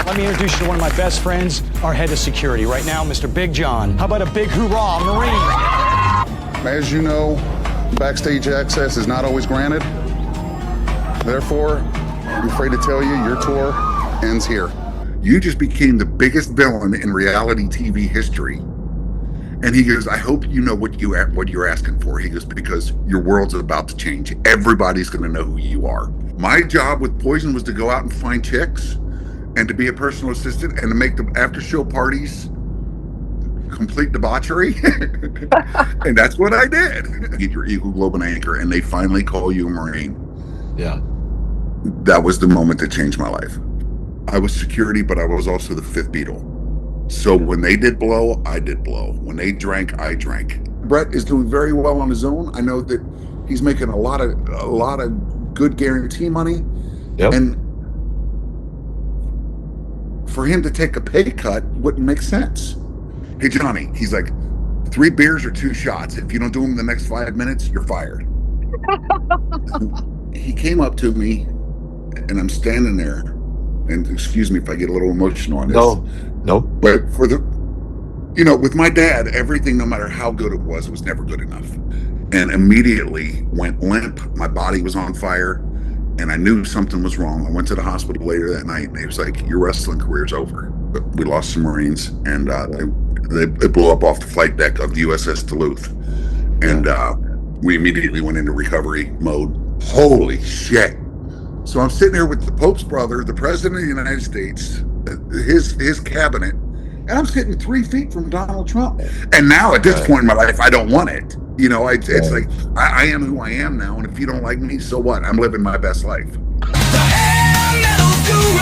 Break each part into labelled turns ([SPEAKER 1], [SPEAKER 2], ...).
[SPEAKER 1] Let me introduce you to one of my best friends, our head of security. Right now, Mr. Big John. How about a big hoorah, Marine?
[SPEAKER 2] As you know, backstage access is not always granted. Therefore, I'm afraid to tell you, your tour ends here. You just became the biggest villain in reality TV history. And he goes, I hope you know what you're asking for. He goes, because your world's about to change. Everybody's going to know who you are. My job with Poison was to go out and find chicks and to be a personal assistant and to make the after show parties complete debauchery. And that's what I did. Get your Eagle Globe and Anchor, and they finally call you a Marine.
[SPEAKER 3] Yeah.
[SPEAKER 2] That was the moment that changed my life. I was security, but I was also the fifth Beatle. So when they did blow, I did blow. When they drank, I drank. Bret is doing very well on his own. I know that he's making a lot of good guarantee money.
[SPEAKER 3] Yep.
[SPEAKER 2] And for him to take a pay cut wouldn't make sense. Hey, Johnny, he's like, 3 beers or 2 shots. If you don't do them in the next 5 minutes, you're fired. He came up to me, and I'm standing there. And excuse me if I get a little emotional on this.
[SPEAKER 3] No.
[SPEAKER 2] But with my dad, everything, no matter how good it was never good enough. And immediately went limp. My body was on fire, and I knew something was wrong. I went to the hospital later that night, and he was like, your wrestling career's over. But we lost some Marines, and they blew up off the flight deck of the USS Duluth. And we immediately went into recovery mode. Holy shit. So I'm sitting here with the Pope's brother, the President of the United States, his cabinet, and I'm sitting 3 feet from Donald Trump. And now at this point in my life, I don't want it. It's like, I am who I am now, and if you don't like me, so what? I'm living my best life.
[SPEAKER 4] The hair metal guru,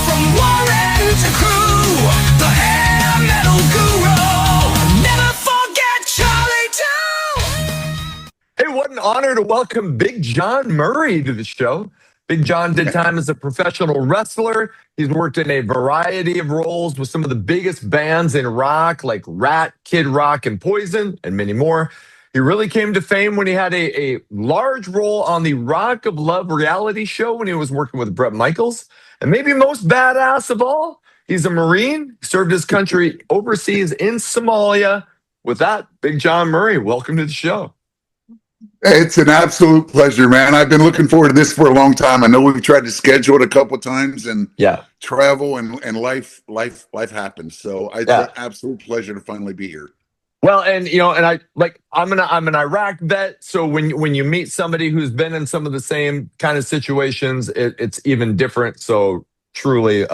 [SPEAKER 4] from Warren to crew. The hair metal guru, never forget Charlie too.
[SPEAKER 3] Hey, what an honor to welcome Big John Murray to the show. Big John did time as a professional wrestler. He's worked in a variety of roles with some of the biggest bands in rock, like Ratt, Kid Rock, and Poison, and many more. He really came to fame when he had a large role on the Rock of Love reality show when he was working with Bret Michaels. And maybe most badass of all, he's a Marine. He served his country overseas in Somalia. With that, Big John Murray, welcome to the show.
[SPEAKER 2] It's an absolute pleasure, man. I've been looking forward to this for a long time. I know we've tried to schedule it a couple of times, and travel and life happens. So it's an absolute pleasure to finally be here.
[SPEAKER 3] Well, and I'm an Iraq vet, so when you meet somebody who's been in some of the same kind of situations, it's even different. So truly,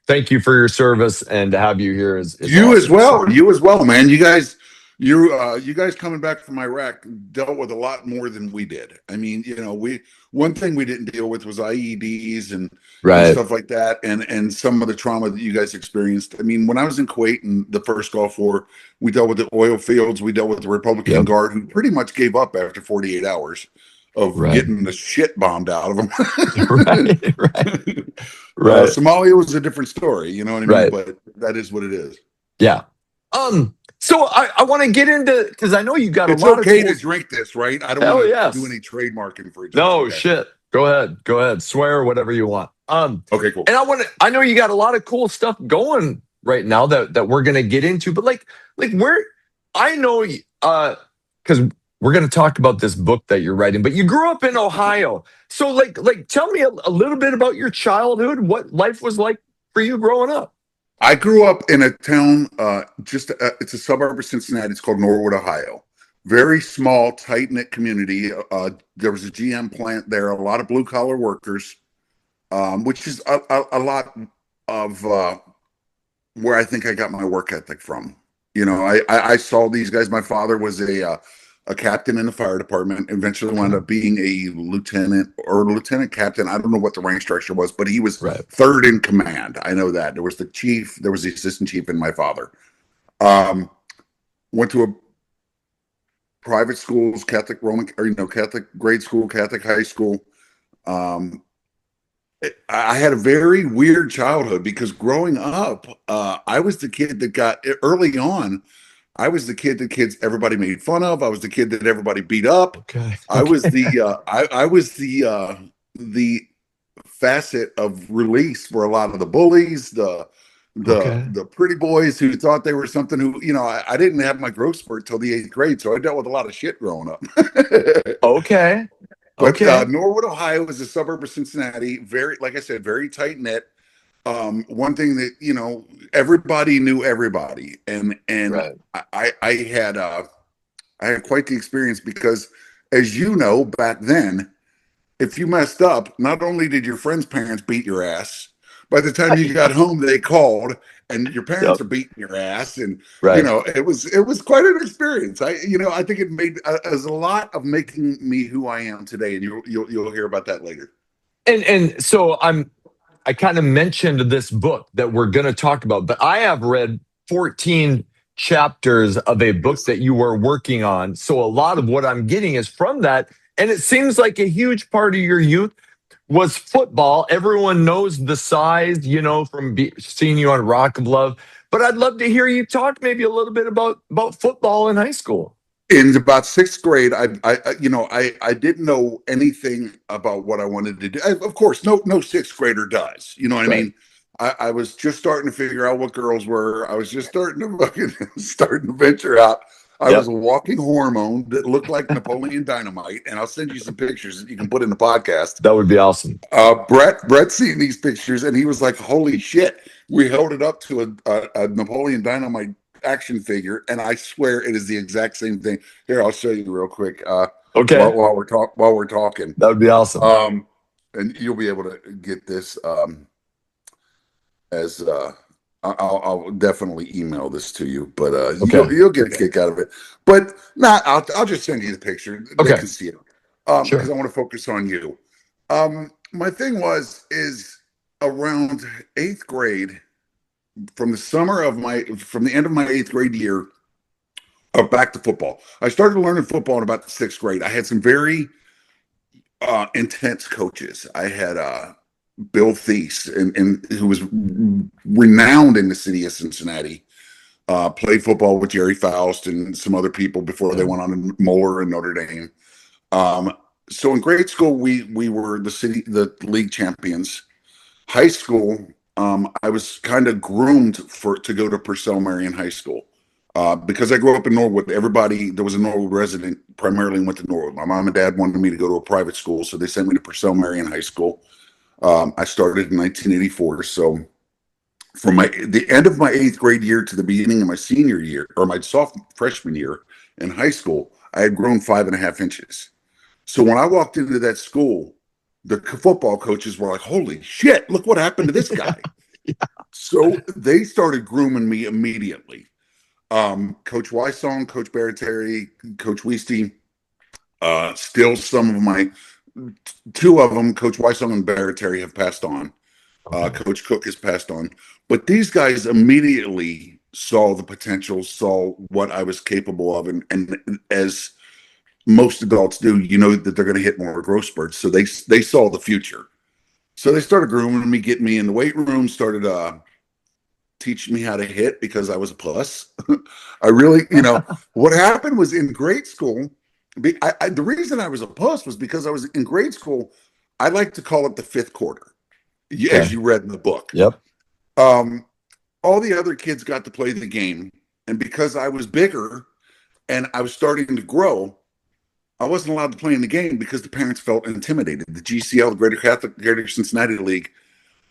[SPEAKER 3] thank you for your service, and to have you here is
[SPEAKER 2] you
[SPEAKER 3] awesome.
[SPEAKER 2] as well. You as well, man. You guys coming back from Iraq dealt with a lot more than we did. I mean, one thing we didn't deal with was IEDs and stuff like that, and some of the trauma that you guys experienced. I mean, when I was in Kuwait in the first Gulf War, we dealt with the oil fields. We dealt with the Republican Guard, who pretty much gave up after 48 hours of getting the shit bombed out of them. Right. Somalia was a different story, you know what I mean?
[SPEAKER 3] Right.
[SPEAKER 2] But that is what it is.
[SPEAKER 3] Yeah. So I want to get into, because I know you got a lot of.
[SPEAKER 2] It's okay to drink this, right? I don't want to do any trademarking for it.
[SPEAKER 3] No shit. Go ahead. Swear whatever you want.
[SPEAKER 2] Okay, cool.
[SPEAKER 3] And I know you got a lot of cool stuff going right now that we're gonna get into, but like where I know, because we're gonna talk about this book that you're writing, but you grew up in Ohio. So like tell me a little bit about your childhood, what life was like for you growing up.
[SPEAKER 2] I grew up in a town, it's a suburb of Cincinnati. It's called Norwood, Ohio. Very small, tight-knit community. There was a GM plant there, a lot of blue-collar workers, which is a lot of where I think I got my work ethic from. I saw these guys. My father was a captain in the fire department, eventually wound up being a lieutenant captain. I don't know what the rank structure was, but he was third in command. I know that. There was the chief, there was the assistant chief, and my father. Went to a private schools, Catholic Roman, Catholic grade school, Catholic high school. I had a very weird childhood because growing up, I was the kid that got early on. I was the kid that everybody made fun of. I was the kid that everybody beat up.
[SPEAKER 3] Okay.
[SPEAKER 2] I was the facet of release for a lot of the bullies,
[SPEAKER 3] Okay.
[SPEAKER 2] the pretty boys who thought they were something. Who, I didn't have my growth spurt till the 8th grade, so I dealt with a lot of shit growing up.
[SPEAKER 3] Okay.
[SPEAKER 2] But
[SPEAKER 3] Okay.
[SPEAKER 2] Norwood, Ohio is a suburb of Cincinnati. Very, like I said, very tight knit. One thing that everybody knew everybody, and
[SPEAKER 3] Right.
[SPEAKER 2] I had quite the experience because, as you know, back then, if you messed up, not only did your friends' parents beat your ass, by the time you got home, they called, and your parents
[SPEAKER 3] Yep.
[SPEAKER 2] are beating your ass, and
[SPEAKER 3] Right.
[SPEAKER 2] it was quite an experience. I think it made as a lot of making me who I am today, and you'll hear about that later.
[SPEAKER 3] And so I kind of mentioned this book that we're going to talk about, but I have read 14 chapters of a book that you were working on. So a lot of what I'm getting is from that. And it seems like a huge part of your youth was football. Everyone knows the size, from seeing you on Rock of Love. But I'd love to hear you talk maybe a little bit about football in high school.
[SPEAKER 2] In about 6th grade, I didn't know anything about what I wanted to do. Of course, no 6th grader does. You know what I
[SPEAKER 3] Right.
[SPEAKER 2] mean? I was just starting to figure out what girls were. I was just starting to venture out. I was
[SPEAKER 3] Yep.
[SPEAKER 2] a walking hormone that looked like Napoleon Dynamite, and I'll send you some pictures that you can put in the podcast.
[SPEAKER 3] That would be awesome.
[SPEAKER 2] Brett seen these pictures, and he was like, "Holy shit!" We held it up to a Napoleon Dynamite action figure, and I swear it is the exact same thing. Here, I'll show you real quick.
[SPEAKER 3] Okay.
[SPEAKER 2] While we're talking,
[SPEAKER 3] That would be awesome.
[SPEAKER 2] and you'll be able to get this as I'll definitely email this to you, but
[SPEAKER 3] Okay.
[SPEAKER 2] you'll get a kick out of it. But I'll just send you the picture. They
[SPEAKER 3] Okay.
[SPEAKER 2] can see it because
[SPEAKER 3] Sure.
[SPEAKER 2] I want to focus on you. My thing is around 8th grade, from the end of my 8th grade year, back to football. I started learning football in about the 6th grade. I had some very intense coaches. I had Bill Thies, and who was renowned in the city of Cincinnati. Played football with Jerry Faust and some other people before they
[SPEAKER 3] Yeah.
[SPEAKER 2] went on to Moeller and Notre Dame. So in grade school, we were the league champions. High school, I was kind of groomed to go to Purcell Marion High School. Because I grew up in Norwood, everybody that was a Norwood resident primarily went to Norwood. My mom and dad wanted me to go to a private school, so they sent me to Purcell Marion High School. I started in 1984. So from the end of my 8th grade year to the beginning of my senior year, or my freshman year in high school, I had grown 5.5 inches. So when I walked into that school, the football coaches were like, "Holy shit, look what happened to this guy." So they started grooming me immediately. Coach Wysong, Coach Baratieri, Coach Weisty, still some of my two of them, Coach Wysong and Baratieri, have passed on. Coach Cook has passed on. But these guys immediately saw the potential, saw what I was capable of, and as most adults do, that they're going to hit more growth spurts. So they saw the future. So they started grooming me, getting me in the weight room, started teaching me how to hit because I was a puss. I really, what happened was in grade school, the reason I was a puss was because I was in grade school. I like to call it the 5th quarter, as you read in the book.
[SPEAKER 3] Yep.
[SPEAKER 2] All the other kids got to play the game, and because I was bigger and I was starting to grow, I wasn't allowed to play in the game because the parents felt intimidated. The GCL, the Greater Cincinnati League,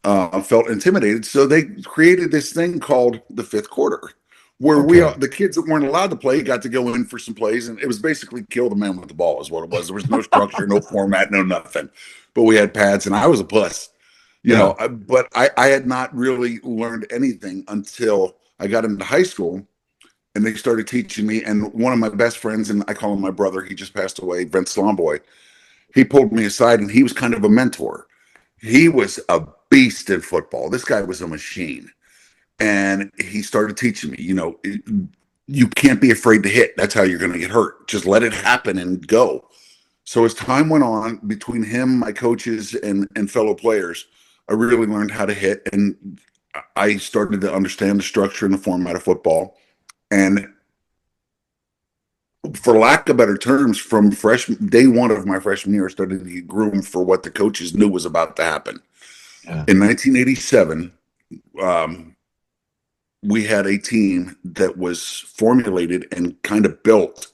[SPEAKER 2] felt intimidated, so they created this thing called the 5th quarter, where
[SPEAKER 3] Okay.
[SPEAKER 2] the kids that weren't allowed to play got to go in for some plays, and it was basically kill the man with the ball is what it was. There was no structure, no format, no nothing, but we had pads, and I was a puss,
[SPEAKER 3] Yeah.
[SPEAKER 2] but I had not really learned anything until I got into high school, and they started teaching me. And one of my best friends, and I call him my brother, he just passed away, Vince Slomboy, he pulled me aside, and he was kind of a mentor. He was a beast in football. This guy was a machine. And he started teaching me, you can't be afraid to hit. That's how you're going to get hurt. Just let it happen and go. So as time went on, between him, my coaches, and fellow players, I really learned how to hit. And I started to understand the structure and the format of football. And for lack of better terms, from day one of my freshman year, I started to get groomed for what the coaches knew was about to happen.
[SPEAKER 3] Yeah.
[SPEAKER 2] In 1987, we had a team that was formulated and kind of built.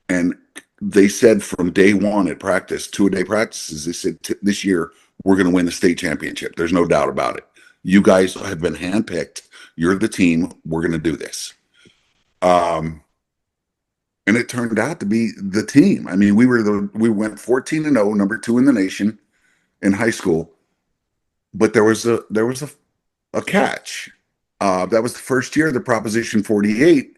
[SPEAKER 2] And they said from day one at practice, 2-a-day practices, they said, this year, we're going to win the state championship. There's no doubt about it. You guys have been handpicked. You're the team. We're going to do this. And it turned out to be the team. I mean, we went 14-0, number 2 in the nation in high school. But there was a catch. That was the first year the Proposition 48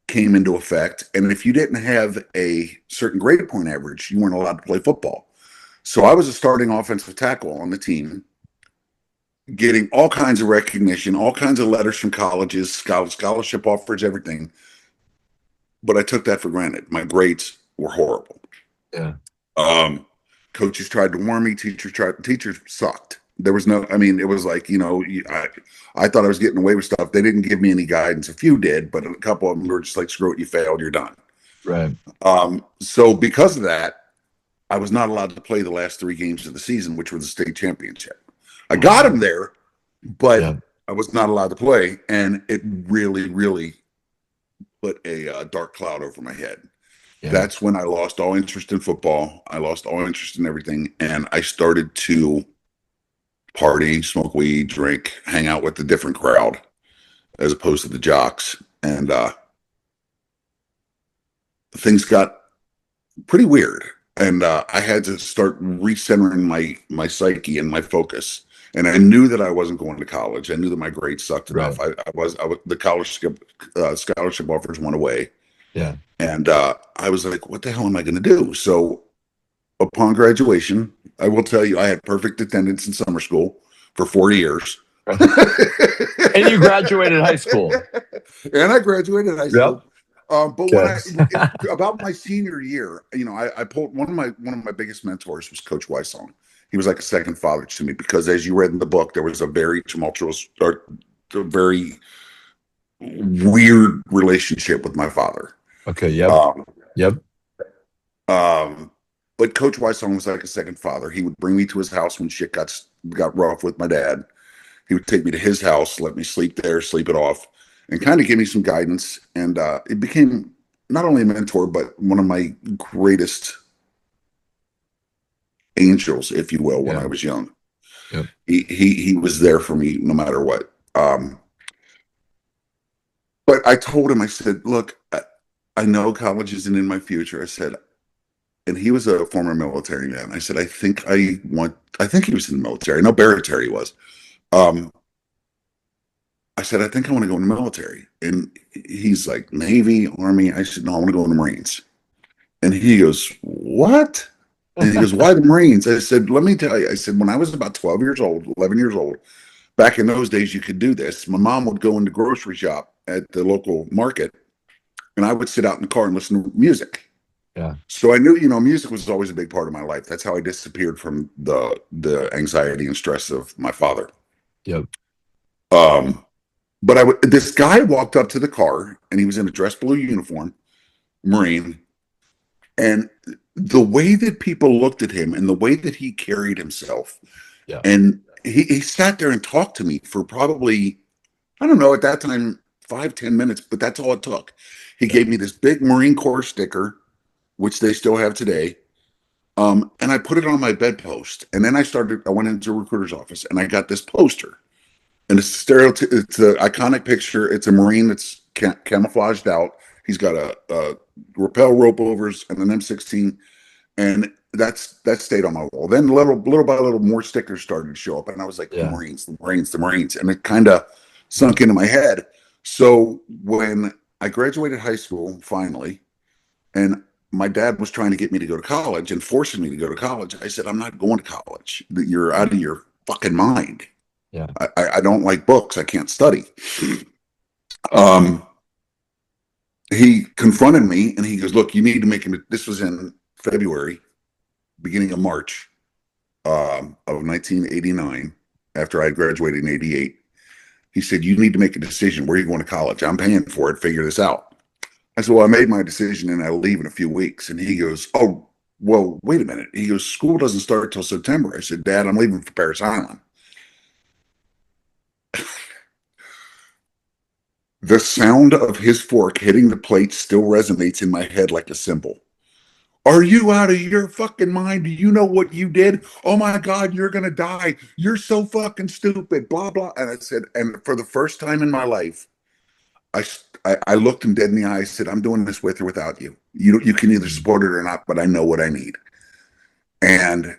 [SPEAKER 2] came into effect. And if you didn't have a certain grade point average, you weren't allowed to play football. So I was a starting offensive tackle on the team, getting all kinds of recognition, all kinds of letters from colleges, scholarship offers, everything. But I took that for granted. My grades were horrible.
[SPEAKER 3] Yeah.
[SPEAKER 2] Coaches tried to warn me. Teachers sucked. There was no, I mean, it was like, I thought I was getting away with stuff. They didn't give me any guidance. A few did, but a couple of them were just like, screw it, you failed, you're done.
[SPEAKER 3] Right.
[SPEAKER 2] So because of that, I was not allowed to play the last 3 games of the season, which were the state championship. I got him there, but I was not allowed to play. And it really, really put a dark cloud over my head. Yeah. That's when I lost all interest in football. I lost all interest in everything. And I started to party, smoke weed, drink, hang out with the different crowd as opposed to the jocks. And things got pretty weird. And I had to start recentering my psyche and my focus. And I knew that I wasn't going to college. I knew that my grades sucked enough. I was the college scholarship offers went away.
[SPEAKER 3] Yeah.
[SPEAKER 2] And I was like, what the hell am I going to do? So upon graduation, I will tell you, I had perfect attendance in summer school for 4 years.
[SPEAKER 3] And you graduated high school.
[SPEAKER 2] And I graduated high school. But
[SPEAKER 3] yes.
[SPEAKER 2] About my senior year, I pulled one of my biggest mentors was Coach Wysong. He was like a second father to me because, as you read in the book, there was a very tumultuous, or a very weird relationship with my father.
[SPEAKER 3] Okay. Yep.
[SPEAKER 2] But Coach Wysong was like a second father. He would bring me to his house when shit got rough with my dad. He would take me to his house, let me sleep there, sleep it off, and kind of give me some guidance. And it became not only a mentor, but one of my greatest angels, if you will, when I was young.
[SPEAKER 3] Yep.
[SPEAKER 2] He was there for me no matter what. But I told him, I said, look, I know college isn't in my future. I said, and he was a former military man. I said, I think he was in the military. I know Barrett was. I said, I think I want to go in the military. And he's like, Navy, Army. I said, no, I want to go in the Marines. And he goes, what? And he goes, why the Marines? I said, let me tell you. I said, when I was about 12 years old, 11 years old, back in those days, you could do this. My mom would go in the grocery shop at the local market, and I would sit out in the car and listen to music.
[SPEAKER 3] Yeah. So
[SPEAKER 2] I knew, music was always a big part of my life. That's how I disappeared from the anxiety and stress of my father.
[SPEAKER 3] Yep.
[SPEAKER 2] But this guy walked up to the car, and he was in a dress blue uniform, Marine, and the way that people looked at him and the way that he carried himself, and he sat there and talked to me for probably, I don't know, at that time, 5-10 minutes, but that's all it took. He gave me this big Marine Corps sticker, which they still have today. And I put it on my bedpost. And then I went into a recruiter's office, and I got this poster. And it's the iconic picture. It's a Marine that's camouflaged out. He's got a rappel rope overs and an M16. And that stayed on my wall. Then little by little, more stickers started to show up. And I was like, the Marines, the Marines, the Marines. And it kind of sunk into my head. So when I graduated high school, finally, and my dad was trying to get me to go to college and forcing me to go to college, I said, I'm not going to college. You're out of your fucking mind.
[SPEAKER 3] Yeah.
[SPEAKER 2] I don't like books. I can't study. He confronted me and he goes, look, you need to make him. This was in February, beginning of March of 1989, after I had graduated in 88. He said, you need to make a decision. Where are you going to college? I'm paying for it. Figure this out. I said, well, I made my decision and I'll leave in a few weeks. And he goes, oh, well, wait a minute. He goes, school doesn't start till September. I said, Dad, I'm leaving for Paris Island. The sound of his fork hitting the plate still resonates in my head like a cymbal. Are you out of your fucking mind? Do you know what you did? Oh my God, you're going to die. You're so fucking stupid, blah, blah. And I said, and for the first time in my life, I looked him dead in the eye. I said, I'm doing this with or without you. You can either support it or not, but I know what I need. And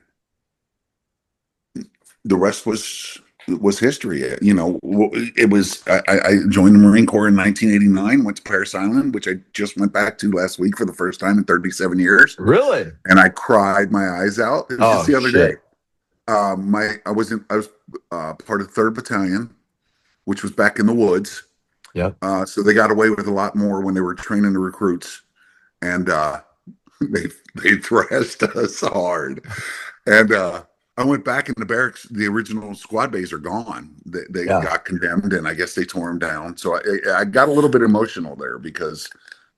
[SPEAKER 2] the rest was history. You know, it was, I joined the Marine Corps in 1989, went to Paris Island, which I just went back to last week for the first time in 37 years.
[SPEAKER 3] Really?
[SPEAKER 2] And I cried my eyes out. It was just
[SPEAKER 3] Oh,
[SPEAKER 2] the other day.
[SPEAKER 3] shit.
[SPEAKER 2] I was part of the 3rd Battalion, which was back in the woods.
[SPEAKER 3] Yep.
[SPEAKER 2] So they got away with a lot more when they were training the recruits, and they thrashed us hard. And I went back in the barracks. The original squad bays are gone. They
[SPEAKER 3] Yeah.
[SPEAKER 2] got condemned, and I guess they tore them down. So I got a little bit emotional there because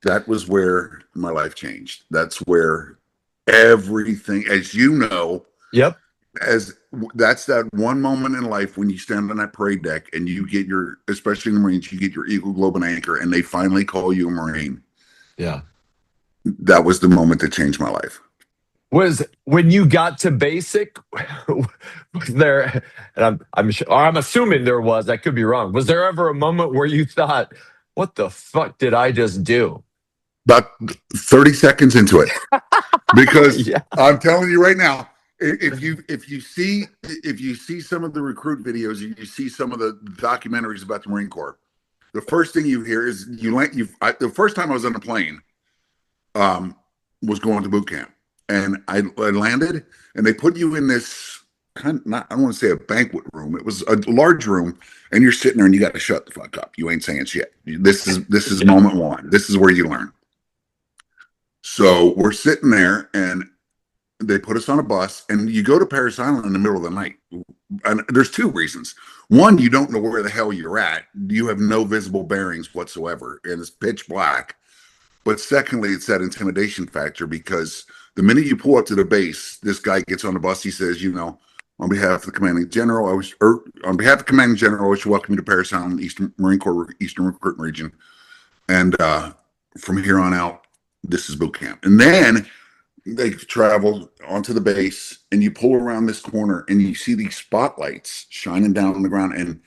[SPEAKER 2] that was where my life changed. That's where everything, as you know,
[SPEAKER 3] Yep.
[SPEAKER 2] that's that one moment in life when you stand on that parade deck and you get your, especially in the Marines, you get your Eagle, Globe, and Anchor, and they finally call you a Marine.
[SPEAKER 3] Yeah.
[SPEAKER 2] That was the moment that changed my life.
[SPEAKER 3] Was when you got to basic, was there, and I'm sure, or I'm assuming there was, I could be wrong. Was there ever a moment where you thought, what the fuck did I just do?
[SPEAKER 2] About 30 seconds into it, because
[SPEAKER 3] Yeah.
[SPEAKER 2] I'm telling you right now, if you see some of the recruit videos, you see some of the documentaries about the Marine Corps, the first thing you hear is the first time I was on a plane, was going to boot camp, and I landed, and they put you in this kind of, not, I don't want to say a banquet room. It was a large room, and you're sitting there, and you got to shut the fuck up. You ain't saying shit. This is moment one. This is where you learn. So we're sitting there, and they put us on a bus, and you go to Paris Island in the middle of the night. And there's 2 reasons. One, you don't know where the hell you're at. You have no visible bearings whatsoever, and it's pitch black. But secondly, it's that intimidation factor, because the minute you pull up to the base, this guy gets on the bus. He says, you know, on behalf of the commanding general, I wish to welcome you to Paris Island, Eastern Marine Corps, Eastern Recruitment Region. And from here on out, this is boot camp. And then they travel onto the base, and you pull around this corner, and you see these spotlights shining down on the ground, and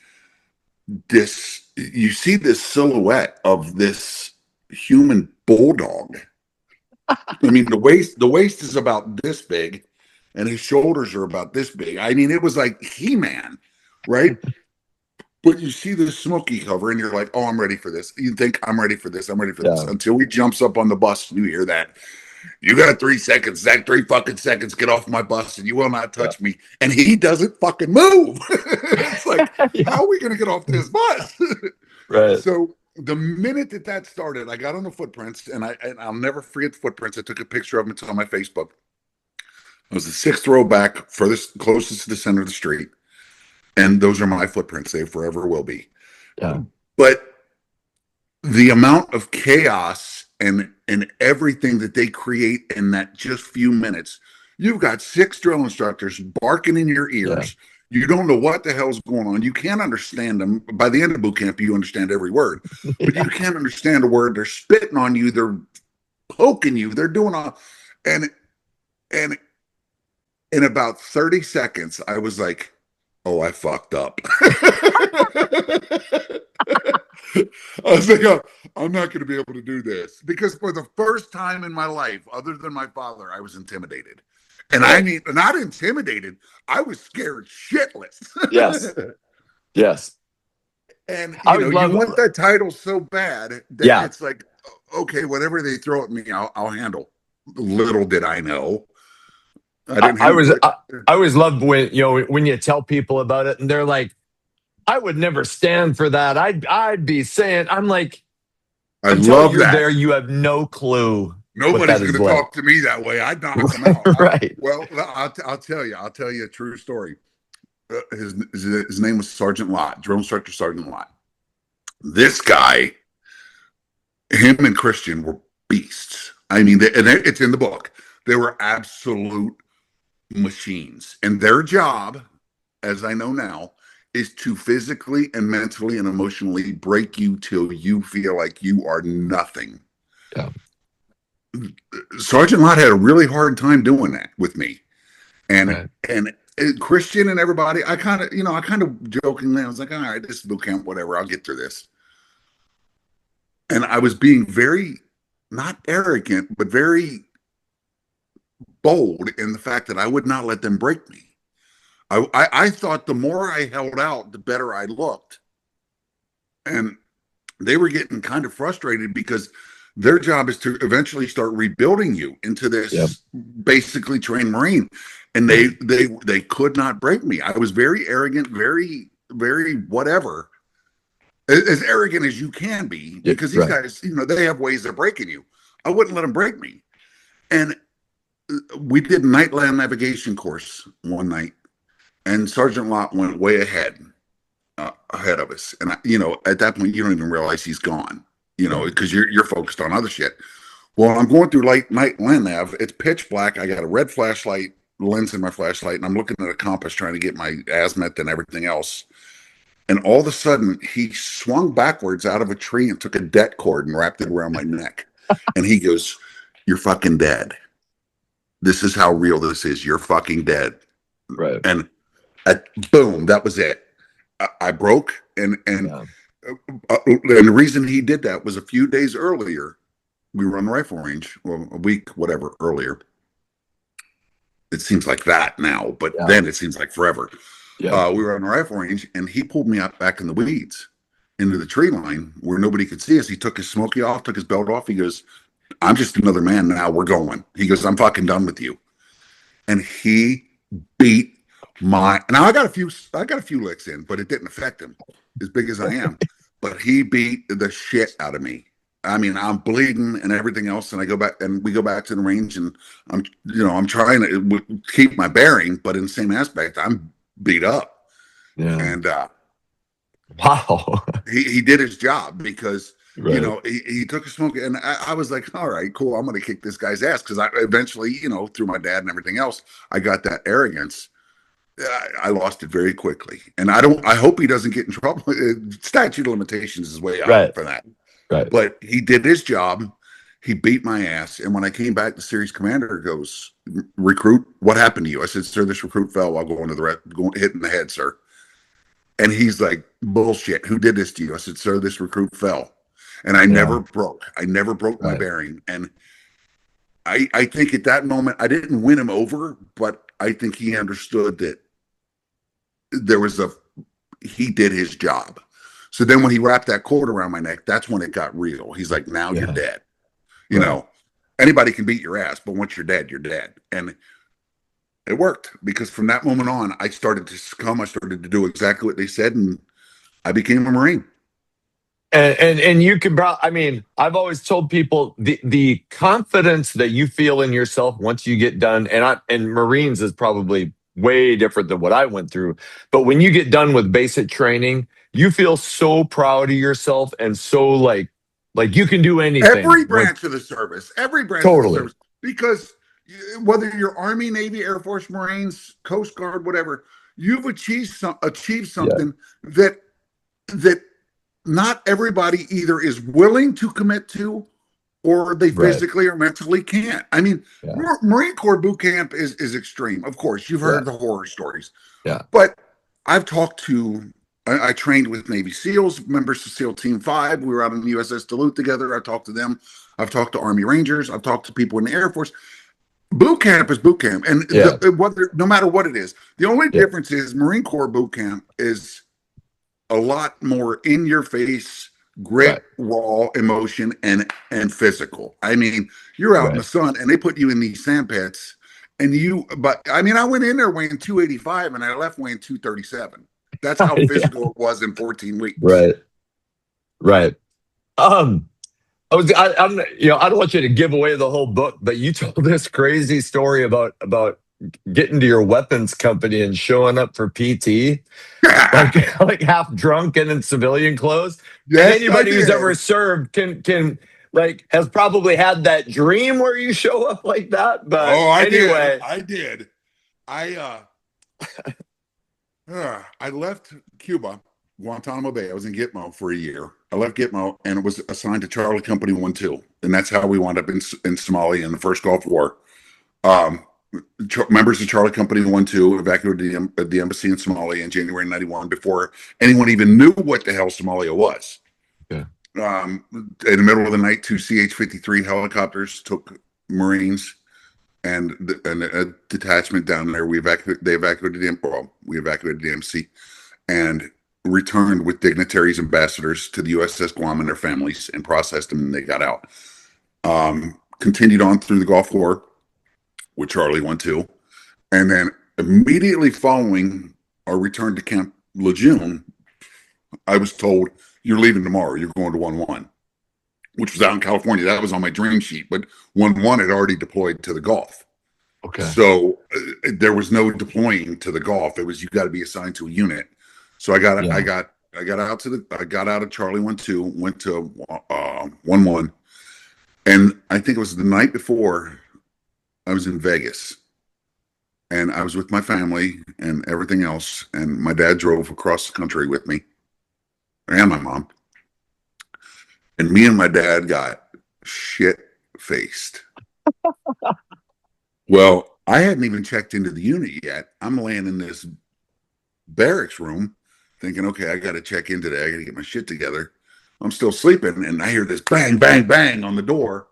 [SPEAKER 2] you see this silhouette of this human bulldog. I mean, the waist is about this big, and his shoulders are about this big. I mean, it was like He-Man, right? But you see the smoky cover, and you're like, oh, I'm ready for this. You think, I'm ready for this. I'm ready for this. Until he jumps up on the bus, and you hear that. You got 3 seconds, Zach, 3 fucking seconds, get off my bus, and you will not touch me. And he doesn't fucking move. It's like, how are we going to get off this bus?
[SPEAKER 3] Right.
[SPEAKER 2] So the minute that started, I got on the footprints, and I'll never forget the footprints. I took a picture of them. It's on my Facebook. I was the 6th row back, closest to the center of the street. And those are my footprints. They forever will be.
[SPEAKER 3] Yeah.
[SPEAKER 2] But the amount of chaos and everything that they create in that just few minutes, you've got 6 drill instructors barking in your ears. Yeah. You don't know what the hell's going on. You can't understand them. By the end of boot camp, you understand every word, but you can't understand a word. They're spitting on you. They're poking you. They're doing all, and in about 30 seconds, I was like, oh, I fucked up. I was like, oh, I'm not going to be able to do this, because for the first time in my life, other than my father, I was intimidated. And I mean, not intimidated. I was scared shitless.
[SPEAKER 3] Yes. Yes.
[SPEAKER 2] And you want that title so bad that it's like, okay, whatever they throw at me, I'll handle. Little did I know.
[SPEAKER 3] I always love when you tell people about it, and they're like, I would never stand for that. I'd be saying, I'm like,
[SPEAKER 2] I
[SPEAKER 3] until
[SPEAKER 2] love
[SPEAKER 3] you're
[SPEAKER 2] that.
[SPEAKER 3] There, you have no clue.
[SPEAKER 2] Nobody's going to talk to me that way. I'd knock them out.
[SPEAKER 3] Right.
[SPEAKER 2] I'll tell you a true story. His name was Sergeant Lott, drill instructor Sergeant Lott. This guy, him and Christian were beasts. I mean, and it's in the book. They were absolute machines. And their job, as I know now, is to physically and mentally and emotionally break you till you feel like you are nothing.
[SPEAKER 3] Yeah.
[SPEAKER 2] Sergeant Lott had a really hard time doing that with me. And
[SPEAKER 3] Right.
[SPEAKER 2] and Christian and everybody, I kind of jokingly, I was like, all right, this is boot camp, whatever, I'll get through this. And I was being very, not arrogant, but very bold in the fact that I would not let them break me. I thought the more I held out, the better I looked. And they were getting kind of frustrated because their job is to eventually start rebuilding you into this basically trained Marine. And they could not break me. I was very arrogant, very, very whatever. As arrogant as you can be, because these guys, they have ways of breaking you. I wouldn't let them break me. And we did a night land navigation course one night, and Sergeant Lott went way ahead of us. And at that point, you don't even realize he's gone, because you're focused on other shit. Well, I'm going through night land nav. It's pitch black. I got a red flashlight lens in my flashlight, and I'm looking at a compass trying to get my azimuth and everything else. And all of a sudden, he swung backwards out of a tree and took a det cord and wrapped it around my neck. And he goes, "You're fucking dead. This is how real this is. You're fucking dead."
[SPEAKER 3] Right.
[SPEAKER 2] And boom, that was it. I broke. And the reason he did that was a few days earlier, we were on the rifle range, well, a week, whatever, earlier. It seems like that now, but then it seems like forever.
[SPEAKER 3] Yeah.
[SPEAKER 2] We were on the rifle range, and he pulled me out back in the weeds into the tree line where nobody could see us. He took his smoky off, took his belt off. He goes, "I'm just another man now. We're going." He goes, "I'm fucking done with you." And he beat now I got a few licks in, but it didn't affect him as big as I am. But he beat the shit out of me. I mean, I'm bleeding and everything else. And we go back to the range, and I'm trying to keep my bearing, but in the same aspect, I'm beat up.
[SPEAKER 3] Yeah.
[SPEAKER 2] And
[SPEAKER 3] wow.
[SPEAKER 2] he did his job because he took a smoke, and I was like, all right, cool, I'm gonna kick this guy's ass, because I eventually, through my dad and everything else, I got that arrogance. I lost it very quickly, and I hope he doesn't get in trouble. Statute of limitations is way out for that.
[SPEAKER 3] Right.
[SPEAKER 2] But he did his job. He beat my ass. And when I came back, the series commander goes, "Recruit, what happened to you?" I said, "Sir, this recruit fell while going to hit in the head, sir." And he's like, "Bullshit. Who did this to you?" I said, "Sir, this recruit fell." And I never broke. I never broke my bearing. And I think at that moment, I didn't win him over, but I think he understood that he did his job. So then when he wrapped that cord around my neck, that's when it got real. He's like, "Now you're dead." Anybody can beat your ass, but once you're dead, you're dead. And it worked, because from that moment on, I started to succumb. I started to do exactly what they said, and I became a Marine.
[SPEAKER 3] And you can, I mean, I've always told people the confidence that you feel in yourself once you get done, and Marines is probably way different than what I went through. But when you get done with basic training, you feel so proud of yourself, and so like you can do anything.
[SPEAKER 2] Every branch of the service, of the service, because whether you're Army, Navy, Air Force, Marines, Coast Guard, whatever, you've achieved something that not everybody either is willing to commit to, or they physically or mentally can't. I mean, Marine Corps boot camp is extreme. Of course, you've heard the horror stories.
[SPEAKER 3] Yeah.
[SPEAKER 2] But I trained with Navy SEALs, members of SEAL Team 5. We were out on the USS Duluth together. I talked to them. I've talked to Army Rangers. I've talked to people in the Air Force. Boot camp is boot camp. And no matter what it is, the only difference is Marine Corps boot camp is a lot more in your face, grit, raw emotion, and physical. I mean, you're out in the sun, and they put you in these sand pits, but I mean, I went in there weighing 285, and I left weighing 237. That's how physical it was in 14 weeks.
[SPEAKER 3] Right. I don't want you to give away the whole book, but you told this crazy story about getting to your weapons company and showing up for PT, like half drunk and in civilian clothes.
[SPEAKER 2] Yes,
[SPEAKER 3] anybody who's ever served can like has probably had that dream where you show up like that. But
[SPEAKER 2] Oh, I
[SPEAKER 3] anyway,
[SPEAKER 2] did. I did. I I left Cuba, Guantanamo Bay. I was in Gitmo for a year. I left Gitmo and was assigned to Charlie Company 1-2. And that's how we wound up in Somalia in the first Gulf War. Um, Members of Charlie Company 1-2 evacuated the embassy in Somalia in January 91 before anyone even knew what the hell Somalia was.
[SPEAKER 3] Yeah.
[SPEAKER 2] In the middle of the night, two CH-53 helicopters took Marines and a detachment down there. We evacuated the embassy and returned with dignitaries, ambassadors to the USS Guam and their families and processed them, and they got out. Continued on through the Gulf War with Charlie 1-2. And then immediately following our return to Camp Lejeune, I was told, you're leaving tomorrow. You're going to 1-1, which was out in California. That was on my dream sheet, but 1-1 had already deployed to the Gulf.
[SPEAKER 3] Okay.
[SPEAKER 2] So there was no deploying to the Gulf. It was, you got to be assigned to a unit. So I got out of Charlie 1-2, went to 1-1. And I think it was the night before I was in Vegas. And I was with my family and everything else. And my dad drove across the country with me and my mom. And me and my dad got shit-faced. Well, I hadn't even checked into the unit yet. I'm laying in this barracks room thinking, okay, I got to check in today. I got to get my shit together. I'm still sleeping. And I hear this bang, bang, bang on the door.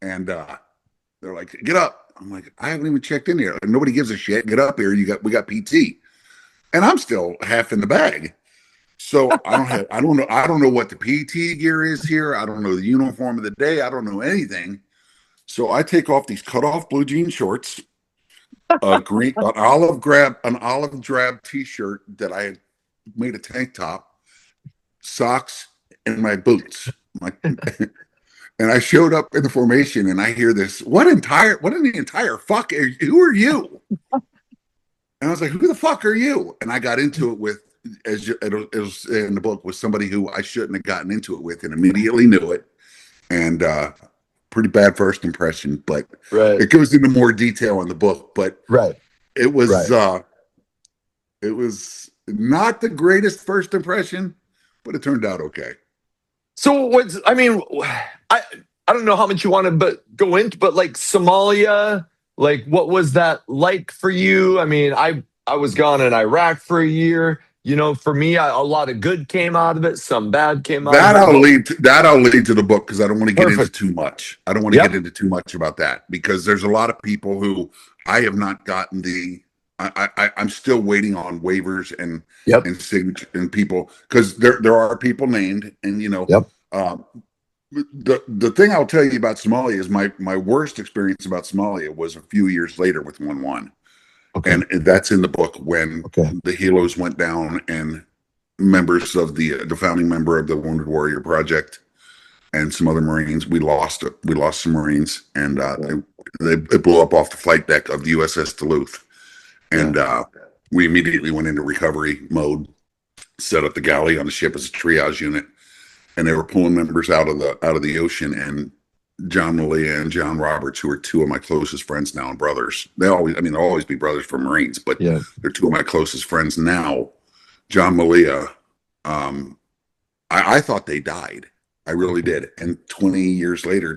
[SPEAKER 2] And they're like, get up. I'm like, I haven't even checked in here. Like, nobody gives a shit. Get up here. We got PT. And I'm still half in the bag. So I don't know what the PT gear is here. I don't know the uniform of the day. I don't know anything. So I take off these cut off blue jean shorts, an olive drab t-shirt that I had made a tank top, socks, and my boots. And I showed up in the formation and I hear this, what in the entire fuck who are you? And I was like, who the fuck are you? And I got into it with, as it was in the book, with somebody who I shouldn't have gotten into it with and immediately knew it. And pretty bad first impression, but
[SPEAKER 3] right.
[SPEAKER 2] It goes into more detail in the book. But
[SPEAKER 3] right.
[SPEAKER 2] It was it was not the greatest first impression, but it turned out okay.
[SPEAKER 3] So I don't know how much you want to go into, but like Somalia, like what was that like for you? I mean, I was gone in Iraq for a year. You know, for me, a lot of good came out of it. Some bad came out of it.
[SPEAKER 2] I'll lead to the book because I don't want to get into too much. I don't want to get into too much about that because there's a lot of people who I have not gotten I'm still waiting on waivers and signature and people because there are people named and the thing I'll tell you about Somalia is my worst experience about Somalia was a few years later with 1-1. Okay. And that's in the book when the helos went down and members of the founding member of the Wounded Warrior Project and some other Marines, we lost some Marines and they blew up off the flight deck of the USS Duluth. And we immediately went into recovery mode, set up the galley on the ship as a triage unit. And they were pulling members out of the ocean, and John Malia and John Roberts, who are two of my closest friends now and brothers. They'll always be brothers for Marines, but they're two of my closest friends now. John Malia, I thought they died. I really did. And 22 years later,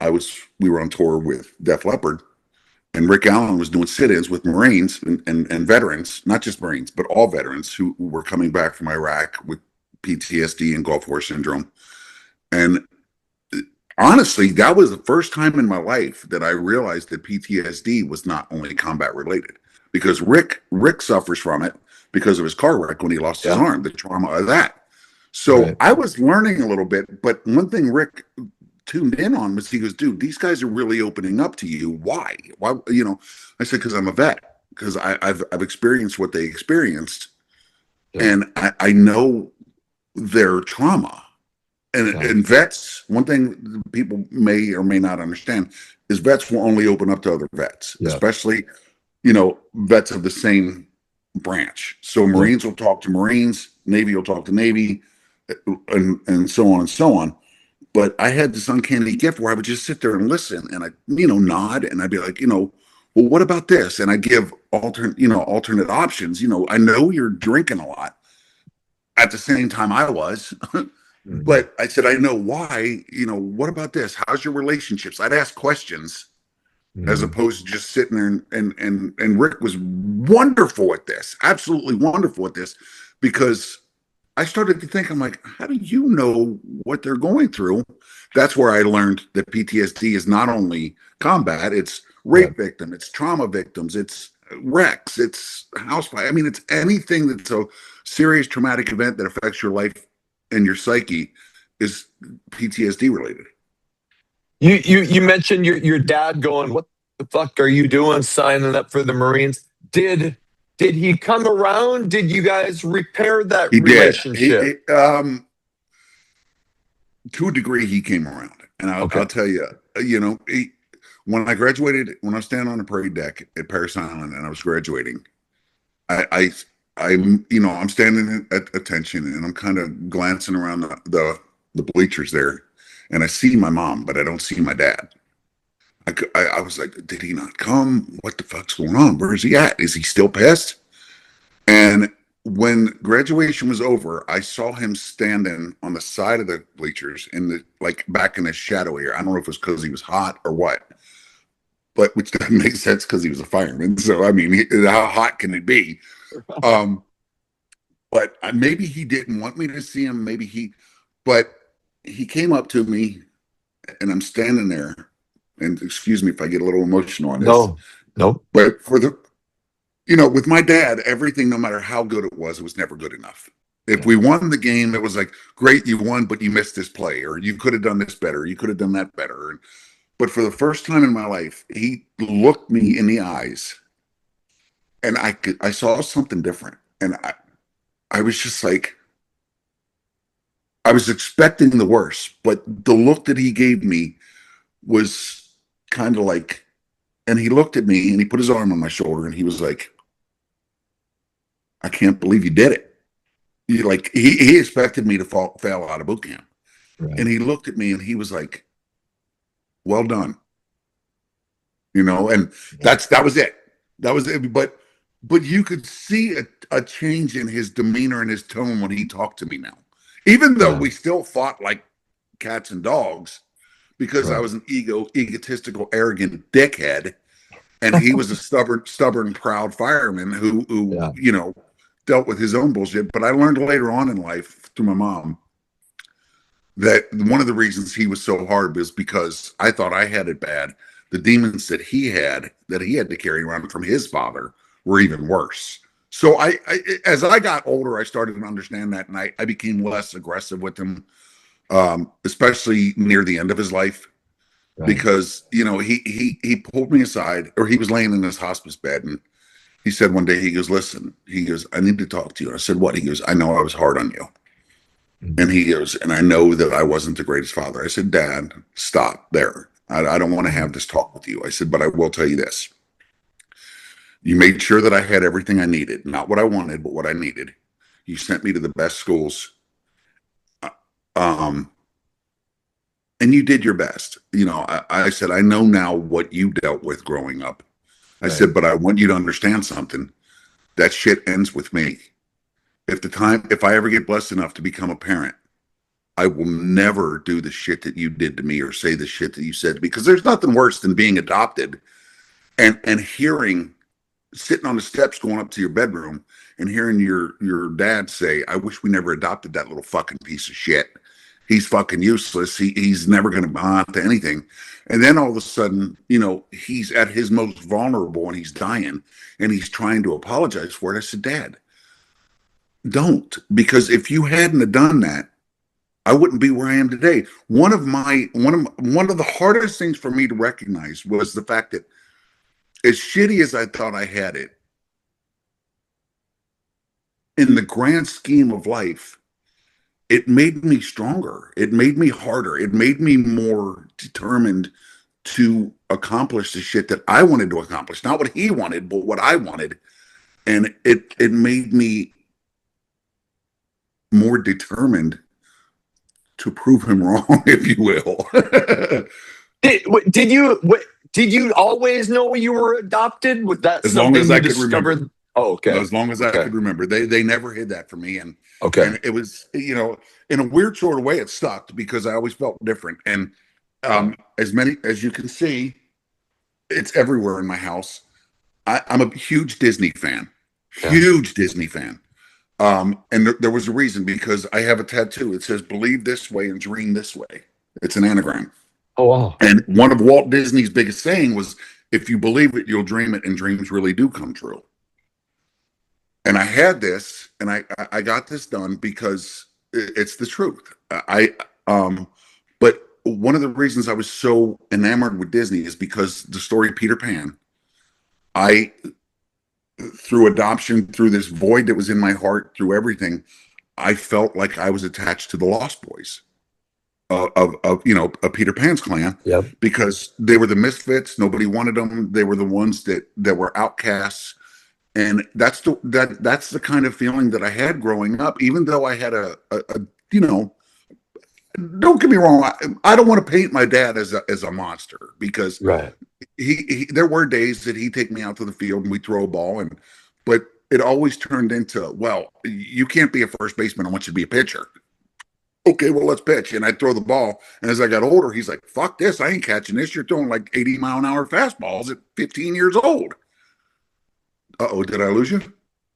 [SPEAKER 2] we were on tour with Def Leppard, and Rick Allen was doing sit-ins with Marines and veterans, not just Marines, but all veterans who were coming back from Iraq with PTSD and Gulf War syndrome. And honestly, that was the first time in my life that I realized that PTSD was not only combat related, because Rick suffers from it because of his car wreck when he lost his arm, the trauma of that. So I was learning a little bit, but one thing Rick tuned in on was he goes, dude, these guys are really opening up to you. Why? I said, because I'm a vet, because I've experienced what they experienced. And I know their trauma. And vets, one thing people may or may not understand is vets will only open up to other vets, especially, vets of the same branch. So Marines will talk to Marines, Navy will talk to Navy, and so on and so on. But I had this uncanny gift where I would just sit there and listen, and I, nod, and I'd be like, well, what about this? And I give alternate options. I know you're drinking a lot. At the same time, I was, but I said, I know why. What about this? How's your relationships? I'd ask questions as opposed to just sitting there. And Rick was wonderful at this, absolutely wonderful at this, because I started to think, I'm like, how do you know what they're going through? That's where I learned that PTSD is not only combat, it's rape victim, it's trauma victims, it's wrecks, it's house fire. I mean, it's anything that's a serious traumatic event that affects your life and your psyche is PTSD related.
[SPEAKER 3] You mentioned your dad going, what the fuck are you doing signing up for the Marines? Did he come around? Did you guys repair that
[SPEAKER 2] He
[SPEAKER 3] relationship?
[SPEAKER 2] did. To a degree, he came around, and I'll tell you, when I graduated, when I was standing on the parade deck at Paris Island, and I was graduating, I'm standing at attention, and I'm kind of glancing around the bleachers there, and I see my mom, but I don't see my dad. I was like, did he not come? What the fuck's going on? Where is he at? Is he still pissed? And when graduation was over, I saw him standing on the side of the bleachers back in the shadow area. I don't know if it was because he was hot or what, but which doesn't make sense because he was a fireman. So, I mean, how hot can it be? But maybe he didn't want me to see him. But he came up to me, and I'm standing there. And excuse me if I get a little emotional on this.
[SPEAKER 3] No.
[SPEAKER 2] But with my dad, everything, no matter how good it was never good enough. If we won the game, it was like, great, you won, but you missed this play, or you could have done this better, you could have done that better. But for the first time in my life, he looked me in the eyes, and I saw something different. And I was just like, I was expecting the worst, but the look that he gave me was kind of like, and he looked at me and he put his arm on my shoulder and he was like, I can't believe you did it. He expected me to fail out of boot camp.
[SPEAKER 3] Right.
[SPEAKER 2] And he looked at me and he was like, well done. And that was it. That was it. But you could see a change in his demeanor and his tone when he talked to me now. Even though we still fought like cats and dogs, because I was an egotistical, arrogant dickhead, and he was a stubborn, proud fireman who dealt with his own bullshit. But I learned later on in life through my mom that one of the reasons he was so hard was because I thought I had it bad. The demons that he had to carry around from his father were even worse. So I as I got older, I started to understand that, and I became less aggressive with him, especially near the end of his life, because he pulled me aside, or he was laying in his hospice bed, and he said one day, he goes, listen, he goes, I need to talk to you. I said, what? He goes, I know I was hard on you. And he goes, and I know that I wasn't the greatest father. I said, Dad, stop there. I don't want to have this talk with you. I said, but I will tell you this. You made sure that I had everything I needed, not what I wanted, but what I needed. You sent me to the best schools. And you did your best. I said, I know now what you dealt with growing up. I said, but I want you to understand something. That shit ends with me. If I ever get blessed enough to become a parent, I will never do the shit that you did to me or say the shit that you said, because there's nothing worse than being adopted and hearing, sitting on the steps going up to your bedroom and hearing your dad say, I wish we never adopted that little fucking piece of shit. He's fucking useless. He's never going to amount to anything. And then all of a sudden, he's at his most vulnerable and he's dying and he's trying to apologize for it. I said, Dad, don't, because if you hadn't have done that, I wouldn't be where I am today. One of the hardest things for me to recognize was the fact that, as shitty as I thought I had it, in the grand scheme of life, it made me stronger. It made me harder. It made me more determined to accomplish the shit that I wanted to accomplish. Not what he wanted, but what I wanted. And it made me more determined to prove him wrong, if you will.
[SPEAKER 3] Did you always know you were adopted? Was that
[SPEAKER 2] As long
[SPEAKER 3] something
[SPEAKER 2] as
[SPEAKER 3] you
[SPEAKER 2] I could remember.
[SPEAKER 3] discovered? Oh, okay.
[SPEAKER 2] As long as I
[SPEAKER 3] Okay.
[SPEAKER 2] could remember, they never hid that from me,
[SPEAKER 3] Okay.
[SPEAKER 2] and it was, in a weird sort of way, it sucked because I always felt different. And as many as you can see, it's everywhere in my house. I'm a huge Disney fan,
[SPEAKER 3] Yeah.
[SPEAKER 2] huge Disney fan. And there was a reason, because I have a tattoo. It says "Believe this way and dream this way." It's an anagram.
[SPEAKER 3] Oh, wow.
[SPEAKER 2] And one of Walt Disney's biggest saying was, "If you believe it, you'll dream it, and dreams really do come true." And I had this, and I got this done because it's the truth. But one of the reasons I was so enamored with Disney is because the story Peter Pan, I, through adoption, through this void that was in my heart, through everything, I felt like I was attached to the Lost Boys of Peter Pan's clan.
[SPEAKER 3] Yep.
[SPEAKER 2] Because they were the misfits. Nobody wanted them. They were the ones that were outcasts. And that's the kind of feeling that I had growing up, even though I had a don't get me wrong, I don't want to paint my dad as a monster, because
[SPEAKER 3] Right.
[SPEAKER 2] he there were days that he'd take me out to the field and we'd throw a ball, but it always turned into, well, you can't be a first baseman, I want you to be a pitcher. Okay, well, let's pitch. And I'd throw the ball. And as I got older, he's like, fuck this, I ain't catching this. You're throwing like 80-mile-an-hour fastballs at 15 years old. Uh-oh, did I lose you?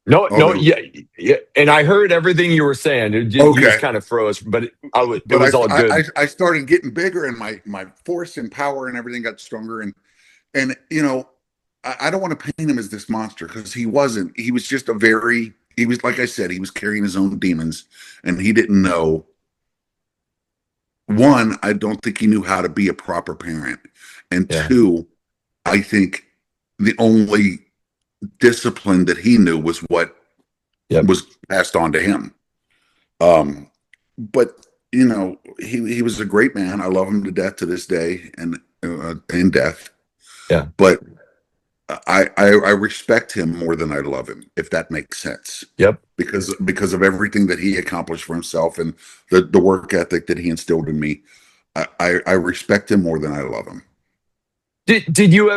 [SPEAKER 3] No,
[SPEAKER 2] Oh,
[SPEAKER 3] no, yeah. And I heard everything you were saying. You just kind of froze, but it was all good.
[SPEAKER 2] I started getting bigger, and my force and power and everything got stronger. And I don't want to paint him as this monster, because he wasn't. He was just he was, like I said, he was carrying his own demons, and he didn't know. One, I don't think he knew how to be a proper parent. And two, I think the only discipline that he knew was what was passed on to him. But he was a great man. I love him to death to this day, and in death.
[SPEAKER 3] Yeah.
[SPEAKER 2] But I respect him more than I love him, if that makes sense.
[SPEAKER 3] Yep.
[SPEAKER 2] Because of everything that he accomplished for himself, and the work ethic that he instilled in me. I respect him more than I love him.
[SPEAKER 3] Did you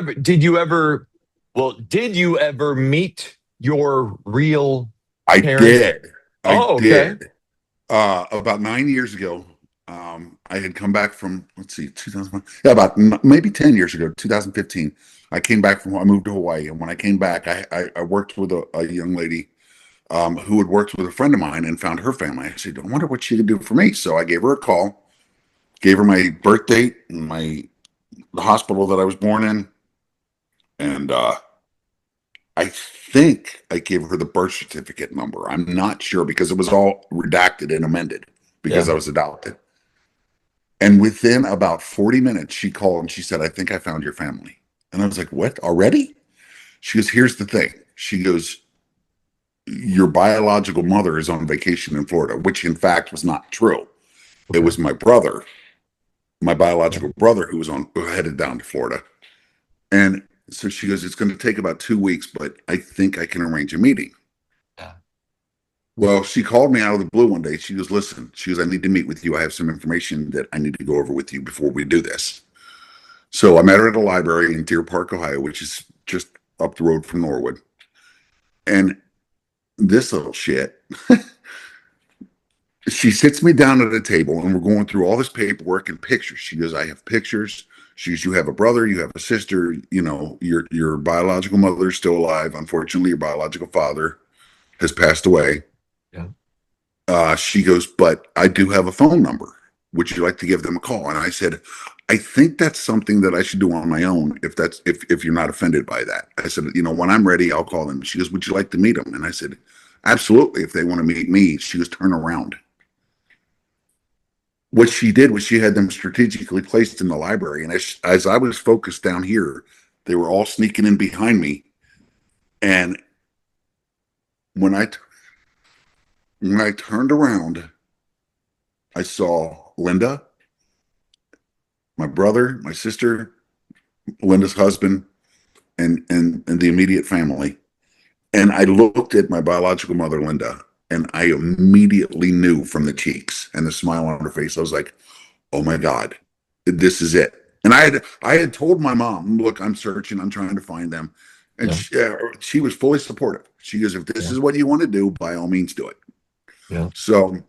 [SPEAKER 3] ever meet your real parents?
[SPEAKER 2] Did.
[SPEAKER 3] Oh, okay.
[SPEAKER 2] Did. About 9 years ago, I had come back from, 2001. Yeah, about maybe 10 years ago, 2015. I moved to Hawaii. And when I came back, I worked with a young lady who had worked with a friend of mine and found her family. I said, I wonder what she could do for me. So I gave her a call, gave her my birth date and the hospital that I was born in. And I think I gave her the birth certificate number. I'm not sure, because it was all redacted and amended because I was adopted. And within about 40 minutes, she called and she said, I think I found your family. And I was like, what, already? She goes, here's the thing. She goes, your biological mother is on vacation in Florida, which in fact was not true. Okay. It was my brother, my biological brother, who headed down to Florida. And so she goes, it's going to take about 2 weeks, but I think I can arrange a meeting. Yeah. Well, she called me out of the blue one day. She goes, listen, I need to meet with you. I have some information that I need to go over with you before we do this. So I met her at a library in Deer Park, Ohio, which is just up the road from Norwood. And this little shit, she sits me down at a table, and we're going through all this paperwork and pictures. She goes, I have pictures. She goes, you have a brother, you have a sister, your biological mother is still alive. Unfortunately, your biological father has passed away. Yeah. She goes, but I do have a phone number. Would you like to give them a call? And I said, I think that's something that I should do on my own, if you're not offended by that. I said, when I'm ready, I'll call them. She goes, would you like to meet them? And I said, absolutely, if they want to meet me. She goes, turn around. What she did was she had them strategically placed in the library. And as I was focused down here, they were all sneaking in behind me. And when I turned around, I saw Linda, my brother, my sister, Linda's husband, and the immediate family. And I looked at my biological mother, Linda, And I immediately knew from the cheeks and the smile on her face, I was like, oh my God, this is it. And I had told my mom, look, I'm searching, I'm trying to find them. And
[SPEAKER 3] Yeah.
[SPEAKER 2] she was fully supportive. She goes, if this
[SPEAKER 3] Yeah.
[SPEAKER 2] is what you want to do, by all means do it.
[SPEAKER 3] Yeah.
[SPEAKER 2] So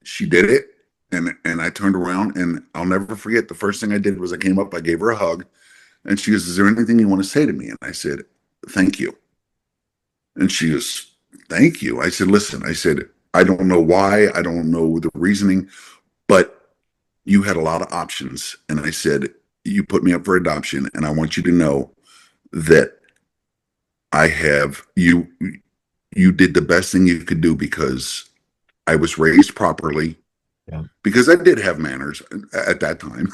[SPEAKER 2] she did it. And I turned around, and I'll never forget, the first thing I did was I came up, I gave her a hug, and she goes, is there anything you want to say to me? And I said, thank you. And she goes, thank you. I said, listen, I said, I don't know why, I don't know the reasoning, but you had a lot of options. And I said, you put me up for adoption, and I want you to know that I have you did the best thing you could do, because I was raised properly,
[SPEAKER 3] Yeah.
[SPEAKER 2] because I did have manners at that time.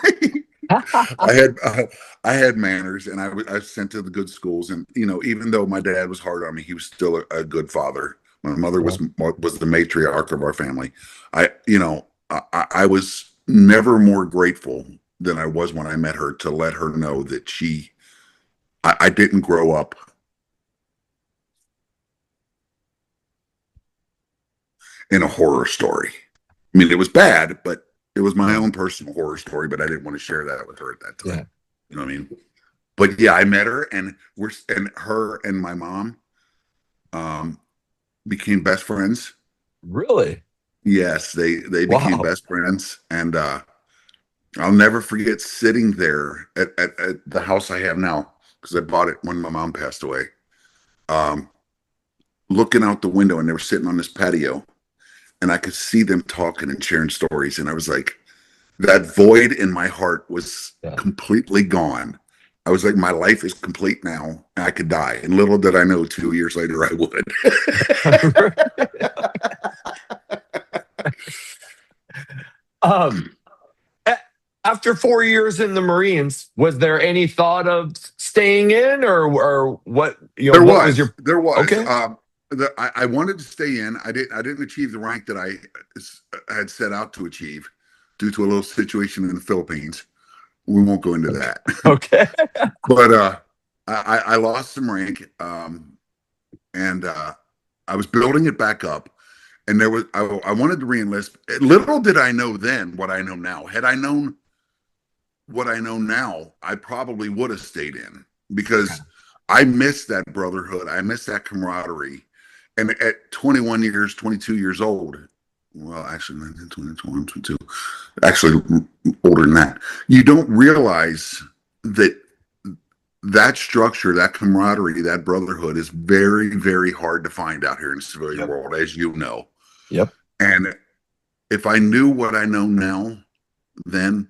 [SPEAKER 2] I had manners, and I was sent to the good schools, and even though my dad was hard on me, he was still a good father. My mother was the matriarch of our family. I was never more grateful than I was when I met her, to let her know that I didn't grow up in a horror story. I mean, it was bad, but it was my own personal horror story, but I didn't want to share that with her at that time.
[SPEAKER 3] Yeah.
[SPEAKER 2] You know what I mean? But yeah, I met her, and her and my mom became best friends.
[SPEAKER 3] Really?
[SPEAKER 2] Yes, they became
[SPEAKER 3] Wow.
[SPEAKER 2] best friends, and I'll never forget sitting there at the house I have now, because I bought it when my mom passed away. Um, Looking out the window, and they were sitting on this patio, and I could see them talking and sharing stories, and I was like, that void in my heart was
[SPEAKER 3] Yeah.
[SPEAKER 2] completely gone. I was like, my life is complete now. I could die. And little did I know, 2 years later, I would.
[SPEAKER 3] um, After 4 years in the Marines, was there any thought of staying in, or what?
[SPEAKER 2] There
[SPEAKER 3] What was
[SPEAKER 2] was.
[SPEAKER 3] your?
[SPEAKER 2] There was.
[SPEAKER 3] Okay.
[SPEAKER 2] I wanted to stay in. I didn't achieve the rank that I had set out to achieve, due to a little situation in the Philippines. We won't go into that.
[SPEAKER 3] Okay.
[SPEAKER 2] But I lost some rank, and I was building it back up. And I wanted to reenlist. Little did I know then what I know now. Had I known what I know now, I probably would have stayed in, because I miss that brotherhood. I miss that camaraderie. And at 21 years, 22 years old, well, actually, 19, 20, 21, 22, actually older than that, you don't realize that structure, that camaraderie, that brotherhood is very, very hard to find out here in the civilian world, as you know.
[SPEAKER 3] Yep.
[SPEAKER 2] And if I knew what I know now, then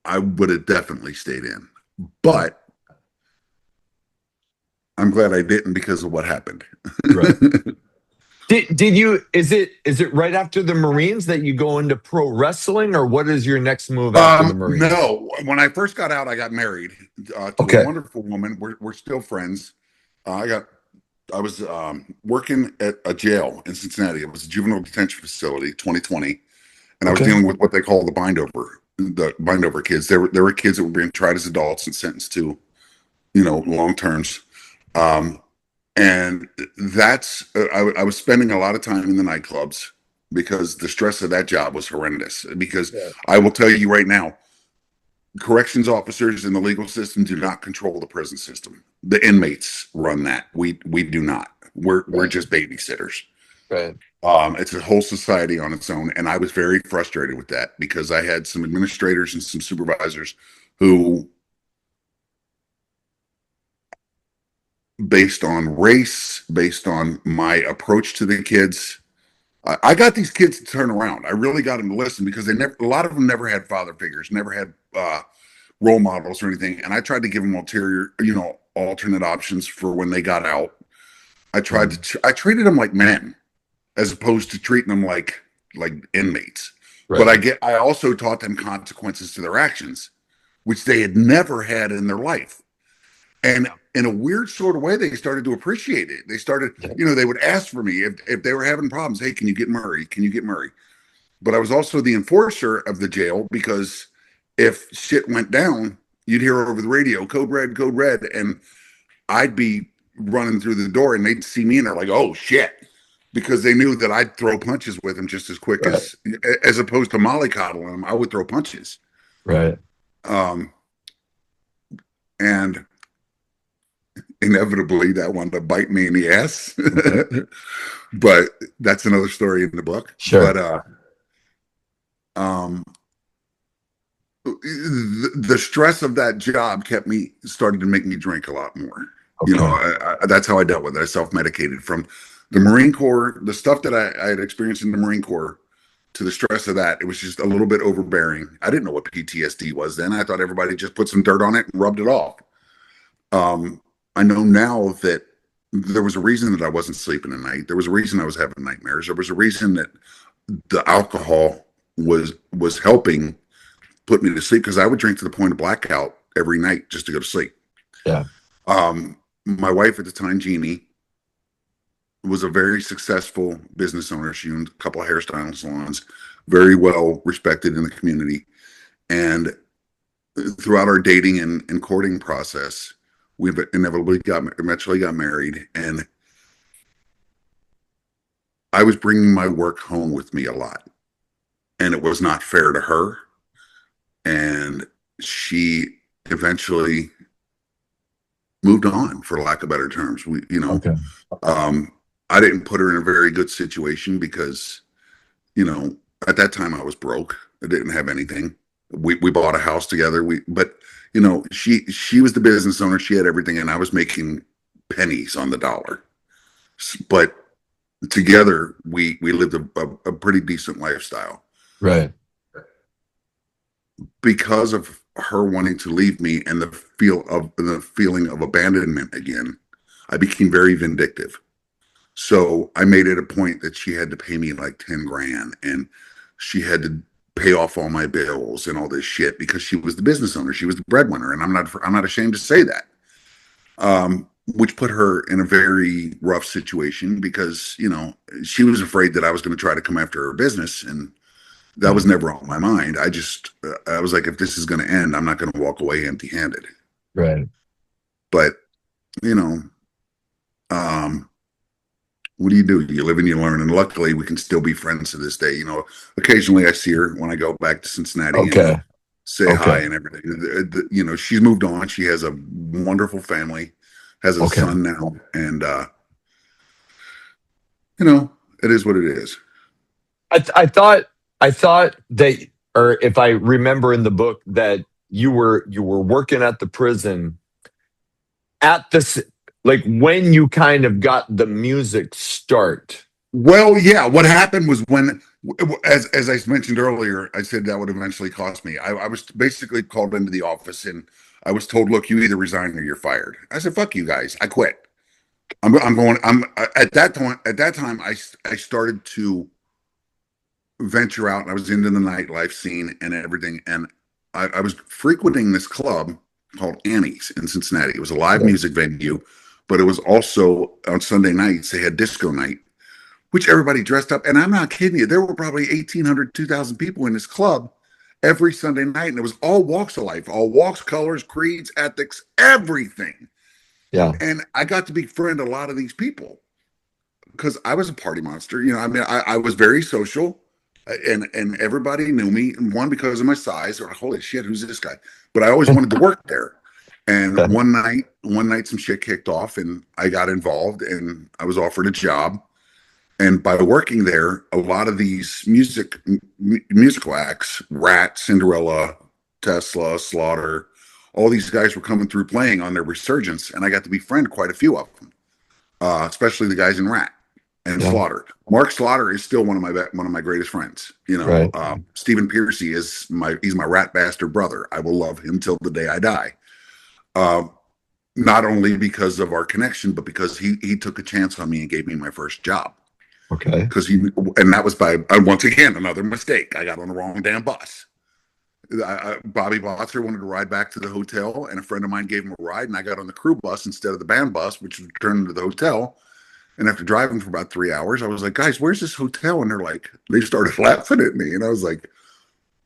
[SPEAKER 2] I would have definitely stayed in. But I'm glad I didn't, because of what happened.
[SPEAKER 3] Right. Did you? Is it right after the Marines that you go into pro wrestling, or what is your next move after the Marines?
[SPEAKER 2] No, when I first got out, I got married to
[SPEAKER 3] Okay.
[SPEAKER 2] a wonderful woman. We're still friends. I was working at a jail in Cincinnati. It was a juvenile detention facility, 2020, and I was
[SPEAKER 3] Okay.
[SPEAKER 2] dealing with what they call the bindover kids. There were kids that were being tried as adults and sentenced to, long terms. And that's I was spending a lot of time in the nightclubs, because the stress of that job was horrendous. Because I will tell you right now, corrections officers in the legal system do not control the prison system. The inmates run that. We do not. We're just babysitters.
[SPEAKER 3] Right.
[SPEAKER 2] It's a whole society on its own, and I was very frustrated with that, because I had some administrators and some supervisors who, based on race, based on my approach to the kids, I got these kids to turn around. I really got them to listen, because a lot of them never had father figures, never had role models or anything. And I tried to give them alternate options for when they got out. I treated them like men, as opposed to treating them like inmates.
[SPEAKER 3] Right.
[SPEAKER 2] But I also taught them consequences to their actions, which they had never had in their life. And in a weird sort of way, they started to appreciate it. They started, they would ask for me if they were having problems. Hey, can you get Murray? Can you get Murray? But I was also the enforcer of the jail, because if shit went down, you'd hear over the radio, code red. And I'd be running through the door, and they'd see me, and they're like, oh shit. because they knew that I'd throw punches with him just as quick
[SPEAKER 3] Right.
[SPEAKER 2] as opposed to mollycoddling him. I would throw punches.
[SPEAKER 3] Right.
[SPEAKER 2] Um, and inevitably that wound up biting me in the ass. But that's another story in the book.
[SPEAKER 3] Sure.
[SPEAKER 2] But the stress of that job started to make me drink a lot more.
[SPEAKER 3] Okay.
[SPEAKER 2] You know, that's how I dealt with it. I self-medicated from the Marine Corps, the stuff that I had experienced in the Marine Corps, to the stress of that. It was just a little bit overbearing. I didn't know what PTSD was then. I thought everybody just put some dirt on it and rubbed it off. I know now that there was a reason that I wasn't sleeping at night. There was a reason I was having nightmares. There was a reason that the alcohol was helping put me to sleep, because I would drink to the point of blackout every night just to go to sleep.
[SPEAKER 3] Yeah.
[SPEAKER 2] My wife at the time, Jeannie, was a very successful business owner. She owned a couple of hairstyling salons, very well respected in the community. And throughout our dating and courting process, we eventually got married. And I was bringing my work home with me a lot, and it was not fair to her. And she eventually moved on, for lack of better terms.
[SPEAKER 3] Okay.
[SPEAKER 2] I didn't put her in a very good situation because, at that time I was broke. I didn't have anything. We bought a house together. But she was the business owner. She had everything, and I was making pennies on the dollar. But together we lived a pretty decent lifestyle.
[SPEAKER 3] Right.
[SPEAKER 2] Because of her wanting to leave me and the feeling of abandonment again, I became very vindictive. So I made it a point that she had to pay me like 10 grand, and she had to pay off all my bills and all this shit, because she was the business owner. She was the breadwinner. And I'm not ashamed to say that. Which put her in a very rough situation, because, she was afraid that I was going to try to come after her business. And that was never on my mind. I was like, if this is going to end, I'm not going to walk away empty handed.
[SPEAKER 3] Right.
[SPEAKER 2] But, what do? You live and you learn. And luckily we can still be friends to this day. Occasionally I see her when I go back to Cincinnati and say hi and everything. She's moved on. She has a wonderful family, has a son now. And, it is what it is.
[SPEAKER 3] I thought that, or if I remember in the book, that you were working at the prison at this, like when you kind of got the music start.
[SPEAKER 2] Well, yeah. What happened was when, as I mentioned earlier, I said that would eventually cost me. I was basically called into the office, and I was told, "Look, you either resign or you're fired." I said, "Fuck you guys! I quit." I'm going. At that time. I started to venture out, and I was into the nightlife scene and everything. And I was frequenting this club called Annie's in Cincinnati. It was a live music venue, but it was also on Sunday nights, they had disco night, which everybody dressed up. And I'm not kidding you. There were probably 1,800, 2,000 people in this club every Sunday night. And it was all walks of life, all walks, colors, creeds, ethics, everything.
[SPEAKER 3] Yeah.
[SPEAKER 2] And I got to befriend a lot of these people because I was a party monster. I was very social. And everybody knew me, one because of my size, or holy shit, who's this guy? But I always wanted to work there. And one night some shit kicked off, and I got involved, and I was offered a job. And by working there, a lot of these musical acts, Ratt, Cinderella, Tesla, Slaughter, all these guys were coming through playing on their resurgence, and I got to befriend quite a few of them, especially the guys in Ratt and Slaughter. Mark Slaughter is still one of my greatest friends. Stephen Piercy he's my rat bastard brother. I will love him till the day I die. Not only because of our connection, but because he took a chance on me and gave me my first job.
[SPEAKER 3] Okay.
[SPEAKER 2] And that was by once again another mistake. I got on the wrong damn bus. Bobby Botzer wanted to ride back to the hotel, and a friend of mine gave him a ride, and I got on the crew bus instead of the band bus, which returned to the hotel. And after driving for about 3 hours, I was like, "Guys, where's this hotel?" And they started laughing at me. And I was like,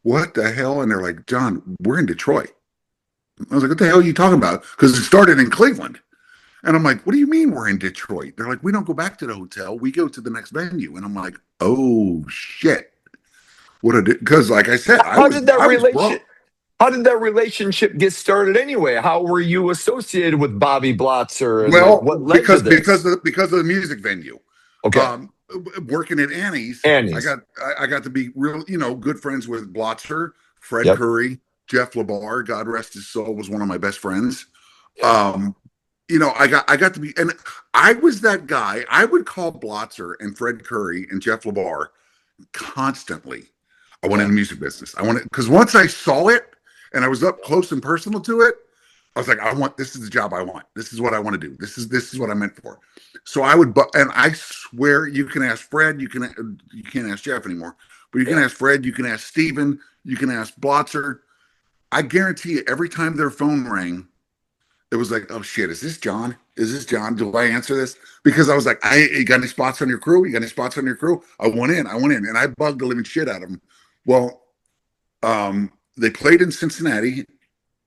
[SPEAKER 2] "What the hell?" And they're like, "John, we're in Detroit." I was like, "What the hell are you talking about?" Because it started in Cleveland. And I'm like, what do you mean we're in Detroit? They're like, we don't go back to the hotel. We go to the next venue. And I'm like, oh shit. What a because like I said,
[SPEAKER 3] How did that
[SPEAKER 2] I was broke.
[SPEAKER 3] how did that relationship get started anyway? How were you associated with Bobby Blotzer, and like
[SPEAKER 2] Well,
[SPEAKER 3] what led to this?
[SPEAKER 2] because of the music venue.
[SPEAKER 3] Okay.
[SPEAKER 2] Um, Working at Annie's,
[SPEAKER 3] Annie's.
[SPEAKER 2] I got to be real, good friends with Blotzer, Fred
[SPEAKER 3] Yep.
[SPEAKER 2] Curry, Jeff LeBar, God rest his soul, was one of my best friends.
[SPEAKER 3] Yep.
[SPEAKER 2] Um, I got to be, and I was that guy. I would call Blotzer and Fred Curry and Jeff LeBar constantly. I went in
[SPEAKER 3] Yeah.
[SPEAKER 2] the music business. I wanted because once I saw it and I was up close and personal to it, I was like, I want this is the job I want. This is what I want to do. This is what I meant for. So I would, and I swear you can ask Fred, you can't ask Jeff anymore, but you can
[SPEAKER 3] Yeah.
[SPEAKER 2] ask Fred, you can ask Steven, you can ask Blotzer. I guarantee you, every time their phone rang, it was like, oh shit, is this John? Is this John? Do I answer this? Because I was like, you got any spots on your crew? You got any spots on your crew? I went in, and I bugged the living shit out of them. Well, they played in Cincinnati,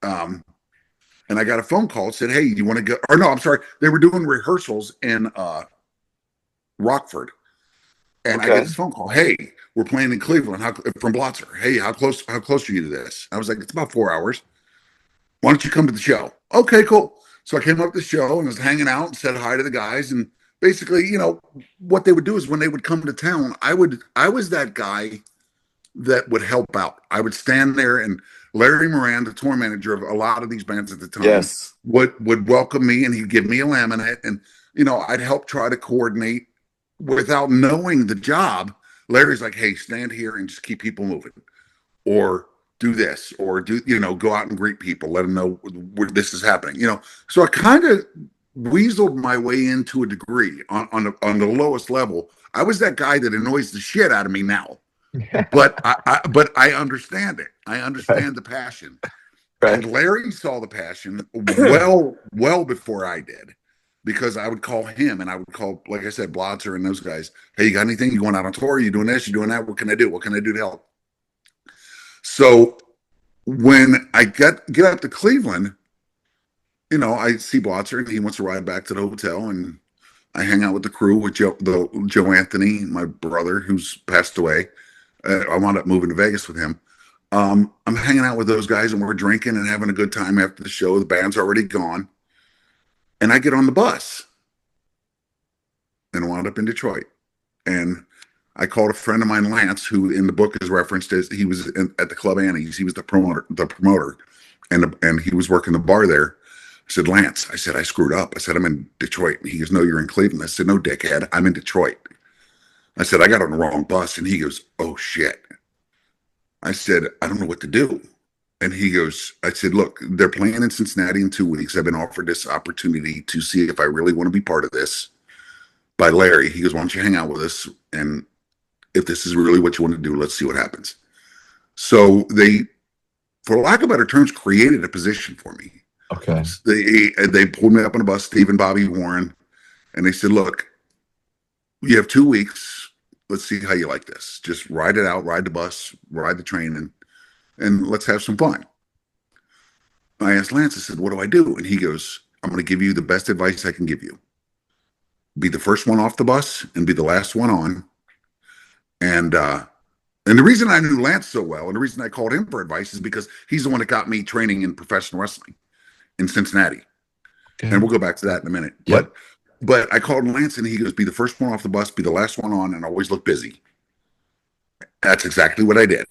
[SPEAKER 2] and I got a phone call that said, hey, you want to go? Or no, I'm sorry, they were doing rehearsals in Rockford, and I get
[SPEAKER 3] Okay.
[SPEAKER 2] this phone call, hey, we're playing in Cleveland. From Blotzer? Hey, how close are you to this? I was like, it's about 4 hours. Why don't you come to the show? Okay, cool. So I came up to the show and was hanging out and said hi to the guys. And basically, what they would do is when they would come to town, I was that guy that would help out. I would stand there, and Larry Moran, the tour manager of a lot of these bands at the time,
[SPEAKER 3] Yes.
[SPEAKER 2] would welcome me, and he'd give me a laminate, and I'd help try to coordinate without knowing the job. Larry's like, hey, stand here and just keep people moving, or do this, or go out and greet people, let them know where this is happening. So I kind of weaseled my way into a degree on the lowest level. I was that guy that annoys the shit out of me now, but I understand it. I
[SPEAKER 3] Right.
[SPEAKER 2] understand the passion,
[SPEAKER 3] Right.
[SPEAKER 2] and Larry saw the passion well before I did, because I would call him, and I would call, like I said, Blotzer and those guys. Hey, you got anything? You going out on tour? You doing this? You doing that? What can I do? What can I do to help? So when I get up to Cleveland, I see Blotzer, and he wants to ride back to the hotel, and I hang out with the crew with Joe Anthony, my brother who's passed away. I wound up moving to Vegas with him. I'm hanging out with those guys, and we're drinking and having a good time after the show. The band's already gone, and I get on the bus and wound up in Detroit. And I called a friend of mine, Lance, who in the book is referenced as he was at the Club Annie's. He was the promoter, and he was working the bar there. I said, Lance, I said, I screwed up. I said, I'm in Detroit. And he goes, no, you're in Cleveland. I said, no, dickhead, I'm in Detroit. I said, I got on the wrong bus. And he goes, oh shit. I said, I don't know what to do. And he goes, I said, look, they're playing in Cincinnati in 2 weeks. I've been offered this opportunity to see if I really want to be part of this by Larry. He goes, why don't you hang out with us? And if this is really what you want to do, let's see what happens. So they, for lack of better terms, created a position for me.
[SPEAKER 3] Okay.
[SPEAKER 2] They pulled me up on a bus, Steve and Bobby Warren, and they said, look, you have 2 weeks. Let's see how you like this. Just ride it out, ride the bus, ride the train, and let's have some fun. I asked Lance, I said, what do I do? And he goes, I'm going to give you the best advice I can give you. Be the first one off the bus and be the last one on. And the reason I knew Lance so well, and the reason I called him for advice, is because he's the one that got me training in professional wrestling in Cincinnati.
[SPEAKER 3] Okay.
[SPEAKER 2] And we'll go back to that in a minute.
[SPEAKER 3] Yep.
[SPEAKER 2] But I called Lance, and he goes, be the first one off the bus, be the last one on, and always look busy. That's exactly what I did.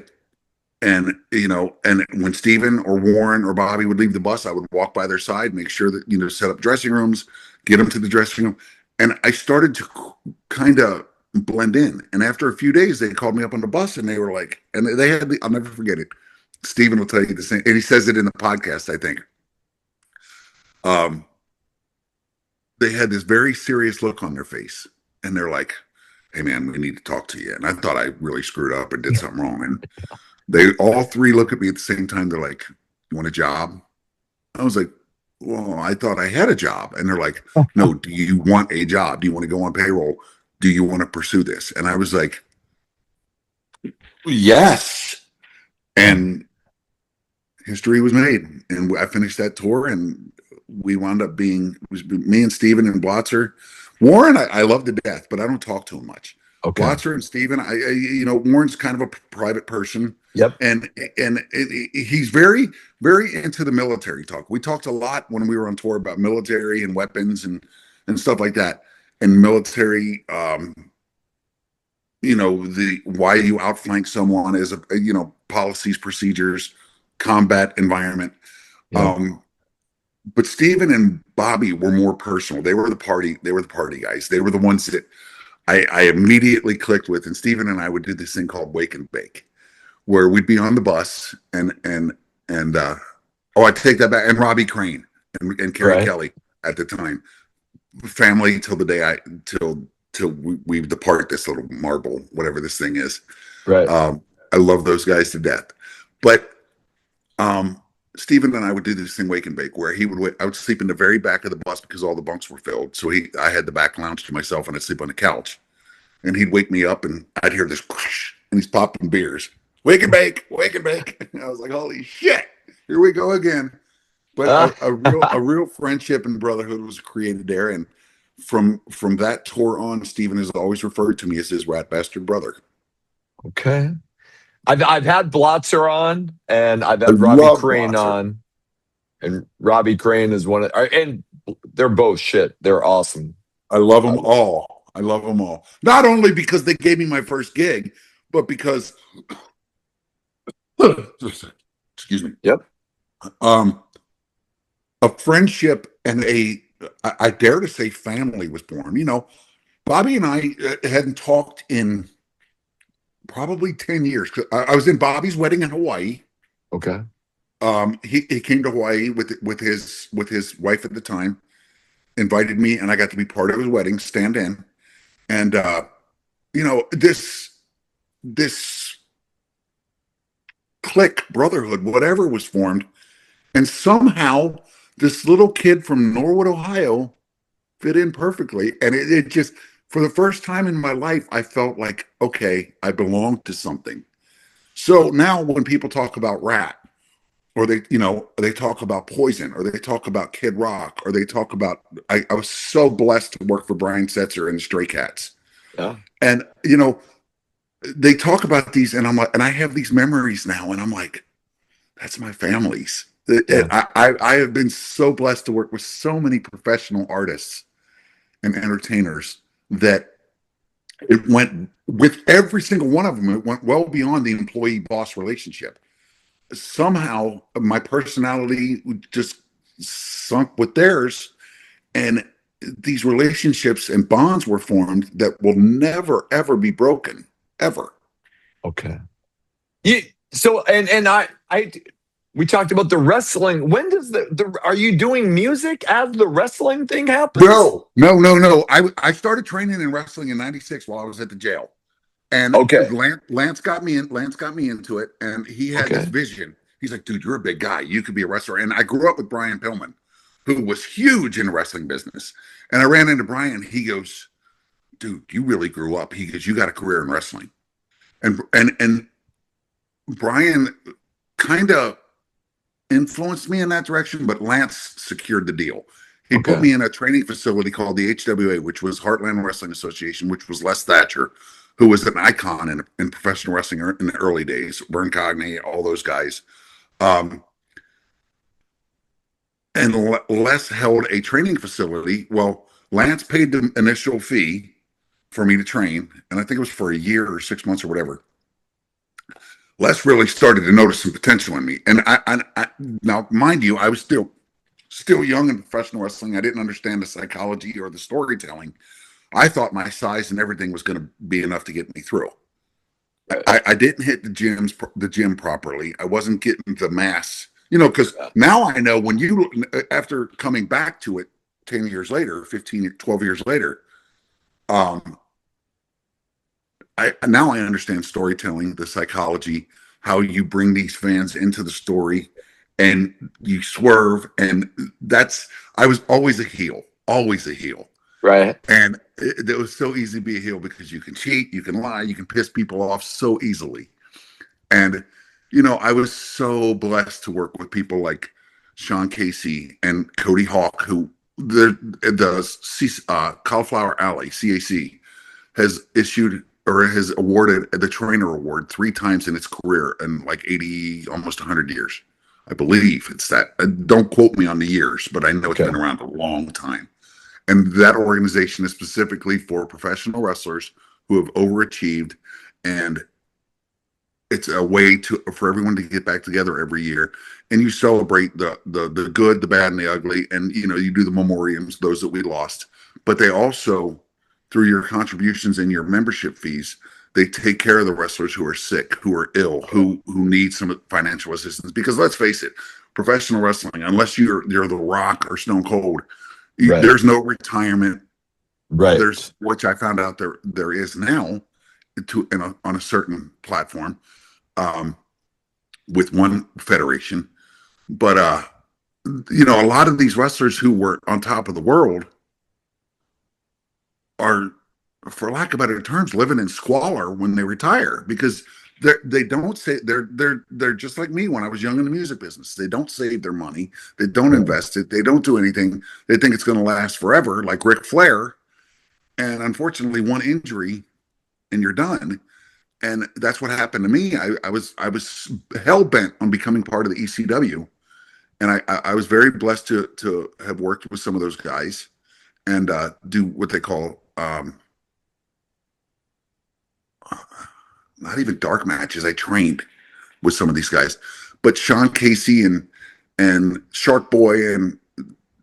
[SPEAKER 2] And, and when Steven or Warren or Bobby would leave the bus, I would walk by their side, make sure that, set up dressing rooms, get them to the dressing room. And I started to kind of blend in. And after a few days, they called me up on the bus, and they were like, and they had, I'll never forget it. Steven will tell you the same, and he says it in the podcast, I think. They had this very serious look on their face, and they're like, hey man, we need to talk to you. And I thought I really screwed up and did something wrong. And they all three look at me at the same time. They're like, you want a job? I was like, well, I thought I had a job. And they're like, no, do you want a job? Do you want to go on payroll? Do you want to pursue this? And I was like, yes. And history was made. And I finished that tour, and we wound up being, it was me and Steven and Blotzer. Warren, I love to death, but I don't talk to him much.
[SPEAKER 3] Okay.
[SPEAKER 2] Blotzer and Steven, Warren's kind of a private person.
[SPEAKER 3] Yep.
[SPEAKER 2] And he's very, very into the military talk. We talked a lot when we were on tour about military and weapons and stuff like that. And military, the why you outflank someone is policies, procedures, combat environment.
[SPEAKER 3] Yeah.
[SPEAKER 2] But Steven and Bobby were more personal. They were the party guys. They were the ones that I immediately clicked with. And Steven and I would do this thing called Wake and Bake, where we'd be on the bus and I take that back. And Robbie Crane and Carrie Kelly at the time, family till the day till we depart this little marble, whatever this thing is.
[SPEAKER 3] Right.
[SPEAKER 2] I love those guys to death. But Steven and I would do this thing, Wake and Bake, where I would sleep in the very back of the bus because all the bunks were filled. So I had the back lounge to myself and I'd sleep on the couch. And he'd wake me up and I'd hear this whoosh, and he's popping beers. Wake and Bake, Wake and Bake. And I was like, holy shit, here we go again. But a real friendship and brotherhood was created there. And from that tour on, Steven has always referred to me as his rat bastard brother.
[SPEAKER 3] Okay. I've had Blotzer on, and I've had Robbie Crane on, and Robbie Crane is and they're both shit. They're awesome.
[SPEAKER 2] I love them all. I love them all. Not only because they gave me my first gig, but because, excuse me.
[SPEAKER 3] Yep.
[SPEAKER 2] A friendship and I dare to say family was born. Bobby and I hadn't talked in probably 10 years. I was in Bobby's wedding in Hawaii.
[SPEAKER 3] Okay.
[SPEAKER 2] He came to Hawaii with his wife at the time, invited me, and I got to be part of his wedding, stand in. And this clique, brotherhood, whatever was formed, and somehow this little kid from Norwood, Ohio fit in perfectly. And it just, for the first time in my life, I felt like, okay, I belong to something. So now when people talk about Ratt, or they talk about Poison, or they talk about Kid Rock, or they talk about, I was so blessed to work for Brian Setzer and the Stray Cats.
[SPEAKER 3] Yeah.
[SPEAKER 2] And, they talk about these, and I'm like, and I have these memories now, and I'm like, that's my family's. Yeah. I have been so blessed to work with so many professional artists and entertainers that it went with every single one of them. It went well beyond the employee-boss relationship. Somehow my personality just sunk with theirs, and these relationships and bonds were formed that will never, ever be broken, ever.
[SPEAKER 3] Okay. We talked about the wrestling. When does are you doing music as the wrestling thing happens?
[SPEAKER 2] No. I started training in wrestling in '96 while I was at the jail. And Lance got me into it, and he had this vision. He's like, dude, you're a big guy. You could be a wrestler. And I grew up with Brian Pillman, who was huge in the wrestling business. And I ran into Brian. He goes, dude, you really grew up. He goes, you got a career in wrestling. And Brian kind of influenced me in that direction, but Lance secured the deal. He put me in a training facility called the HWA, which was Heartland Wrestling Association, which was Les Thatcher, who was an icon in professional wrestling in the early days. Vern Cogney, all those guys. And Les held a training facility. Well, Lance paid the initial fee for me to train, and I think it was for a year or 6 months or whatever. Les really started to notice some potential in me. And I now, mind you, I was still young in professional wrestling. I didn't understand the psychology or the storytelling. I thought my size and everything was going to be enough to get me through. I didn't hit the gym properly. I wasn't getting the mass, because now I know when after coming back to it 10 years later, 15, 12 years later, now I understand storytelling, the psychology, how you bring these fans into the story and you swerve. And I was always a heel. Right. And it was so easy to be a heel because you can cheat, you can lie, you can piss people off so easily. And, I was so blessed to work with people like Sean Casey, and Cody Hawk, who the Cauliflower Alley CAC has issued or has awarded the Trainer Award 3 times in its career in like 80, almost 100 years. I believe it's that. Don't quote me on the years, but I know it's been around a long time. And that organization is specifically for professional wrestlers who have overachieved, and it's a way for everyone to get back together every year, and you celebrate the good, the bad, and the ugly, and you do the memoriams, those that we lost. But they also, through your contributions and your membership fees, they take care of the wrestlers who are sick, who are ill, who need some financial assistance. Because let's face it, professional wrestling, unless you're The Rock or Stone Cold, there's no retirement.
[SPEAKER 3] Right.
[SPEAKER 2] There's, which I found out there is now on a certain platform, with one federation. But a lot of these wrestlers who were on top of the world are, for lack of better terms, living in squalor when they retire, because they don't say they're just like me when I was young in the music business. They don't save their money. They don't invest it. They don't do anything. They think it's going to last forever, like Ric Flair. And unfortunately, one injury and you're done. And that's what happened to me. I was hell bent on becoming part of the ECW, and I was very blessed to have worked with some of those guys and do what they call not even dark matches. I trained with some of these guys, but Sean Casey and Shark Boy and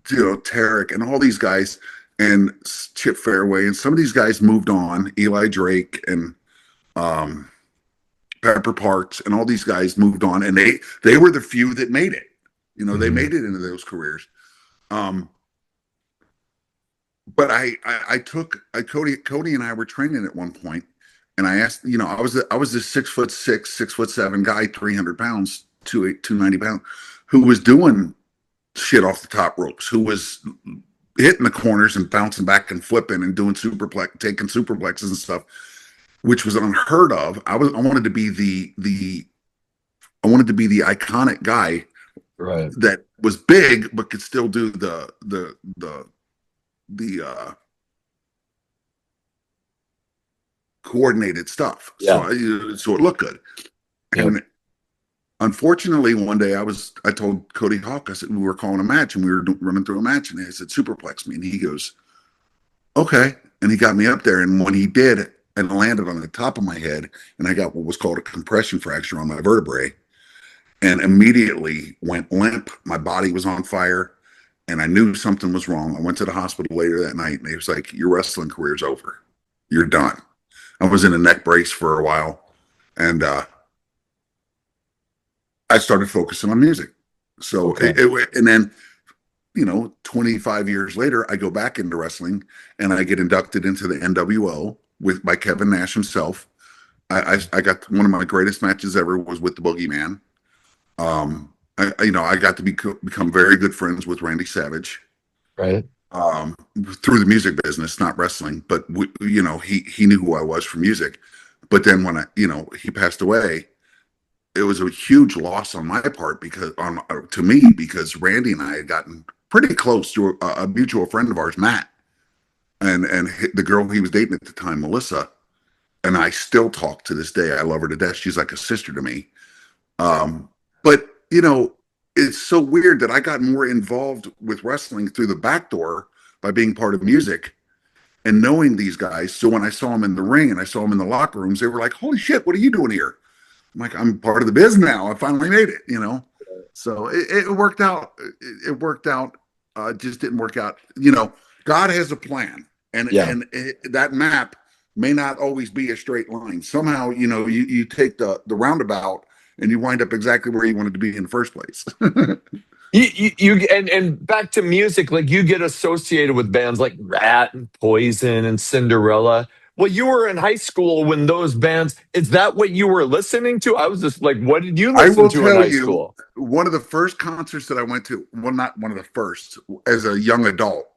[SPEAKER 2] Tarek and all these guys and Chip Fairway and some of these guys moved on. Eli Drake and Pepper Parks and all these guys moved on, and they were the few that made it. They made it into those careers. But I took Cody and I were training at one point, and I asked, I was this 6'6", 6'7" guy, 300 pounds, 290 pounds, who was doing shit off the top ropes, who was hitting the corners and bouncing back and flipping and doing taking superplexes and stuff, which was unheard of. I wanted to be the iconic guy,
[SPEAKER 3] right,
[SPEAKER 2] that was big but could still do the coordinated stuff. So it looked good. And unfortunately, one day I told Cody Hawk, I said, we were calling a match and we were running through a match, and I said, superplex me, and he goes, okay, and he got me up there, and when he did, and landed on the top of my head, and I got what was called a compression fracture on my vertebrae, and immediately went limp. My body was on fire, and I knew something was wrong. I went to the hospital later that night, and they was like, your wrestling career's over. You're done. I was in a neck brace for a while, and I started focusing on music. So, and then, 25 years later, I go back into wrestling, and I get inducted into the NWO by Kevin Nash himself. I got one of my greatest matches ever was with the Boogeyman. I got to become very good friends with Randy Savage,
[SPEAKER 3] right?
[SPEAKER 2] Through the music business, not wrestling, but he knew who I was from music. But then when he passed away, it was a huge loss on my part because Randy and I had gotten pretty close through a mutual friend of ours, Matt, and the girl he was dating at the time, Melissa, and I still talk to this day. I love her to death. She's like a sister to me. But it's so weird that I got more involved with wrestling through the back door by being part of music and knowing these guys. So when I saw them in the ring and I saw them in the locker rooms, they were like, holy shit, what are you doing here? I'm like, I'm part of the biz now. I finally made it, So it worked out. It worked out. Just didn't work out. God has a plan, and that map may not always be a straight line. Somehow, you take the roundabout and you wind up exactly where you wanted to be in the first place.
[SPEAKER 3] And back to music, like you get associated with bands like Ratt and Poison and Cinderella. Well, you were in high school when those bands, is that what you were listening to? I was just like, what did you listen to in high school?
[SPEAKER 2] One of the first concerts that I went to, well, not one of the first, as a young adult,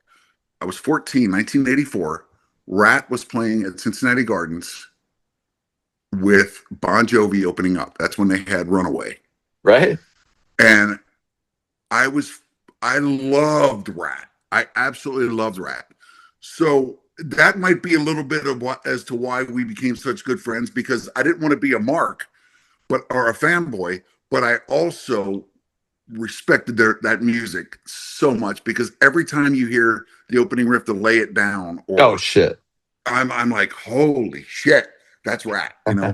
[SPEAKER 2] I was 14, 1984. Ratt was playing at Cincinnati Gardens with Bon Jovi opening up. That's when they had Runaway.
[SPEAKER 3] Right.
[SPEAKER 2] And I loved Ratt. I absolutely loved Ratt. So that might be a little bit of what as to why we became such good friends, because I didn't want to be a mark, or a fanboy, but I also respected that music so much, because every time you hear the opening riff to Lay It Down,
[SPEAKER 3] Oh
[SPEAKER 2] or
[SPEAKER 3] shit.
[SPEAKER 2] I'm like, holy shit, that's Ratt, you know.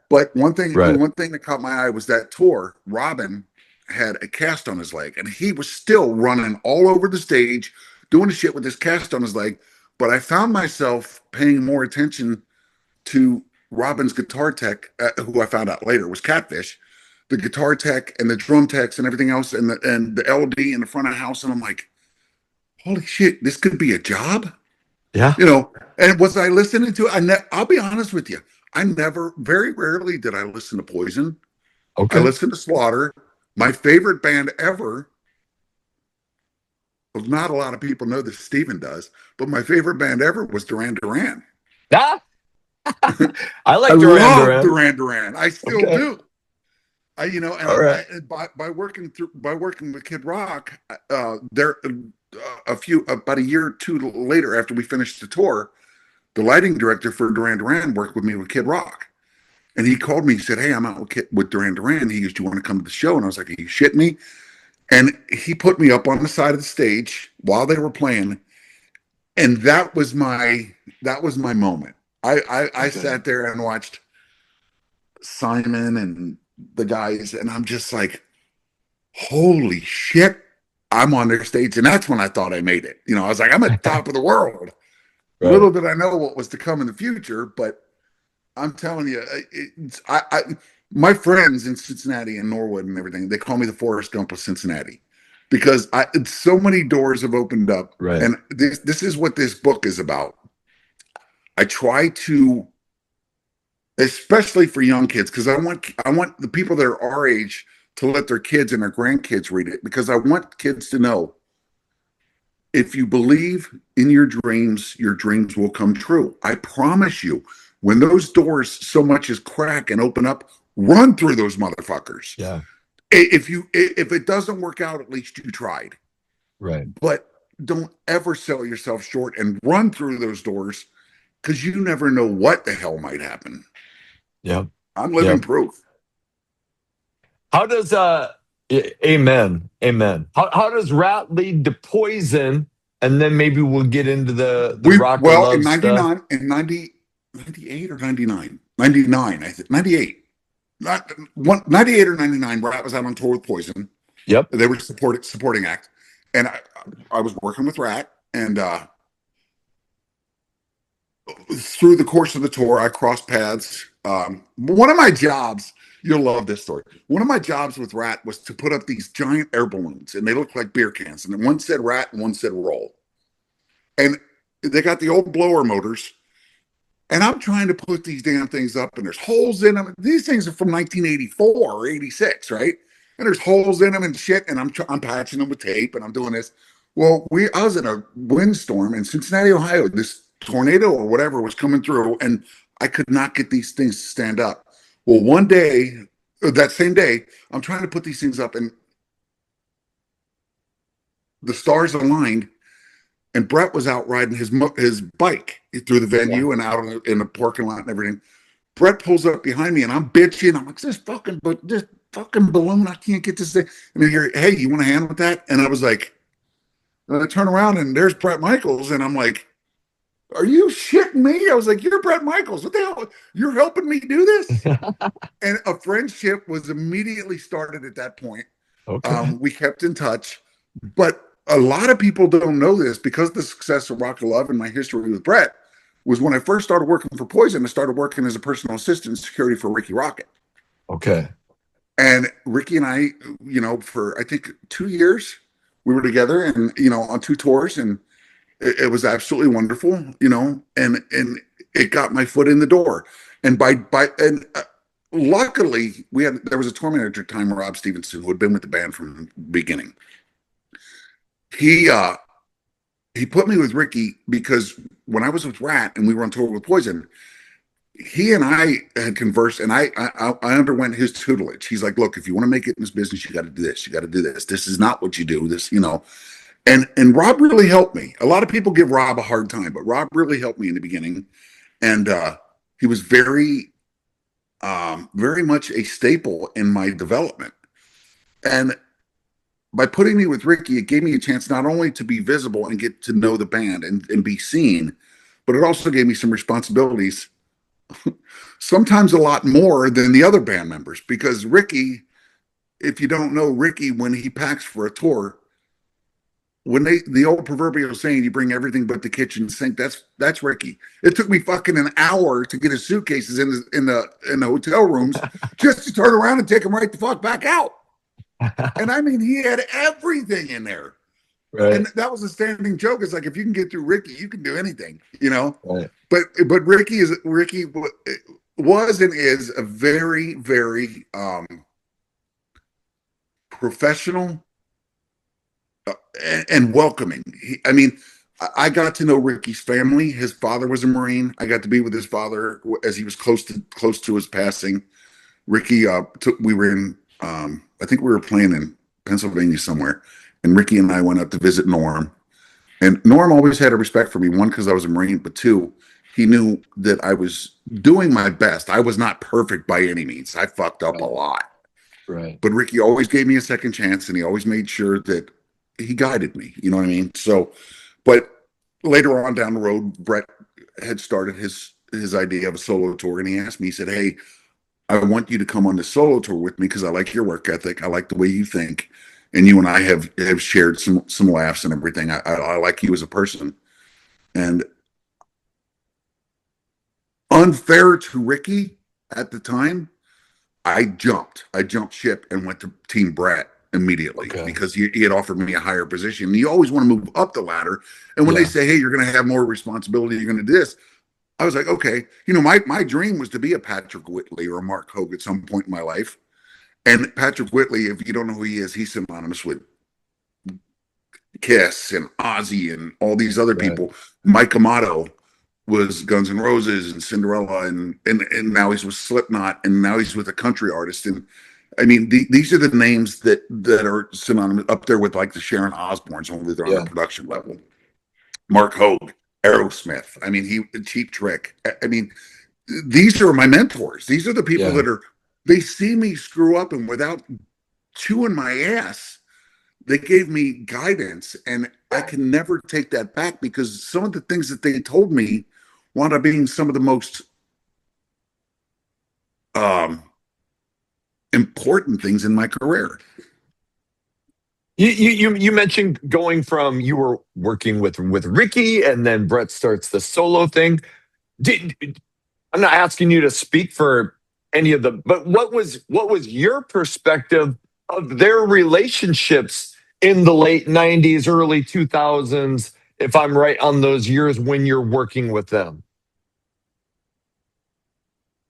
[SPEAKER 2] But
[SPEAKER 3] Right.
[SPEAKER 2] one thing that caught my eye was that tour. Robin had a cast on his leg, and he was still running all over the stage, doing the shit with this cast on his leg. But I found myself paying more attention to Robin's guitar tech, who I found out later was Catfish, the guitar tech and the drum techs and everything else, and the LD in the front of the house. And I'm like, holy shit, this could be a job,
[SPEAKER 3] Yeah.
[SPEAKER 2] you know. And was I listening to it? I'll be honest with you. I never, very rarely did I listen to Poison. I
[SPEAKER 3] Okay.
[SPEAKER 2] listened to Slaughter. My favorite band ever, well, not a lot of people know this, Steven does, but my favorite band ever was Duran Duran.
[SPEAKER 3] Ah, I
[SPEAKER 2] I
[SPEAKER 3] like Duran
[SPEAKER 2] love
[SPEAKER 3] Duran.
[SPEAKER 2] Duran Duran. I still
[SPEAKER 3] Okay.
[SPEAKER 2] do. You know, and
[SPEAKER 3] All right.
[SPEAKER 2] by working with Kid Rock, there about a year or two later, after we finished the tour, the lighting director for Duran Duran worked with me with Kid Rock. And he called me. He said, "Hey, I'm out with Duran Duran." He goes, "Do you want to come to the show?" And I was like, "Are you shitting me?" And he put me up on the side of the stage while they were playing, and that was my moment. I
[SPEAKER 3] Okay.
[SPEAKER 2] sat there and watched Simon and the guys, and I'm just like, "Holy shit!" I'm on their stage, and that's when I thought I made it. You know, I was like, "I'm at the top of the world."
[SPEAKER 3] Right.
[SPEAKER 2] Little did I know what was to come in the future, but I'm telling you, my friends in Cincinnati and Norwood and everything, they call me the Forrest Gump of Cincinnati, because so many doors have opened up.
[SPEAKER 3] Right.
[SPEAKER 2] And this is what this book is about. I try to, especially for young kids, because I want the people that are our age to let their kids and their grandkids read it, because I want kids to know, if you believe in your dreams will come true. I promise you, when those doors so much as crack and open up, run through those motherfuckers.
[SPEAKER 3] Yeah.
[SPEAKER 2] If it doesn't work out, at least you tried.
[SPEAKER 3] Right.
[SPEAKER 2] But don't ever sell yourself short and run through those doors, because you never know what the hell might happen.
[SPEAKER 3] Yep.
[SPEAKER 2] I'm living
[SPEAKER 3] Yep.
[SPEAKER 2] proof.
[SPEAKER 3] How does amen. Amen. How does Rat lead to Poison? And then maybe we'll get into the rock of
[SPEAKER 2] In
[SPEAKER 3] love stuff.
[SPEAKER 2] 99, in 90, 98 or 99, 99, I think 98. Not 98 or 99, where I was out on tour with Poison.
[SPEAKER 3] Yep.
[SPEAKER 2] They were supporting act, and I was working with Ratt, and through the course of the tour, I crossed paths. One of my jobs, you'll love this story. One of my jobs with Ratt was to put up these giant air balloons, and they looked like beer cans, and one said Ratt and one said Roll, and they got the old blower motors. And I'm trying to put these damn things up, and there's holes in them. These things are from 1984 or 86, right? And there's holes in them and shit. And I'm patching them with tape, and I'm doing this. Well, I was in a windstorm in Cincinnati, Ohio. This tornado or whatever was coming through, and I could not get these things to stand up. Well, one day, that same day, I'm trying to put these things up, and the stars aligned, and Bret was out riding his bike through the venue, yeah, and out in the parking lot and everything. Bret pulls up behind me, and I'm bitching. I'm like, this fucking balloon, I can't get this thing. And I hear, hey, you want a hand with that? And I was like, and I turn around, and there's Bret Michaels, and I'm like, are you shitting me? I was like, you're Bret Michaels. What the hell? You're helping me do this? And a friendship was immediately started at that point.
[SPEAKER 3] Okay.
[SPEAKER 2] We kept in touch, but a lot of people don't know this, because the success of Rock of Love and my history with Bret was when I first started working for Poison. I started working as a personal assistant security for Ricky Rocket.
[SPEAKER 3] Okay.
[SPEAKER 2] And Ricky and I, you know, for I think 2 years, we were together, and, you know, on 2 tours, and it was absolutely wonderful, you know, and it got my foot in the door. And luckily there was a tour manager at the time, Rob Stevenson, who had been with the band from the beginning. He put me with Ricky, because when I was with Ratt and we were on tour with Poison, he and I had conversed, and I underwent his tutelage. He's like, look, if you want to make it in this business, you got to do this. You got to do this. This is not what you do. This, and Rob really helped me. A lot of people give Rob a hard time, but Rob really helped me in the beginning. And he was very much a staple in my development. And by putting me with Ricky, it gave me a chance not only to be visible and get to know the band and be seen, but it also gave me some responsibilities, sometimes a lot more than the other band members. Because Ricky, if you don't know Ricky, when he packs for a tour, the old proverbial saying, you bring everything but the kitchen sink, that's Ricky. It took me fucking an hour to get his suitcases in the hotel rooms just to turn around and take them right the fuck back out. And I mean, he had everything in there.
[SPEAKER 3] Right.
[SPEAKER 2] And that was a standing joke. It's like, if you can get through Ricky, you can do anything,
[SPEAKER 3] Right.
[SPEAKER 2] But Ricky was and is a very, very professional and welcoming. I got to know Ricky's family. His father was a Marine. I got to be with his father as he was close to his passing. Ricky, we were in, I think we were playing in Pennsylvania somewhere, and Ricky and I went up to visit Norm. And Norm always had a respect for me, one, because I was a Marine, but two, he knew that I was doing my best. I was not perfect by any means. I fucked up a lot.
[SPEAKER 3] Right.
[SPEAKER 2] But Ricky always gave me a second chance, and he always made sure that he guided me. You know what I mean? So, but later on down the road, Bret had started his idea of a solo tour, and he asked me, he said, hey, I want you to come on the solo tour with me because I like your work ethic. I like the way you think. And you and I have shared some laughs and everything. I like you as a person. And unfair to Ricky at the time, I jumped ship and went to Team Bret immediately because he had offered me a higher position. You always want to move up the ladder. And when they say, hey, you're going to have more responsibility, you're going to do this, I was like, okay. My dream was to be a Patrick Whitley or a Mark Hogue at some point in my life. And Patrick Whitley, if you don't know who he is, he's synonymous with Kiss and Ozzy and all these other people. Mike Amato was Guns N' Roses and Cinderella, and now he's with Slipknot, and now he's with a country artist. And I mean, these are the names that are synonymous up there with like the Sharon Osbournes, only they're on the production level. Mark Hogue, Aerosmith. I mean, Cheap Trick. I mean, these are my mentors. These are the people that they see me screw up, and without chewing my ass, they gave me guidance, and I can never take that back because some of the things that they told me wound up being some of the most important things in my career.
[SPEAKER 3] You mentioned going from, you were working with Ricky, and then Bret starts the solo thing. I'm not asking you to speak for any of them, but what was your perspective of their relationships in the late 90s, early 2000s, if I'm right on those years when you're working with them?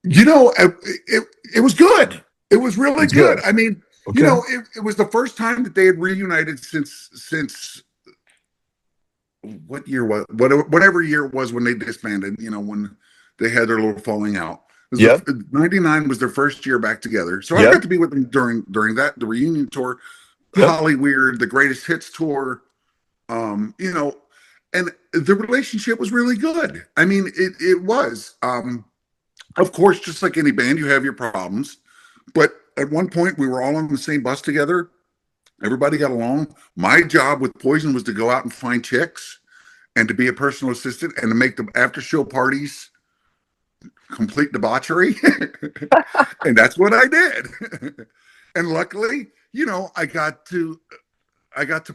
[SPEAKER 2] It was good. It was really good. I mean, it was the first time that they had reunited since what year was whatever year it was when they disbanded, when they had their little falling out. 99 was their first year back together. So I got to be with them during that, the reunion tour, Holly Weird, the Greatest Hits tour, and the relationship was really good. I mean, it was. Of course, just like any band, you have your problems. But at one point, we were all on the same bus together. Everybody got along. My job with Poison was to go out and find chicks and to be a personal assistant and to make the after-show parties complete debauchery. And that's what I did. And luckily, I got to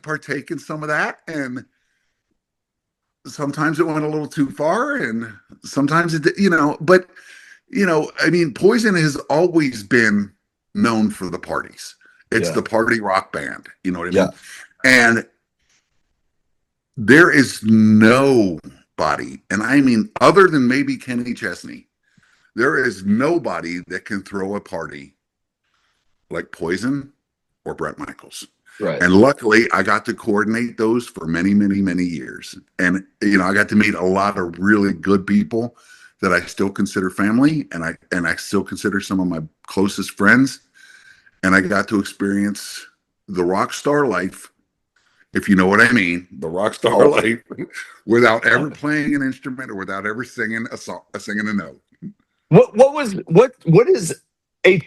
[SPEAKER 2] partake in some of that. And sometimes it went a little too far, and sometimes it, but I mean, Poison has always been known for the parties. It's the party rock band. You know what I mean? And there is nobody, and I mean, other than maybe Kenny Chesney, there is nobody that can throw a party like Poison or Bret Michaels.
[SPEAKER 3] Right.
[SPEAKER 2] And luckily, I got to coordinate those for many, many, many years. And, I got to meet a lot of really good people that I still consider family, and I still consider some of my closest friends. And I got to experience the rock star life, if you know what I mean, the rock star life, without ever playing an instrument or without ever singing a song, singing a note.
[SPEAKER 3] What is a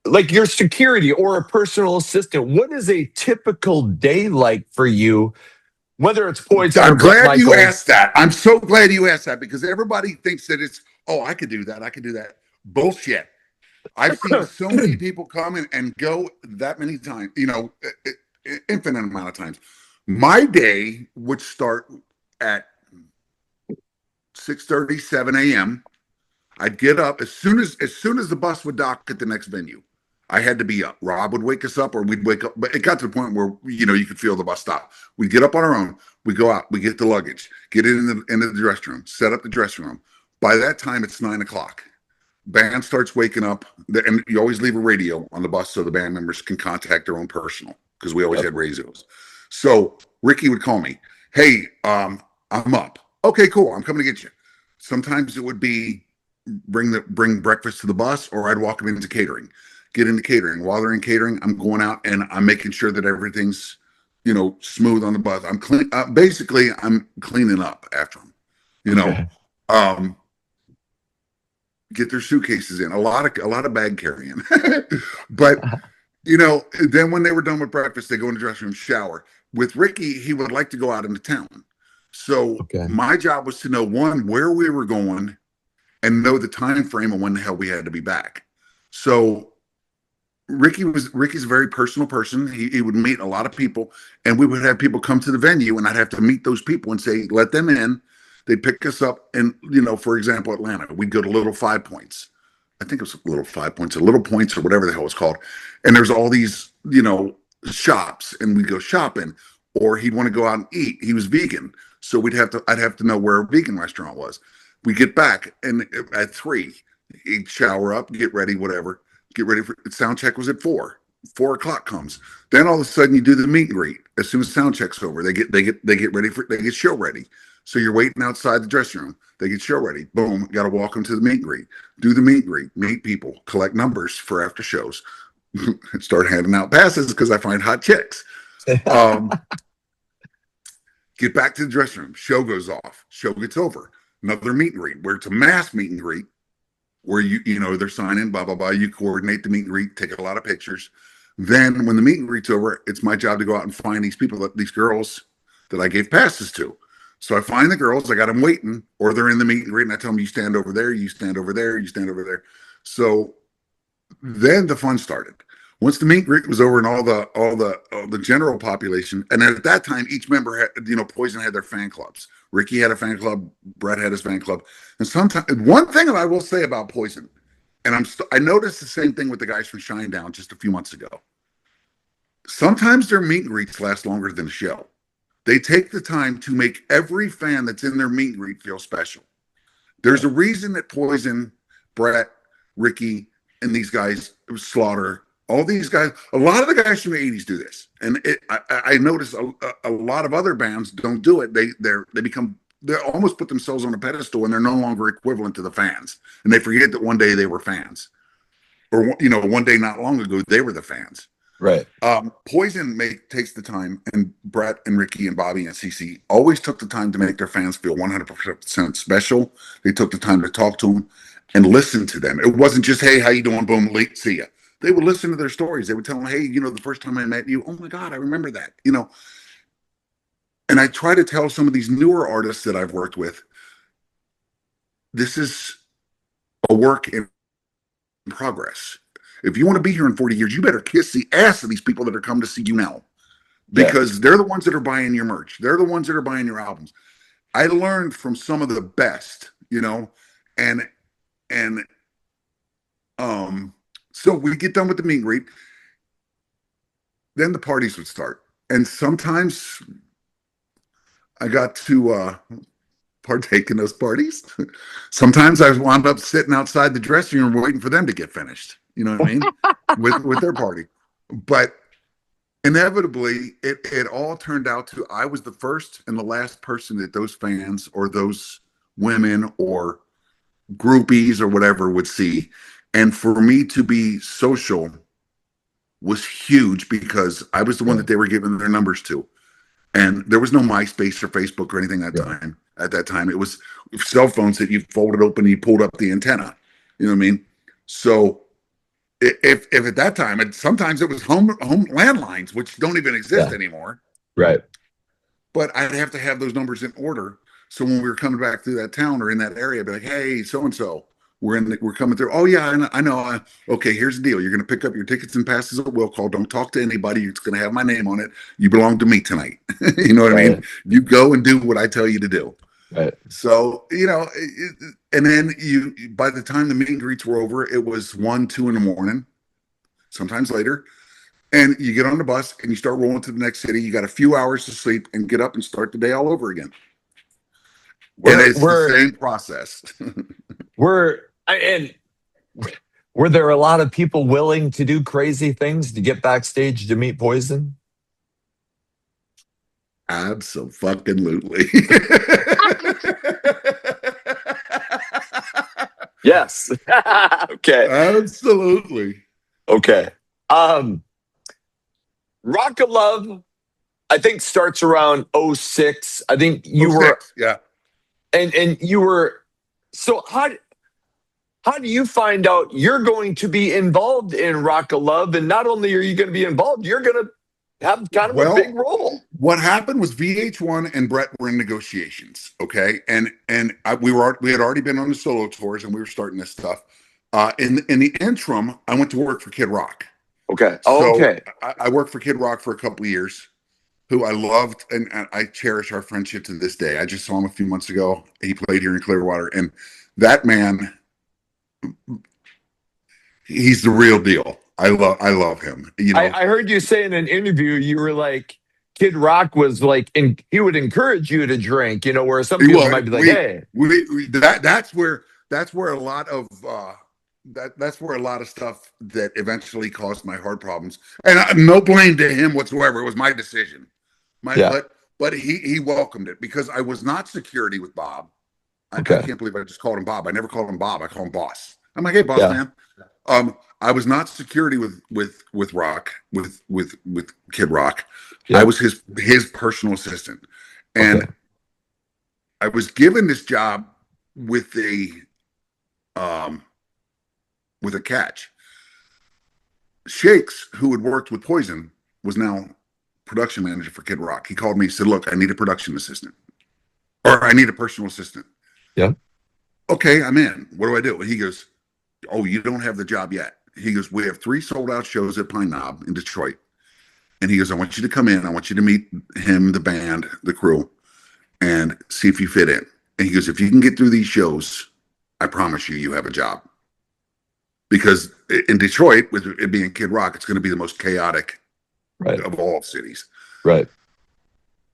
[SPEAKER 3] like your security or a personal assistant? What is a typical day like for you? Whether it's Poison or
[SPEAKER 2] I'm
[SPEAKER 3] Bret
[SPEAKER 2] glad you
[SPEAKER 3] Michaels.
[SPEAKER 2] asked that. I'm so glad you asked that, because everybody thinks that it's, oh, I could do that. I could do that. Bullshit. I've seen so many people come and go that many times, infinite amount of times. My day would start at 6:30, 7 a.m. I'd get up as soon as the bus would dock at the next venue. I had to be up. Rob would wake us up, or we'd wake up. But it got to the point where you could feel the bus stop. We'd get up on our own. We go out. We get the luggage. Get it into the dressing room. Set up the dressing room. By that time, it's 9 o'clock. Band starts waking up, and you always leave a radio on the bus so the band members can contact their own personal, because we always had radios. So Ricky would call me. Hey, I'm up. Okay, cool. I'm coming to get you. Sometimes it would be bring breakfast to the bus, or I'd walk them into catering, get into catering. While they're in catering, I'm going out and I'm making sure that everything's, smooth on the bus. I'm clean. Basically, I'm cleaning up after them,
[SPEAKER 3] Okay.
[SPEAKER 2] get their suitcases in, a lot of bag carrying. But then when they were done with breakfast, they go in the dressing room, shower. With Ricky, he would like to go out into town. So
[SPEAKER 3] Okay.
[SPEAKER 2] my job was to know, one, where we were going, and know the time frame of when the hell we had to be back. So Ricky's a very personal person. He would meet a lot of people, and we would have people come to the venue, and I'd have to meet those people and say, let them in. They'd pick us up, and for example, Atlanta, we'd go to Little Five Points. I think it was Little Five Points or Little Points or whatever the hell it's called. And there's all these, shops, and we'd go shopping. Or he'd want to go out and eat. He was vegan, so I'd have to know where a vegan restaurant was. We get back, and at 3, he'd shower up, get ready, whatever. Get ready for sound check was at 4. 4 o'clock comes. Then all of a sudden you do the meet and greet. As soon as sound check's over, they get ready they get show ready. So you're waiting outside the dressing room. They get show ready. Boom, got to walk them to the meet and greet. Do the meet and greet, meet people, collect numbers for after shows. Start handing out passes because I find hot chicks. Get back to the dressing room. Show goes off. Show gets over. Another meet and greet, where it's a mass meet and greet, where they're signing, blah, blah, blah. You coordinate the meet and greet, take a lot of pictures. Then when the meet and greet's over, it's my job to go out and find these people, these girls that I gave passes to. So I find the girls, I got them waiting, or they're in the meet and greet, and I tell them, you stand over there, you stand over there, you stand over there. So then the fun started. Once the meet and greet was over, and all the general population, and at that time, each member had, Poison had their fan clubs. Ricky had a fan club, Bret had his fan club, and sometimes one thing that I will say about Poison, and I noticed the same thing with the guys from Shinedown just a few months ago. Sometimes their meet and greets last longer than the show. They take the time to make every fan that's in their meet and greet feel special. There's a reason that Poison, Bret, Ricky, and these guys, Slaughter, all these guys, a lot of the guys from the 80s do this. And I notice a lot of other bands don't do it. They almost put themselves on a pedestal, and they're no longer equivalent to the fans. And they forget that one day they were fans. Or, one day not long ago, they were the fans.
[SPEAKER 3] Right.
[SPEAKER 2] Poison takes the time, and Bret and Ricky and Bobby and CC always took the time to make their fans feel 100% special. They took the time to talk to them and listen to them. It wasn't just, hey, how you doing? Boom, late, see ya. They would listen to their stories. They would tell them, hey, the first time I met you, oh my God, I remember that, And I try to tell some of these newer artists that I've worked with, this is a work in progress. If you want to be here in 40 years, you better kiss the ass of these people that are coming to see you now, because they're the ones that are buying your merch. They're the ones that are buying your albums. I learned from some of the best, and so we get done with the meet and greet. Then the parties would start. And sometimes I got to partake in those parties. Sometimes I wound up sitting outside the dressing room waiting for them to get finished. You know what I mean? with their party. But inevitably, it all turned out to, I was the first and the last person that those fans or those women or groupies or whatever would see. And for me to be social was huge because I was the one that they were giving their numbers to. And there was no MySpace or Facebook or anything at that time. It was cell phones that you folded open and you pulled up the antenna. You know what I mean? So if at that time, sometimes it was home landlines, which don't even exist anymore.
[SPEAKER 3] Right.
[SPEAKER 2] But I'd have to have those numbers in order. So when we were coming back through that town or in that area, I'd be like, hey, so-and-so, we're coming through. Oh yeah, I know. Okay, here's the deal. You're going to pick up your tickets and passes at will call. Don't talk to anybody. It's going to have my name on it. You belong to me tonight. You know what I mean? You go and do what I tell you to do.
[SPEAKER 3] Right.
[SPEAKER 2] So, and then by the time the meet and greets were over, it was 1, 2 in the morning, sometimes later. And you get on the bus and you start rolling to the next city. You got a few hours to sleep and get up and start the day all over again. And it's the same process.
[SPEAKER 3] And were there a lot of people willing to do crazy things to get backstage to meet Poison?
[SPEAKER 2] Absolutely.
[SPEAKER 3] Yes. Okay.
[SPEAKER 2] Absolutely.
[SPEAKER 3] Okay. Rock of Love, I think, starts around 06. I think you were, and you were. So how do you find out you're going to be involved in Rock of Love? And not only are you going to be involved, you're going to have kind of a big role.
[SPEAKER 2] What happened was VH1 and Bret were in negotiations. Okay, and we had already been on the solo tours and we were starting this stuff. In the interim, I went to work for Kid Rock.
[SPEAKER 3] Okay.
[SPEAKER 2] So I worked for Kid Rock for a couple of years, who I loved, and I cherish our friendship to this day. I just saw him a few months ago. He played here in Clearwater, and that man, he's the real deal. I love him.
[SPEAKER 3] I heard you say in an interview, you were like, Kid Rock was like, he would encourage you to drink, where some people might be like, hey.
[SPEAKER 2] That's where a lot of that's where a lot of stuff that eventually caused my heart problems. And no blame to him whatsoever. It was my decision. But he welcomed it because I was not security with Bob. I can't believe I just called him Bob. I never called him Bob. I call him Boss. I'm like, hey, Boss man. I was not security with Rock, with Kid Rock. I was his personal assistant, and I was given this job with a catch. Shakes, who had worked with Poison, was now production manager for Kid Rock. He called me, said, look, I need a production assistant, or I need a personal assistant.
[SPEAKER 3] Yeah.
[SPEAKER 2] Okay, I'm in. What do I do? And he goes, oh, you don't have the job yet. He goes, we have 3 sold out shows at Pine Knob in Detroit. And he goes, I want you to come in. I want you to meet him, the band, the crew, and see if you fit in. And he goes, if you can get through these shows, I promise you have a job. Because in Detroit, with it being Kid Rock, it's going to be the most chaotic of all cities.
[SPEAKER 3] Right.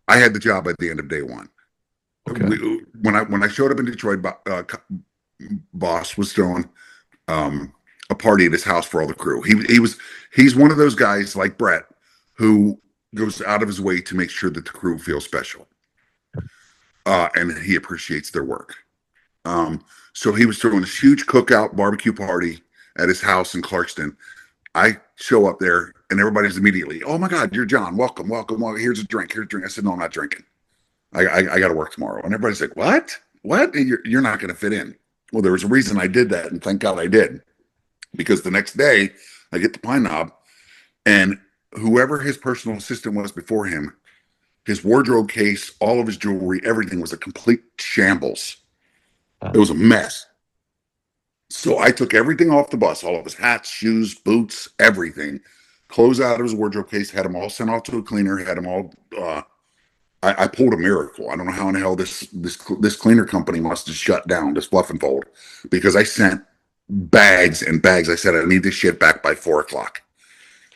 [SPEAKER 2] I had the job at the end of day one.
[SPEAKER 3] Okay.
[SPEAKER 2] When I showed up in Detroit, Boss was throwing a party at his house for all the crew. He's one of those guys like Bret who goes out of his way to make sure that the crew feels special, and he appreciates their work. So he was throwing this huge cookout barbecue party at his house in Clarkston. I show up there and everybody's immediately, oh my God, you're John. Welcome. Here's a drink. I said, no, I'm not drinking. I got to work tomorrow. And everybody's like, what? You're not going to fit in. Well, there was a reason I did that. And thank God I did, because the next day I get to Pine Knob, and whoever his personal assistant was before him, his wardrobe case, all of his jewelry, everything was a complete shambles. It was a mess. So I took everything off the bus, all of his hats, shoes, boots, everything, clothes out of his wardrobe case, had them all sent off to a cleaner, had them all, I pulled a miracle. I don't know how in the hell this cleaner company must have shut down, this Fluff and Fold, because I sent bags and bags. I said, I need this shit back by 4 o'clock.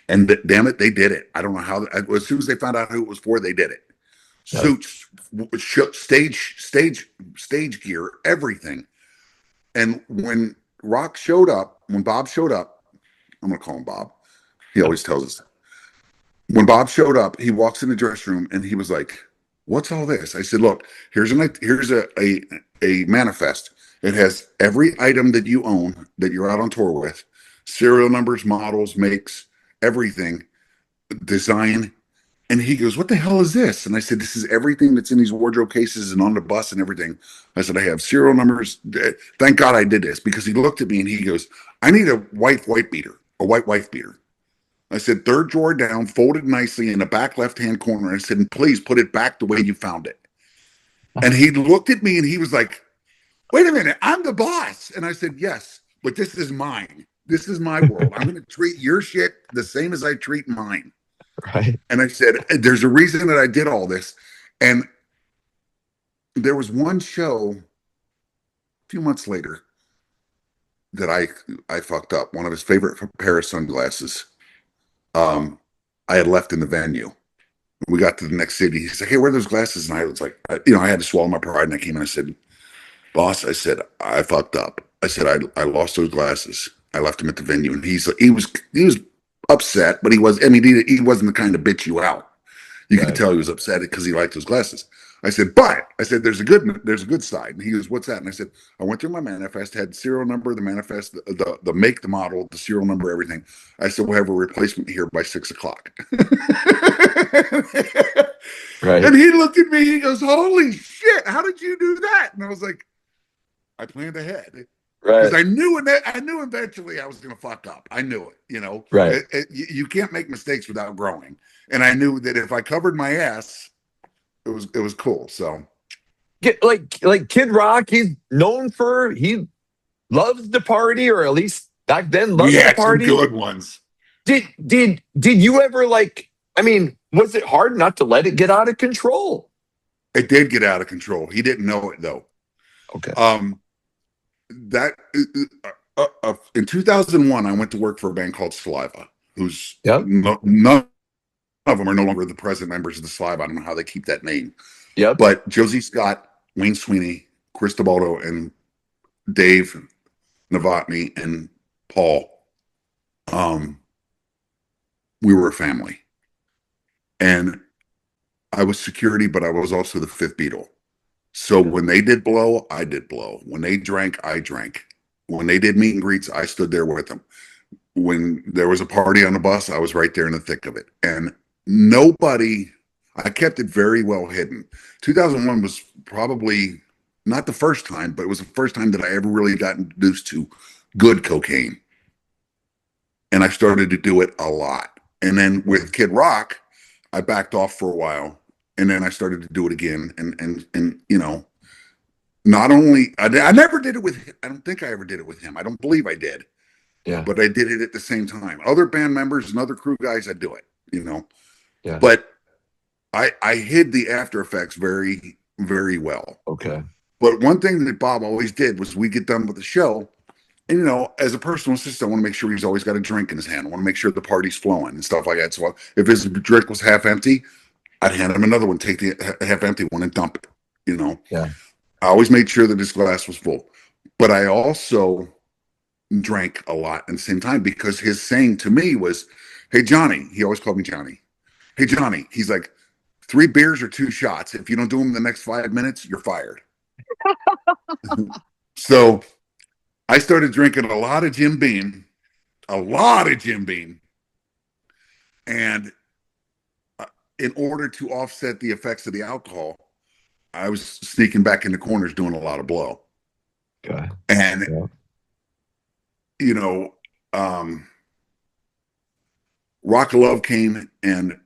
[SPEAKER 2] And damn it, they did it. I don't know how. As soon as they found out who it was for, they did it. Suits, stage gear, everything. And when Bob showed up, I'm going to call him Bob. He always tells us. When Bob showed up, he walks in the dressing room and he was like, what's all this? I said, look, here's a manifest. It has every item that you own that you're out on tour with, serial numbers, models, makes, everything, design. And he goes, "What the hell is this?" And I said, "This is everything that's in these wardrobe cases and on the bus and everything." I said, "I have serial numbers. Thank God I did this," because he looked at me and he goes, "I need a white beater, a white wife beater." I said, "Third drawer down, folded nicely in the back left-hand corner." I said, "And please put it back the way you found it." And he looked at me and he was like, "Wait a minute, I'm the boss." And I said, "Yes, but this is mine. This is my world. I'm going to treat your shit the same as I treat mine."
[SPEAKER 3] Right.
[SPEAKER 2] And I said, "There's a reason that I did all this." And there was one show a few months later that I fucked up. One of his favorite pair of sunglasses. I had left in the venue. We got to the next city. He's like, "Hey, where are those glasses?" And I was like, I had to swallow my pride. And I came and I said, "Boss," I said, "I fucked up." I said, I lost those glasses. I left them at the venue." And he was upset, but he wasn't the kind to bitch you out. You could
[SPEAKER 3] Right.
[SPEAKER 2] tell he was upset because he liked those glasses. I said, "But," I said, there's a good side." And he goes, "What's that?" And I said, "I went through my manifest, had the serial number, the manifest, the make, the model, the serial number, everything. I said, we'll have a replacement here by 6 o'clock."
[SPEAKER 3] Right.
[SPEAKER 2] And he looked at me, he goes, "Holy shit, how did you do that?" And I was like, "I planned ahead." Because
[SPEAKER 3] Right.
[SPEAKER 2] I knew eventually I was going to fuck up. I knew it.
[SPEAKER 3] Right.
[SPEAKER 2] You can't make mistakes without growing. And I knew that if I covered my ass, it was cool. So
[SPEAKER 3] Like Kid Rock, he loves the party, or at least back then
[SPEAKER 2] we
[SPEAKER 3] loved the
[SPEAKER 2] had some
[SPEAKER 3] party.
[SPEAKER 2] good ones.
[SPEAKER 3] Did you ever was it hard not to let it get out of control?
[SPEAKER 2] It did get out of control. He didn't know it though.
[SPEAKER 3] Okay.
[SPEAKER 2] That in 2001, I went to work for a band called Saliva, who's
[SPEAKER 3] Yep.
[SPEAKER 2] none of them are no longer the present members of the Saliva. I don't know how they keep that name.
[SPEAKER 3] Yep.
[SPEAKER 2] But Josie Scott, Wayne Sweeney, Chris DeBaldo, and Dave Novotny and Paul, we were a family. And I was security, but I was also the fifth Beatle. So when they did blow, I did blow. When they drank, I drank. When they did meet and greets, I stood there with them. When there was a party on the bus, I was right there in the thick of it. And I kept it very well hidden. 2001 was probably not the first time, but it was the first time that I ever really got introduced to good cocaine. And I started to do it a lot. And then with Kid Rock, I backed off for a while. And then I started to do it again. And not only, I never did it with, I don't think I ever did it with him. I don't believe I did.
[SPEAKER 3] Yeah.
[SPEAKER 2] But I did it at the same time. Other band members and other crew guys, I do it,
[SPEAKER 3] Yeah.
[SPEAKER 2] But I hid the after effects very, very well.
[SPEAKER 3] Okay.
[SPEAKER 2] But one thing that Bob always did was we get done with the show. And, as a personal assistant, I want to make sure he's always got a drink in his hand. I want to make sure the party's flowing and stuff like that. So if his drink was half empty, I'd hand him another one, take the half empty one and dump it,
[SPEAKER 3] Yeah.
[SPEAKER 2] I always made sure that his glass was full. But I also drank a lot at the same time because his saying to me was, "Hey, Johnny," he always called me Johnny. "Hey, Johnny," he's like, 3 beers or 2 shots. If you don't do them in the next 5 minutes, you're fired. So I started drinking a lot of Jim Beam, and in order to offset the effects of the alcohol, I was sneaking back in the corners doing a lot of blow.
[SPEAKER 3] Okay.
[SPEAKER 2] And
[SPEAKER 3] Yeah.
[SPEAKER 2] Rock of Love came, and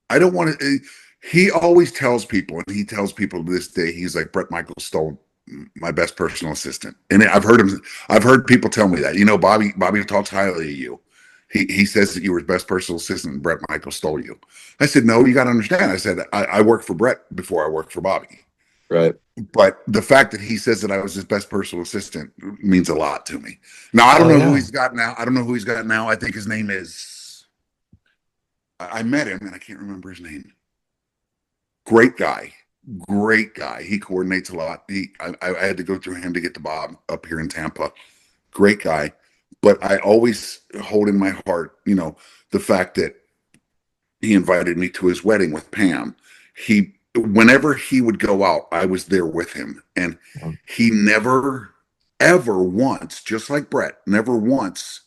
[SPEAKER 2] I don't want to. He always tells people, and he tells people to this day, he's like, "Bret Michaels stole my best personal assistant," and I've heard people tell me that. Bobby talks highly of you. He says that you were his best personal assistant, and Bret Michaels stole you. I said, "No, you got to understand." I said, I worked for Bret before I worked for Bobby.
[SPEAKER 3] Right.
[SPEAKER 2] But the fact that he says that I was his best personal assistant means a lot to me. Now, I don't know who he's got now. I think his name is, I met him and I can't remember his name. Great guy. He coordinates a lot. I had to go through him to get to Bob up here in Tampa. Great guy. But I always hold in my heart, the fact that he invited me to his wedding with Pam. He whenever he would go out, I was there with him. And he never, ever once, just like Bret, never once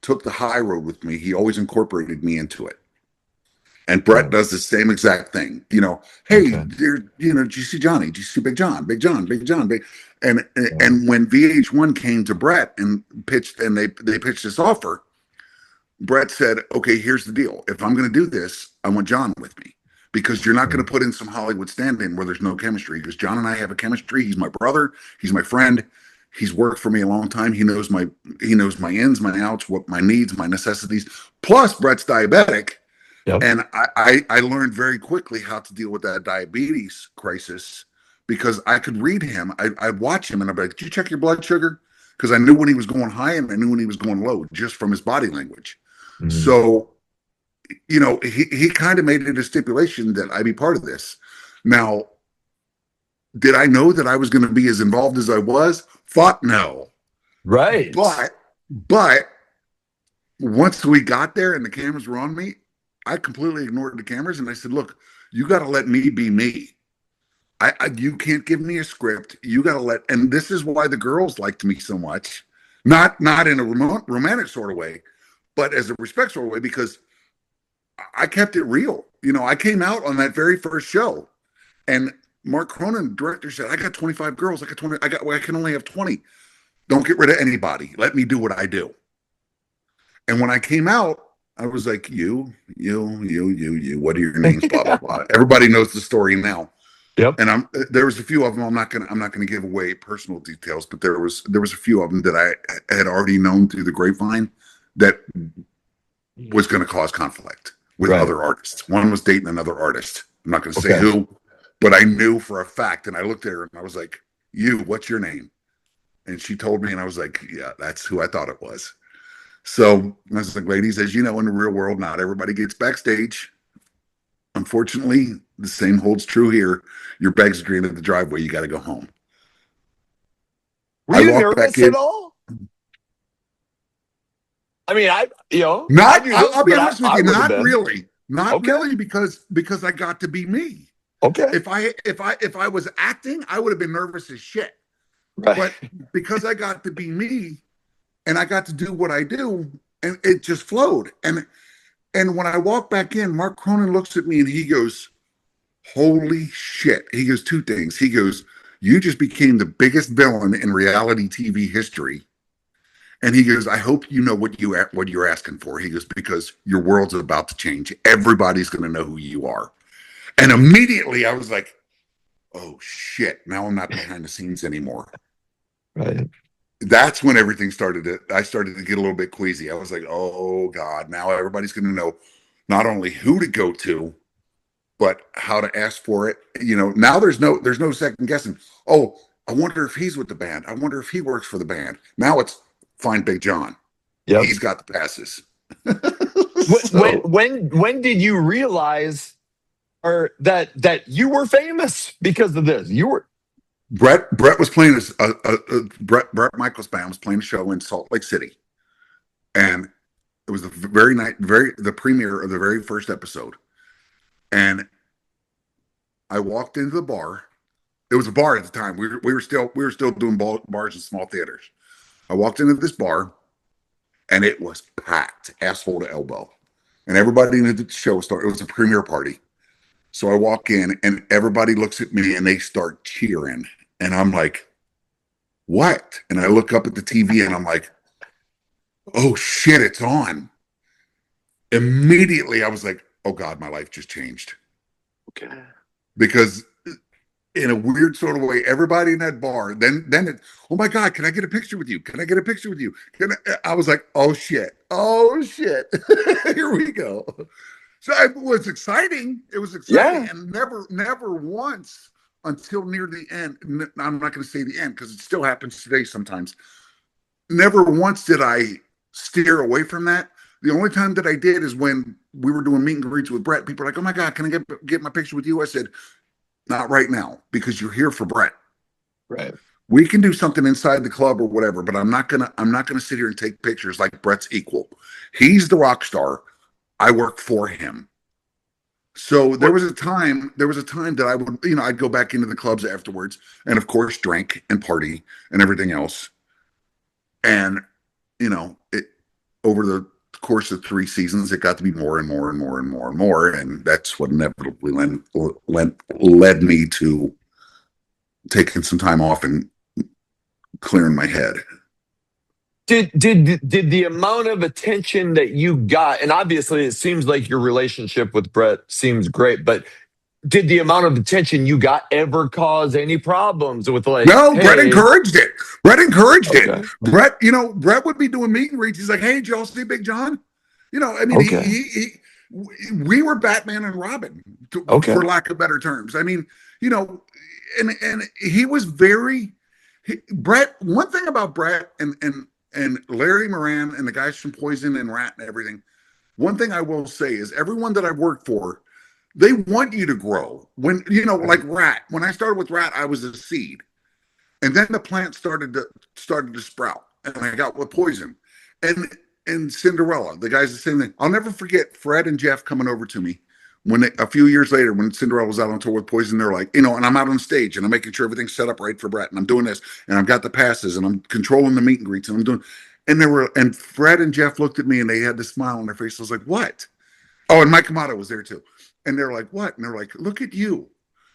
[SPEAKER 2] took the high road with me. He always incorporated me into it. And Bret does the same exact thing. You know, hey, there, you know, did you see Johnny? Did you see Big John? Big John, Big John, Big. And when VH1 came to Bret and pitched, and they pitched this offer, Bret said, okay, here's the deal. If I'm going to do this, I want John with me, because you're not going to put in some Hollywood stand-in where there's no chemistry. Because John and I have a chemistry. He's my brother. He's my friend. He's worked for me a long time. He knows my ins, my outs, what my needs, my necessities. Plus, Bret's diabetic.
[SPEAKER 3] Yep.
[SPEAKER 2] And I learned very quickly how to deal with that diabetes crisis, because I could read him. I'd watch him and I'd be like, did you check your blood sugar? Because I knew when he was going high and I knew when he was going low just from his body language. Mm-hmm. So, you know, he kind of made it a stipulation that I be part of this. Now, did I know that I was going to be as involved as I was? Fuck no.
[SPEAKER 3] Right.
[SPEAKER 2] But once we got there and the cameras were on me, I completely ignored the cameras and I said, look, you got to let me be me. You can't give me a script. You got to and this is why the girls liked me so much, not in a romantic sort of way, but as a respect sort of way, because I kept it real. You know, I came out on that very first show and Mark Cronin, director, said, I got 25 girls. I can only have 20. Don't get rid of anybody. Let me do what I do. And when I came out, I was like, you, what are your names? Blah, blah, blah. Everybody knows the story now.
[SPEAKER 3] Yep.
[SPEAKER 2] And there was a few of them. I'm not gonna give away personal details, but there was a few of them that I had already known through the grapevine that was going to cause conflict with other artists. One was dating another artist. I'm not going to say who, but I knew for a fact. And I looked at her and I was like, what's your name? And she told me, and I was like, yeah, that's who I thought it was. So I was like, ladies, as you know, in the real world, not everybody gets backstage. Unfortunately, the same holds true here. Your bag's green at the driveway. You got to go home.
[SPEAKER 3] Were you nervous at all? I mean, I'll
[SPEAKER 2] be honest with you, not really. Not really, because I got to be me.
[SPEAKER 3] Okay.
[SPEAKER 2] If I was acting, I would have been nervous as shit.
[SPEAKER 3] Right.
[SPEAKER 2] But because I got to be me and I got to do what I do, and it just flowed. And when I walk back in, Mark Cronin looks at me and he goes, holy shit. He goes, two things. He goes, you just became the biggest villain in reality TV history. And he goes, I hope you know what you're asking for. He goes, because your world's about to change. Everybody's going to know who you are. And immediately I was like, oh shit, now I'm not behind the scenes anymore.
[SPEAKER 3] Right.
[SPEAKER 2] That's when everything I started to get a little bit queasy. I was like, oh God, now everybody's going to know not only who to go to, but how to ask for it. You know, now there's no second guessing. Oh, I wonder if he's with the band. I wonder if he works for the band. Now it's find Big John. Yeah, he's got the passes.
[SPEAKER 3] So, when did you realize that you were famous because of this? You were
[SPEAKER 2] Bret was playing this Bret Michaels band was playing a show in Salt Lake City, and it was the the premiere of the very first episode. And I walked into the bar. It was a bar at the time. We were still doing bars in small theaters. I walked into this bar, and it was packed, asshole to elbow, and everybody in the show started. It was a premiere party. So I walk in and everybody looks at me and they start cheering. And I'm like, what? And I look up at the TV and I'm like, oh shit, it's on. Immediately I was like, oh God, my life just changed.
[SPEAKER 3] Okay.
[SPEAKER 2] Because in a weird sort of way, everybody in that bar, then it, oh my God, can I get a picture with you? Can I get a picture with you? I was like, oh shit. Here we go. So it was exciting. It was exciting, and never once until near the end. I'm not going to say the end because it still happens today sometimes. Never once did I steer away from that. The only time that I did is when we were doing meet and greets with Bret. People are like, "Oh my God, can I get my picture with you?" I said, "Not right now because you're here for Bret.
[SPEAKER 3] Right.
[SPEAKER 2] We can do something inside the club or whatever, but I'm not gonna sit here and take pictures like Bret's equal. He's the rock star. I work for him. So there was a time that I would, I'd go back into the clubs afterwards and of course drink and party and everything else. And, it over the course of 3 seasons, it got to be more and more and more and more and more. And that's what inevitably led me to taking some time off and clearing my head.
[SPEAKER 3] Did the amount of attention that you got, and obviously it seems like your relationship with Bret seems great, but did the amount of attention you got ever cause any problems with, like,
[SPEAKER 2] No, Bret
[SPEAKER 3] hey,
[SPEAKER 2] encouraged it. Bret encouraged it.
[SPEAKER 3] okay,
[SPEAKER 2] Bret would be doing meet and greets. He's like, "Hey, did y'all see Big John?" I mean,
[SPEAKER 3] okay,
[SPEAKER 2] we were Batman and Robin,
[SPEAKER 3] okay,
[SPEAKER 2] for lack of better terms. I mean, and he was Bret. One thing about Bret and Larry Moran and the guys from Poison and Ratt and everything. One thing I will say is everyone that I've worked for, they want you to grow. When like Ratt. When I started with Ratt, I was a seed. And then the plant started to sprout, and I got with Poison, and Cinderella. The guys the same thing. I'll never forget Fred and Jeff coming over to me a few years later when Cinderella was out on tour with Poison. They're like, and I'm out on stage and I'm making sure everything's set up right for Bret, and I'm doing this, and I've got the passes, and I'm controlling the meet and greets, and I'm doing. And Fred and Jeff looked at me, and they had this smile on their face. I was like, what? Oh, and Mike Amato was there too, and they're like, what? And they're like, look at you.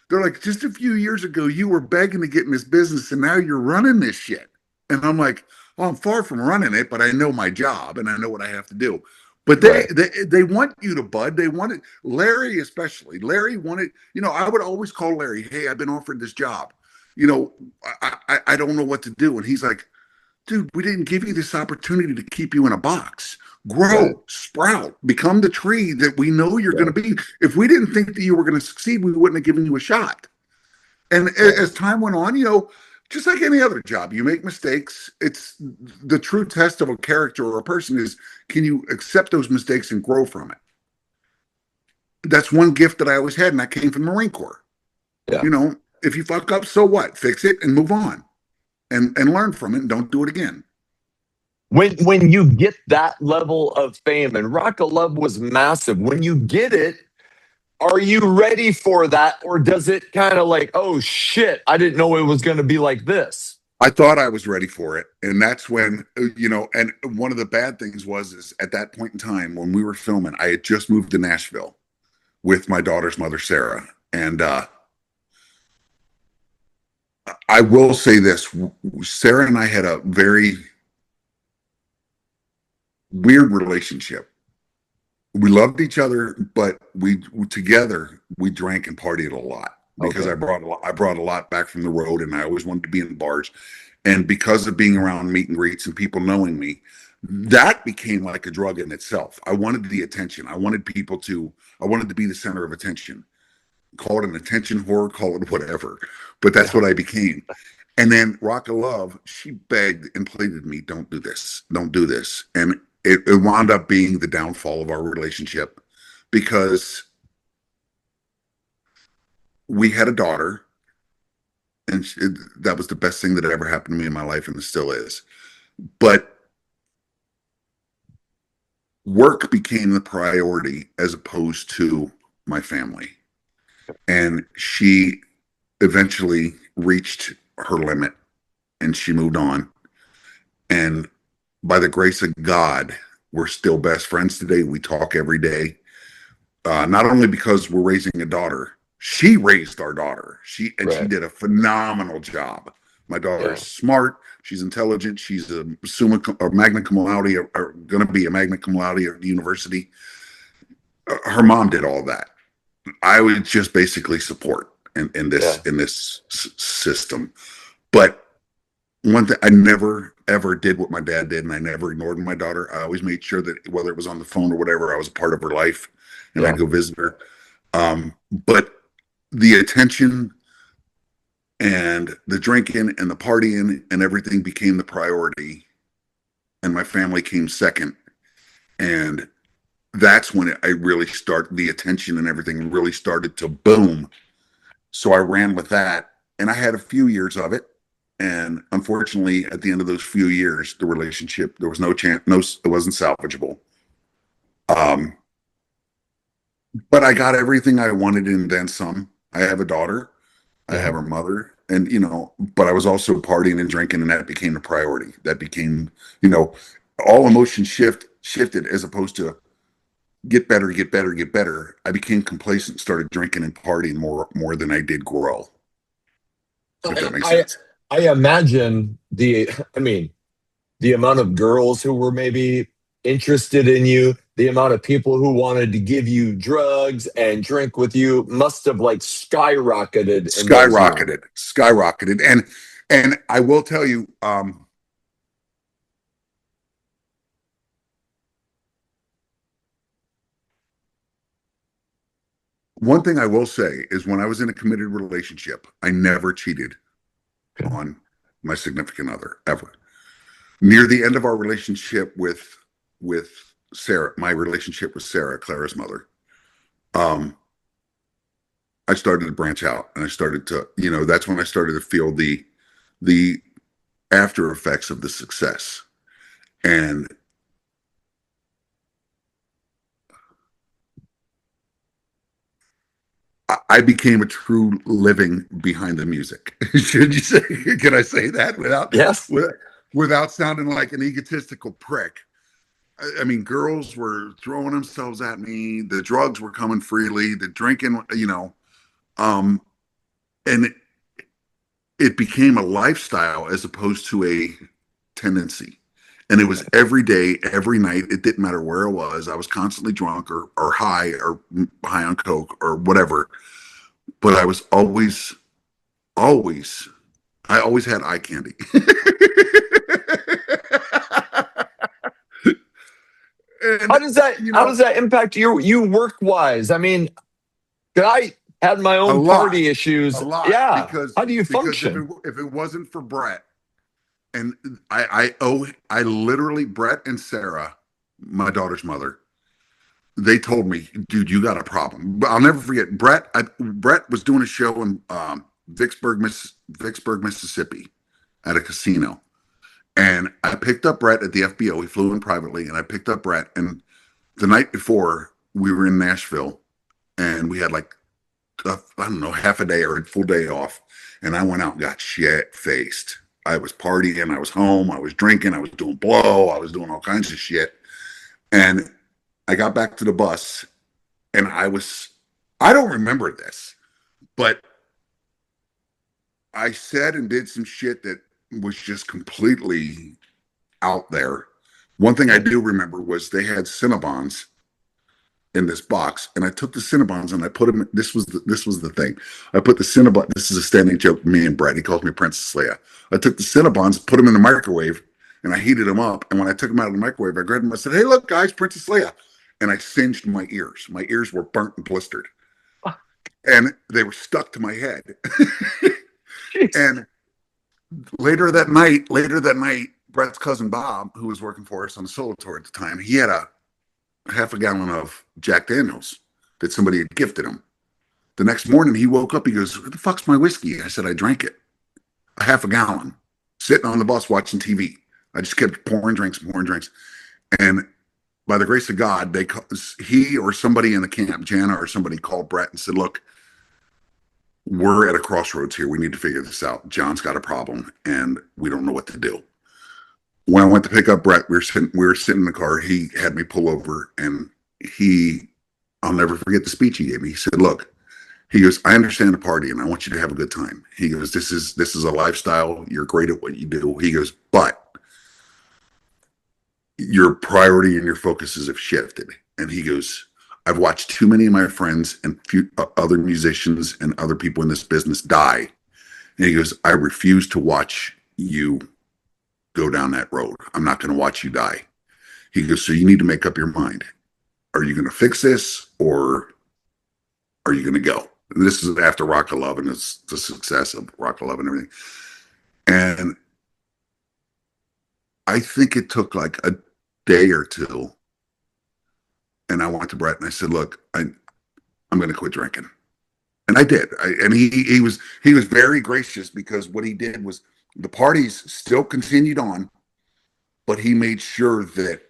[SPEAKER 2] They're like, just a few years ago, you were begging to get in this business, and now you're running this shit. And I'm like, well, I'm far from running it, but I know my job and I know what I have to do. But
[SPEAKER 3] right,
[SPEAKER 2] they want you to bud. They wanted Larry, especially. Larry wanted, I would always call Larry, hey, I've been offered this job. I don't know what to do. And he's like, dude, we didn't give you this opportunity to keep you in a box. Grow,
[SPEAKER 3] right,
[SPEAKER 2] sprout, become the tree that we know you're going to be. If we didn't think that you were going to succeed, we wouldn't have given you a shot. And as time went on, just like any other job, you make mistakes. It's the true test of a character or a person is, can you accept those mistakes and grow from it? That's one gift that I always had, and that came from the Marine Corps.
[SPEAKER 3] yeah.
[SPEAKER 2] If you fuck up, so what? Fix it and move on, and learn from it, and don't do it again.
[SPEAKER 3] When you get that level of fame, and Rock of Love was massive, when you get it, are you ready for that, or does it kind of like, oh shit, I didn't know it was going to be like this?
[SPEAKER 2] I thought I was ready for it, and that's when and one of the bad things is at that point in time when we were filming, I had just moved to Nashville with my daughter's mother, Sarah, and I will say this: Sarah and I had a very weird relationship. We loved each other, but we drank and partied a lot because
[SPEAKER 3] Okay.
[SPEAKER 2] I brought a lot back from the road, and I always wanted to be in bars. And because of being around meet and greets and people knowing me, that became like a drug in itself. I wanted the attention. I wanted to be the center of attention. Call it an attention whore, call it whatever. But that's
[SPEAKER 3] Yeah.
[SPEAKER 2] what I became. And then Rock of Love, she begged and pleaded me, don't do this. Don't do this. And it wound up being the downfall of our relationship because we had a daughter, and that was the best thing that ever happened to me in my life, and it still is. But work became the priority as opposed to my family. And she eventually reached her limit, and she moved on. And by the grace of God, we're still best friends today. We talk every day. Not only because we're raising a daughter, she raised our daughter. She
[SPEAKER 3] Right.
[SPEAKER 2] did a phenomenal job. My daughter is
[SPEAKER 3] Yeah.
[SPEAKER 2] smart. She's intelligent. She's a magna cum laude, or going to be a magna cum laude at the university. Her mom did all that. I would just basically support in
[SPEAKER 3] Yeah.
[SPEAKER 2] this system. But one thing, I never ever did what my dad did, and I never ignored my daughter. I always made sure that whether it was on the phone or whatever, I was a part of her life, and
[SPEAKER 3] Yeah.
[SPEAKER 2] I'd go visit her. But the attention and the drinking and the partying and everything became the priority, and my family came second. And that's when the attention and everything really started to boom. So I ran with that, and I had a few years of it. And unfortunately, at the end of those few years, the relationship, there was no chance, it wasn't salvageable. Um, but I got everything I wanted and then some. I have a daughter. I
[SPEAKER 3] Yeah.
[SPEAKER 2] have her mother, and but I was also partying and drinking, and that became a priority. That became, all emotions shifted as opposed to get better, get better, get better. I became complacent, started drinking and partying more than I did grow. If that makes
[SPEAKER 3] I
[SPEAKER 2] sense.
[SPEAKER 3] I imagine I mean, the amount of girls who were maybe interested in you, the amount of people who wanted to give you drugs and drink with you must have like skyrocketed in those years.
[SPEAKER 2] Skyrocketed, and I will tell you, one thing I will say is when I was in a committed relationship, I never cheated
[SPEAKER 3] Okay.
[SPEAKER 2] on my significant other ever. Near the end of our relationship with Sarah, my relationship with Sarah, Clara's mother, um, I started to branch out, and I started to, that's when I started to feel the after effects of the success, and I became a true living behind the music. Should you say? Can I say that
[SPEAKER 3] Yes.
[SPEAKER 2] without sounding like an egotistical prick? I mean, girls were throwing themselves at me. The drugs were coming freely. The drinking, um, and it became a lifestyle as opposed to a tendency. And it was every day, every night. It didn't matter where I was. I was constantly drunk or high on coke or whatever. But I was always, I always had eye candy. And
[SPEAKER 3] How does that impact you work wise? I mean, I had my
[SPEAKER 2] a
[SPEAKER 3] own
[SPEAKER 2] lot,
[SPEAKER 3] party
[SPEAKER 2] a
[SPEAKER 3] issues.
[SPEAKER 2] lot,
[SPEAKER 3] Yeah.
[SPEAKER 2] because
[SPEAKER 3] How do you
[SPEAKER 2] if
[SPEAKER 3] function?
[SPEAKER 2] it wasn't for Bret, and I literally, Bret and Sarah, my daughter's mother, they told me, dude, you got a problem. But I'll never forget. Bret was doing a show in Vicksburg, Mississippi, at a casino, and I picked up Bret at the FBO. He flew in privately, and I picked up Bret. And the night before, we were in Nashville, and we had like I don't know, half a day or a full day off, and I went out and got shit faced. I was partying, I was home, I was drinking, I was doing blow, I was doing all kinds of shit. And I got back to the bus, and I don't remember this, but I said and did some shit that was just completely out there. One thing I do remember was they had Cinnabons in this box, and I took the Cinnabons and I put them. This was the thing. I put the Cinnabon. This is a standing joke. Me and Brett. He calls me Princess Leia. I took the Cinnabons, put them in the microwave, and I heated them up. And when I took them out of the microwave, I grabbed them. I said, "Hey, look, guys, Princess Leia," and I singed my ears. My ears were burnt and blistered, and they were stuck to my head.
[SPEAKER 3] Jeez.
[SPEAKER 2] And later that night, Brett's cousin Bob, who was working for us on the solo tour at the time, he had a half a gallon of Jack Daniels that somebody had gifted him. The next morning, he woke up. He goes, "What the fuck's my whiskey?" I said, "I drank it, a half a gallon, sitting on the bus watching TV. I just kept pouring drinks, pouring drinks." And by the grace of God, he or somebody in the camp, Jana or somebody, called Bret and said, "Look, we're at a crossroads here. We need to figure this out. John's got a problem, and we don't know what to do." When I went to pick up Bret, we were sitting in the car. He had me pull over, and I'll never forget the speech he gave me. He said, "Look," he goes, "I understand the party, and I want you to have a good time." He goes, this is a lifestyle. You're great at what you do." He goes, "But your priority and your focuses have shifted." And he goes, "I've watched too many of my friends and other musicians and other people in this business die." And he goes, "I refuse to watch you go down that road. I'm not going to watch you die." He goes, "So you need to make up your mind. Are you going to fix this, or are you going to go?" And this is after Rock 11, it's the success of Rock 11 and everything. And I think it took like a day or two. And I went to Bret and I said, "Look, I'm going to quit drinking." And I did. And he was very gracious, because what he did was the parties still continued on, but he made sure that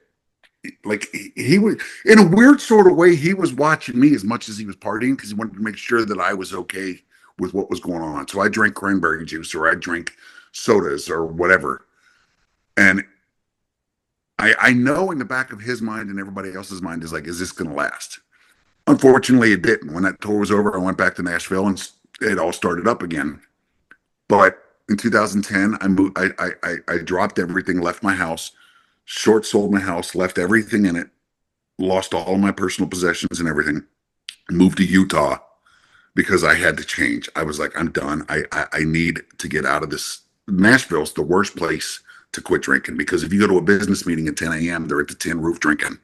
[SPEAKER 2] like he was, in a weird sort of way, he was watching me as much as he was partying because he wanted to make sure that I was okay with what was going on. So I drank cranberry juice or I drank sodas or whatever. And I know in the back of his mind and everybody else's mind is like, is this going to last? Unfortunately, it didn't. When that tour was over, I went back to Nashville and it all started up again. But in 2010, I moved. I dropped everything, left my house, short sold my house, left everything in it, lost all my personal possessions and everything, moved to Utah because I had to change. I was like, I'm done. I need to get out of this. Nashville's the worst place to quit drinking because if you go to a business meeting at 10 a.m., they're at the tin roof drinking,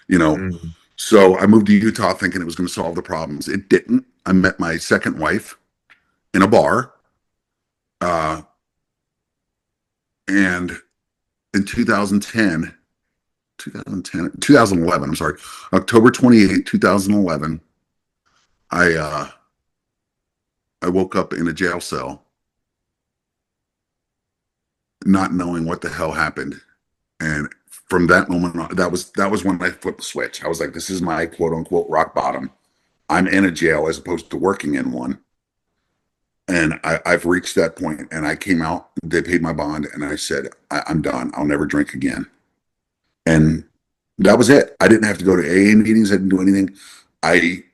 [SPEAKER 2] you know.
[SPEAKER 3] Mm.
[SPEAKER 2] So I moved to Utah thinking it was going to solve the problems. It didn't. I met my second wife in a bar. And in 2011, I'm sorry, October 28, 2011, I woke up in a jail cell not knowing what the hell happened. And from that moment on, that was when I flipped the switch. I was like, this is my quote unquote rock bottom. I'm in a jail as opposed to working in one. And I've reached that point and I came out, they paid my bond, and I said, I'm done. I'll never drink again. And that was it. I didn't have to go to AA meetings. I didn't do anything. I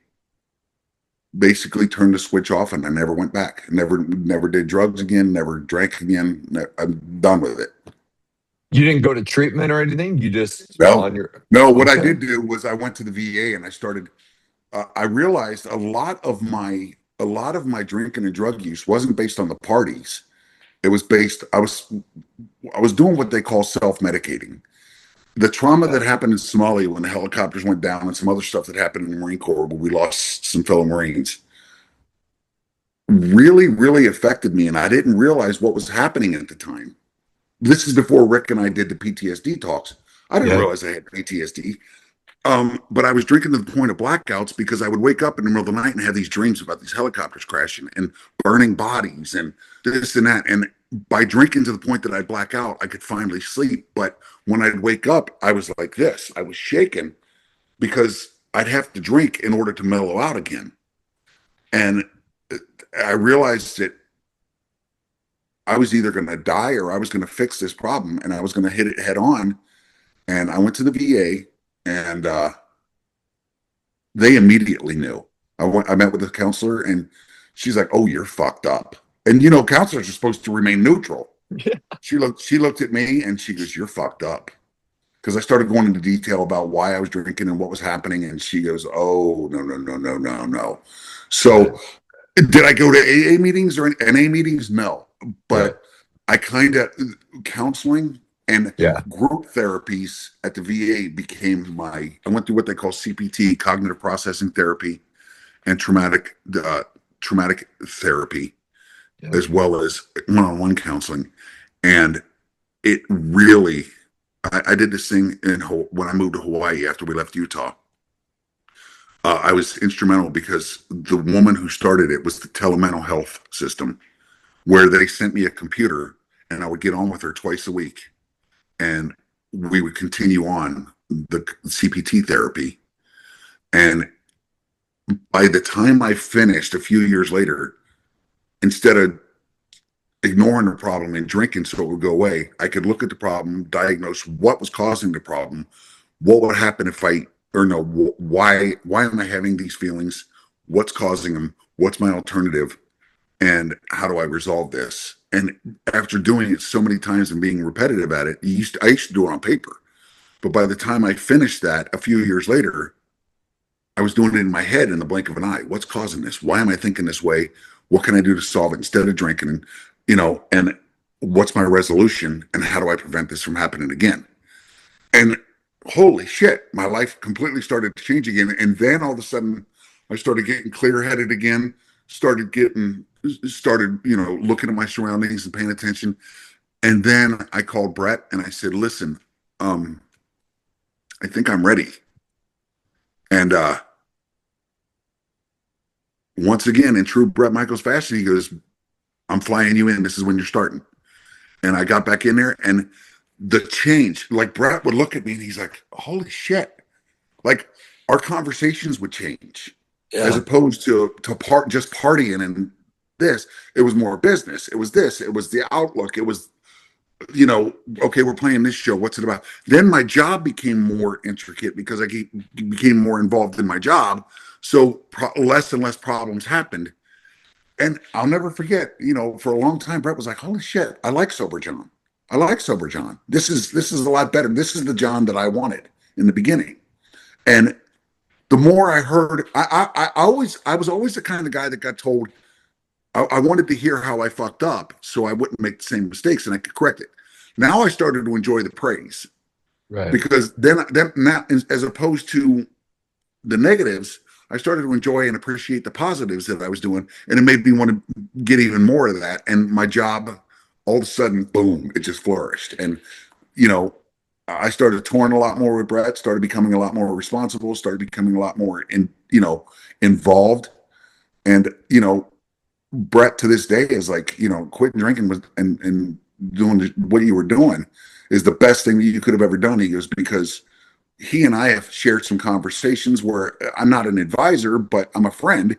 [SPEAKER 2] basically turned the switch off and I never went back. Never did drugs again, never drank again. I'm done with it.
[SPEAKER 3] You didn't go to treatment or anything? You just
[SPEAKER 2] No,
[SPEAKER 3] on your
[SPEAKER 2] no, what I
[SPEAKER 3] okay.
[SPEAKER 2] did do was I went to the VA and I started, I realized a lot of my drinking and drug use wasn't based on the parties. It was based, I was doing what they call self-medicating. The trauma that happened in Somalia when the helicopters went down and some other stuff that happened in the Marine Corps where we lost some fellow Marines really, really affected me. And I didn't realize what was happening at the time. This is before Rick and I did the PTSD talks. I didn't
[SPEAKER 3] Yeah.
[SPEAKER 2] realize I had PTSD. But I was drinking to the point of blackouts because I would wake up in the middle of the night and have these dreams about these helicopters crashing and burning bodies and this and that. And by drinking to the point that I'd black out, I could finally sleep. But when I'd wake up, I was like this. I was shaking because I'd have to drink in order to mellow out again. And I realized that I was either going to die or I was going to fix this problem and I was going to hit it head on. And I went to the VA and they immediately knew. I met with a counselor and she's like, "Oh, you're fucked up." And you know, counselors are supposed to remain neutral.
[SPEAKER 3] Yeah.
[SPEAKER 2] She looked at me and she goes, "You're fucked up." Because I started going into detail about why I was drinking and what was happening, and she goes, "Oh, no, no, no, no, no, no." So, did I go to AA meetings or NA meetings? No, but I kind of counseling and
[SPEAKER 3] Yeah.
[SPEAKER 2] group therapies at the VA became my. I went through what they call CPT, cognitive processing therapy, and traumatic therapy,
[SPEAKER 3] Yeah.
[SPEAKER 2] as well as one-on-one counseling, and it really. I did this thing when I moved to Hawaii after we left Utah. I was instrumental because the woman who started it was the telemental health system, where they sent me a computer and I would get on with her twice a week, and we would continue on the CPT therapy. And by the time I finished a few years later, instead of ignoring the problem and drinking so it would go away, I could look at the problem, diagnose what was causing the problem, what would happen if I, or no, why am I having these feelings? What's causing them? What's my alternative? And how do I resolve this? And after doing it so many times and being repetitive at it, I used to do it on paper. But by the time I finished that a few years later, I was doing it in my head in the blink of an eye. What's causing this? Why am I thinking this way? What can I do to solve it instead of drinking? And, and what's my resolution? And how do I prevent this from happening again? And holy shit, my life completely started to change again. And then all of a sudden, I started getting clear headed again, started, looking at my surroundings and paying attention. And then I called Bret and I said, "Listen, I think I'm ready." And once again, in true Bret Michaels fashion, he goes, "I'm flying you in. This is when you're starting." And I got back in there, and the change, like Bret would look at me and he's like, holy shit. Like our conversations would change as
[SPEAKER 3] Yeah.
[SPEAKER 2] opposed to just partying and this. It was more business. It was this. It was the outlook. It was, okay, we're playing this show. What's it about? Then my job became more intricate because became more involved in my job. So less and less problems happened. And I'll never forget, for a long time, Bret was like, holy shit, I like Sober John. I like Sober John. This is a lot better. This is the John that I wanted in the beginning. And the more I heard, I was always the kind of guy that got told I wanted to hear how I fucked up so I wouldn't make the same mistakes and I could correct it. Now I started to enjoy the praise
[SPEAKER 3] Right.
[SPEAKER 2] because then now, as opposed to the negatives, I started to enjoy and appreciate the positives that I was doing, and it made me want to get even more of that. And my job, all of a sudden, boom, it just flourished. And you know, I started touring a lot more with Bret, started becoming a lot more responsible, started becoming a lot more involved. And Bret to this day is like, quitting drinking and doing what you were doing is the best thing that you could have ever done. He goes, because he and I have shared some conversations where I'm not an advisor, but I'm a friend.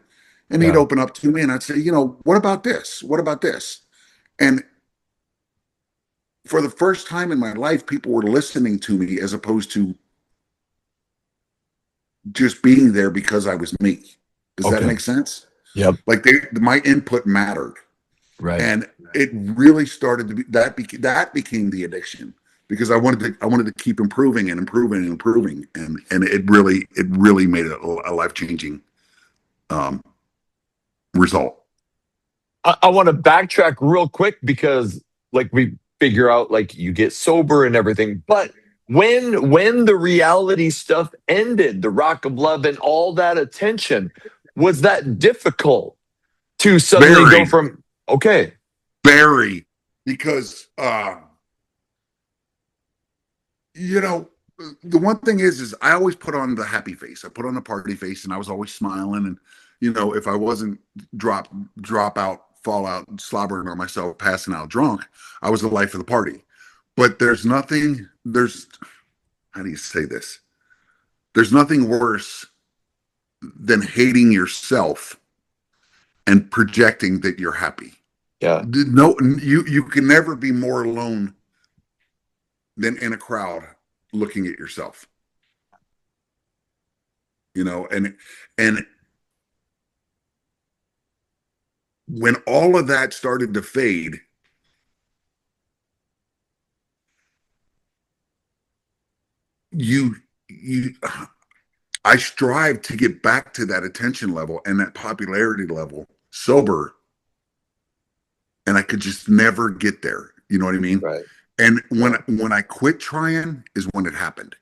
[SPEAKER 2] And he'd
[SPEAKER 3] Yeah.
[SPEAKER 2] open up to me and I'd say, what about this? What about this? And for the first time in my life, people were listening to me as opposed to just being there because I was me. Does that
[SPEAKER 3] Okay.
[SPEAKER 2] make sense?
[SPEAKER 3] Yep.
[SPEAKER 2] Like my input mattered.
[SPEAKER 3] Right.
[SPEAKER 2] And it really started to be that became the addiction because I wanted to keep improving and improving and improving. And it really made it a life-changing result.
[SPEAKER 3] I want to backtrack real quick because like we figure out like you get sober and everything, but when the reality stuff ended, the rock of love and all that attention, was that difficult to suddenly go
[SPEAKER 2] Very,
[SPEAKER 3] from okay,
[SPEAKER 2] very, because you know, the one thing is I always put on the happy face. I put on the party face, and I was always smiling. And if I wasn't drop out, fall out, slobbering on myself, passing out drunk, I was the life of the party. But there's how do you say this? There's nothing worse than hating yourself and projecting that you're happy.
[SPEAKER 3] yeah,
[SPEAKER 2] No, you can never be more alone than in a crowd looking at yourself. And when all of that started to fade, you you I strive to get back to that attention level and that popularity level sober, and I could just never get there. You know what I mean?
[SPEAKER 3] right,
[SPEAKER 2] And
[SPEAKER 3] yeah,
[SPEAKER 2] when I quit trying is when it happened.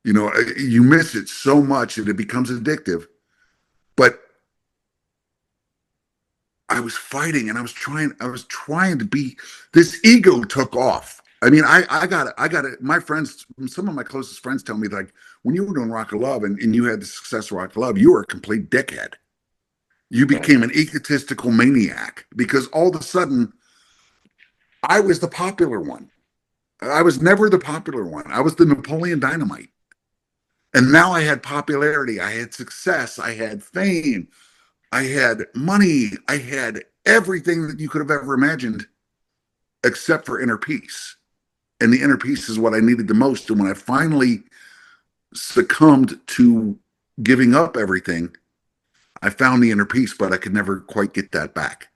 [SPEAKER 2] You miss it so much that it becomes addictive. But I was fighting and I was trying to be, this ego took off. I mean, I got it. My friends, some of my closest friends tell me like when you were doing Rock of Love and you had the success of Rock of Love, you were a complete dickhead. You
[SPEAKER 3] right,
[SPEAKER 2] became an egotistical maniac because all of a sudden I was the popular one. I was never the popular one. I was the Napoleon Dynamite. And now I had popularity, I had success, I had fame, I had money, I had everything that you could have ever imagined except for inner peace. And the inner peace is what I needed the most. And when I finally succumbed to giving up everything, I found the inner peace, but I could never quite get that back.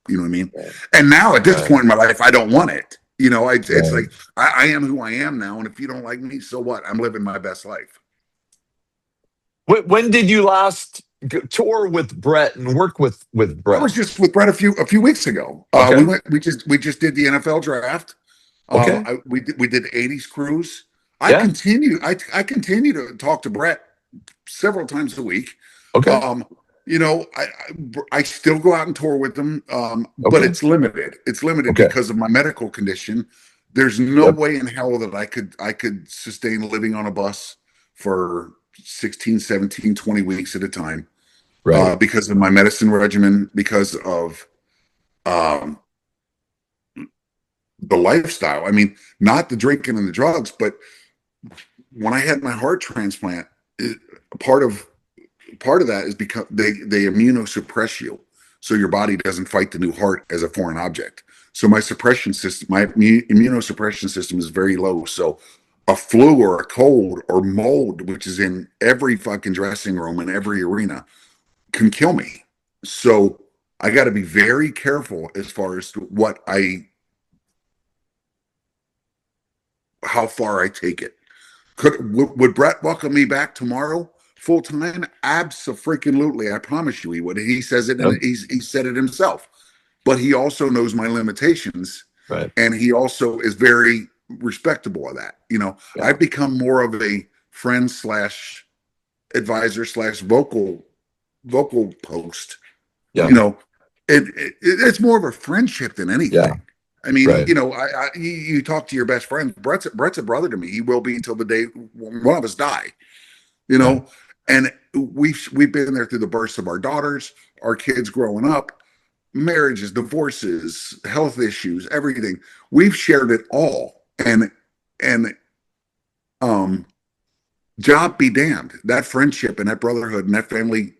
[SPEAKER 2] You know what I mean?
[SPEAKER 3] right,
[SPEAKER 2] And now at this
[SPEAKER 3] right,
[SPEAKER 2] point in my life, I don't want it. It's
[SPEAKER 3] right.
[SPEAKER 2] like I am who I am now. And if you don't like me, so what? I'm living my best life.
[SPEAKER 3] When did you last tour with Bret and work with
[SPEAKER 2] I
[SPEAKER 3] Bret?
[SPEAKER 2] was just with Brett a few weeks ago.
[SPEAKER 3] Okay,
[SPEAKER 2] We just did the NFL draft.
[SPEAKER 3] okay,
[SPEAKER 2] We did the '80s cruise.
[SPEAKER 3] yeah,
[SPEAKER 2] I continue to talk to Brett several times a week.
[SPEAKER 3] okay,
[SPEAKER 2] Um, I still go out and tour with them, but
[SPEAKER 3] okay,
[SPEAKER 2] it's limited. It's limited
[SPEAKER 3] okay,
[SPEAKER 2] because of my medical condition. There's no
[SPEAKER 3] yep,
[SPEAKER 2] way in hell that I could sustain living on a bus for 16, 17, 20 weeks at a time
[SPEAKER 3] right,
[SPEAKER 2] because of my medicine regimen, because of um, the lifestyle. I mean, not the drinking and the drugs, but when I had my heart transplant, part of that is because they immunosuppress you, so your body doesn't fight the new heart as a foreign object. So my immunosuppression system is very low. So a flu or a cold or mold, which is in every fucking dressing room and every arena, can kill me. So I got to be very careful as far as how far I take it. Would Bret welcome me back tomorrow full time? Absolutely. I promise you he would. He says it, and
[SPEAKER 3] Yep.
[SPEAKER 2] he said it himself. But he also knows my limitations,
[SPEAKER 3] Right.
[SPEAKER 2] and he also is very respectable of that.
[SPEAKER 3] Yeah.
[SPEAKER 2] I've become more of a friend slash advisor slash vocal post.
[SPEAKER 3] Yeah.
[SPEAKER 2] It's more of a friendship than anything.
[SPEAKER 3] Yeah.
[SPEAKER 2] I mean,
[SPEAKER 3] Right.
[SPEAKER 2] you talk to your best friend. Brett's a brother to me. He will be until the day one of us die.
[SPEAKER 3] Yeah.
[SPEAKER 2] And we've been there through the births of our daughters, our kids growing up, marriages, divorces, health issues, everything. We've shared it all. And job be damned. That friendship and that brotherhood and that family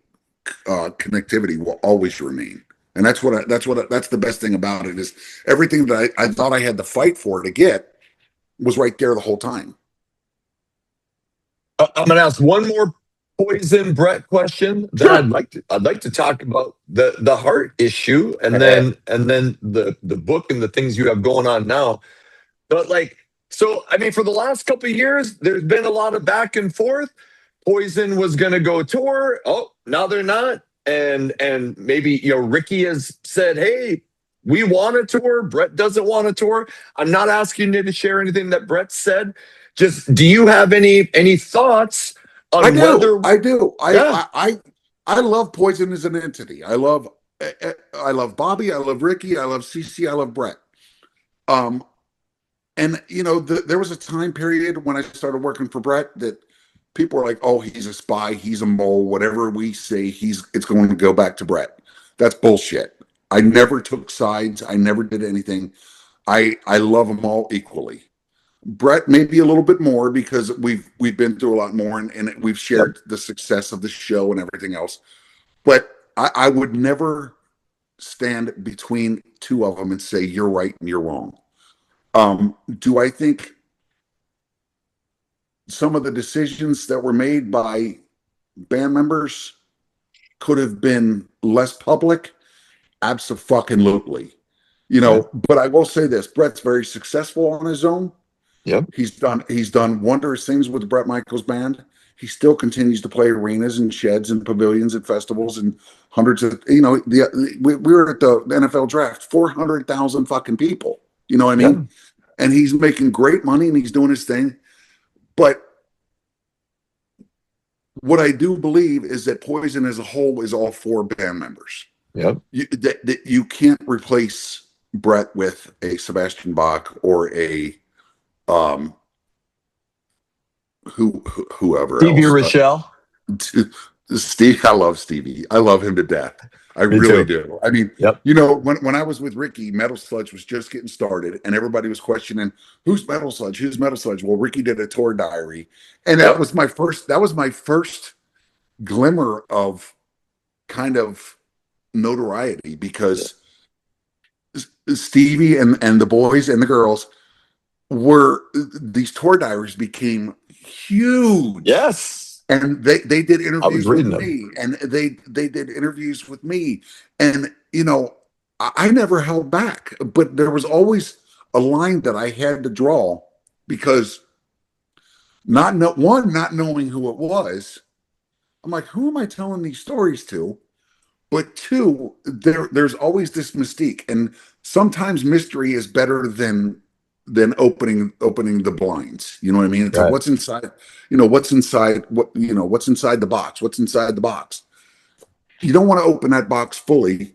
[SPEAKER 2] connectivity will always remain. And that's the best thing about it is everything that I thought I had to fight for to get was right there the whole time.
[SPEAKER 3] I'm going to ask one more poison Bret question. Then
[SPEAKER 2] Sure.
[SPEAKER 3] I'd like to talk about the heart issue, and then the book and the things you have going on now. But so I mean, for the last couple of years, there's been a lot of back and forth. Poison was going to go tour. Oh, now they're not. And maybe Ricky has said, "Hey, we want a tour." Bret doesn't want a tour. I'm not asking you to share anything that Bret said. Just, do you have any thoughts on whether?
[SPEAKER 2] I do.
[SPEAKER 3] Yeah.
[SPEAKER 2] I love Poison as an entity. I love Bobby. I love Ricky. I love CC. I love Bret. And there was a time period when I started working for Bret that people were like, "Oh, he's a spy. He's a mole. Whatever we say, it's going to go back to Bret." That's bullshit. I never took sides. I never did anything. I love them all equally. Bret maybe a little bit more because we've been through a lot more and we've shared the success of the show and everything else. But I would never stand between two of them and say you're right and you're wrong. Do I think some of the decisions that were made by band members could have been less public? Absolutely. But I will say this: Bret's very successful on his own.
[SPEAKER 3] Yep.
[SPEAKER 2] He's done wondrous things with the Bret Michaels band. He still continues to play arenas and sheds and pavilions and festivals and hundreds of we were at the NFL draft, 400,000 fucking people. You know what I mean? Yeah. And he's making great money and he's doing his thing. But what I do believe is that Poison as a whole is all four band members.
[SPEAKER 3] Yep.
[SPEAKER 2] You can't replace Bret with a Sebastian Bach or a whoever
[SPEAKER 3] Stevie
[SPEAKER 2] else.
[SPEAKER 3] Rochelle.
[SPEAKER 2] Steve, I love Stevie. I love him to death. I really do. I mean, when I was with Ricky, Metal Sludge was just getting started, and everybody was questioning who's Metal Sludge, who's Metal Sludge. Well, Ricky did a tour diary, and that was my first. That was my first glimmer of kind of notoriety because Stevie and the boys and the girls these tour diaries became huge.
[SPEAKER 3] Yes.
[SPEAKER 2] And they did interviews with me, and they did interviews with me, and I never held back, but there was always a line that I had to draw because not knowing who it was, I'm like, who am I telling these stories to? But two, there's always this mystique, and sometimes mystery is better than opening the blinds. You know what I mean? It's like, what's inside, what's inside the box, what's inside the box. You don't want to open that box fully,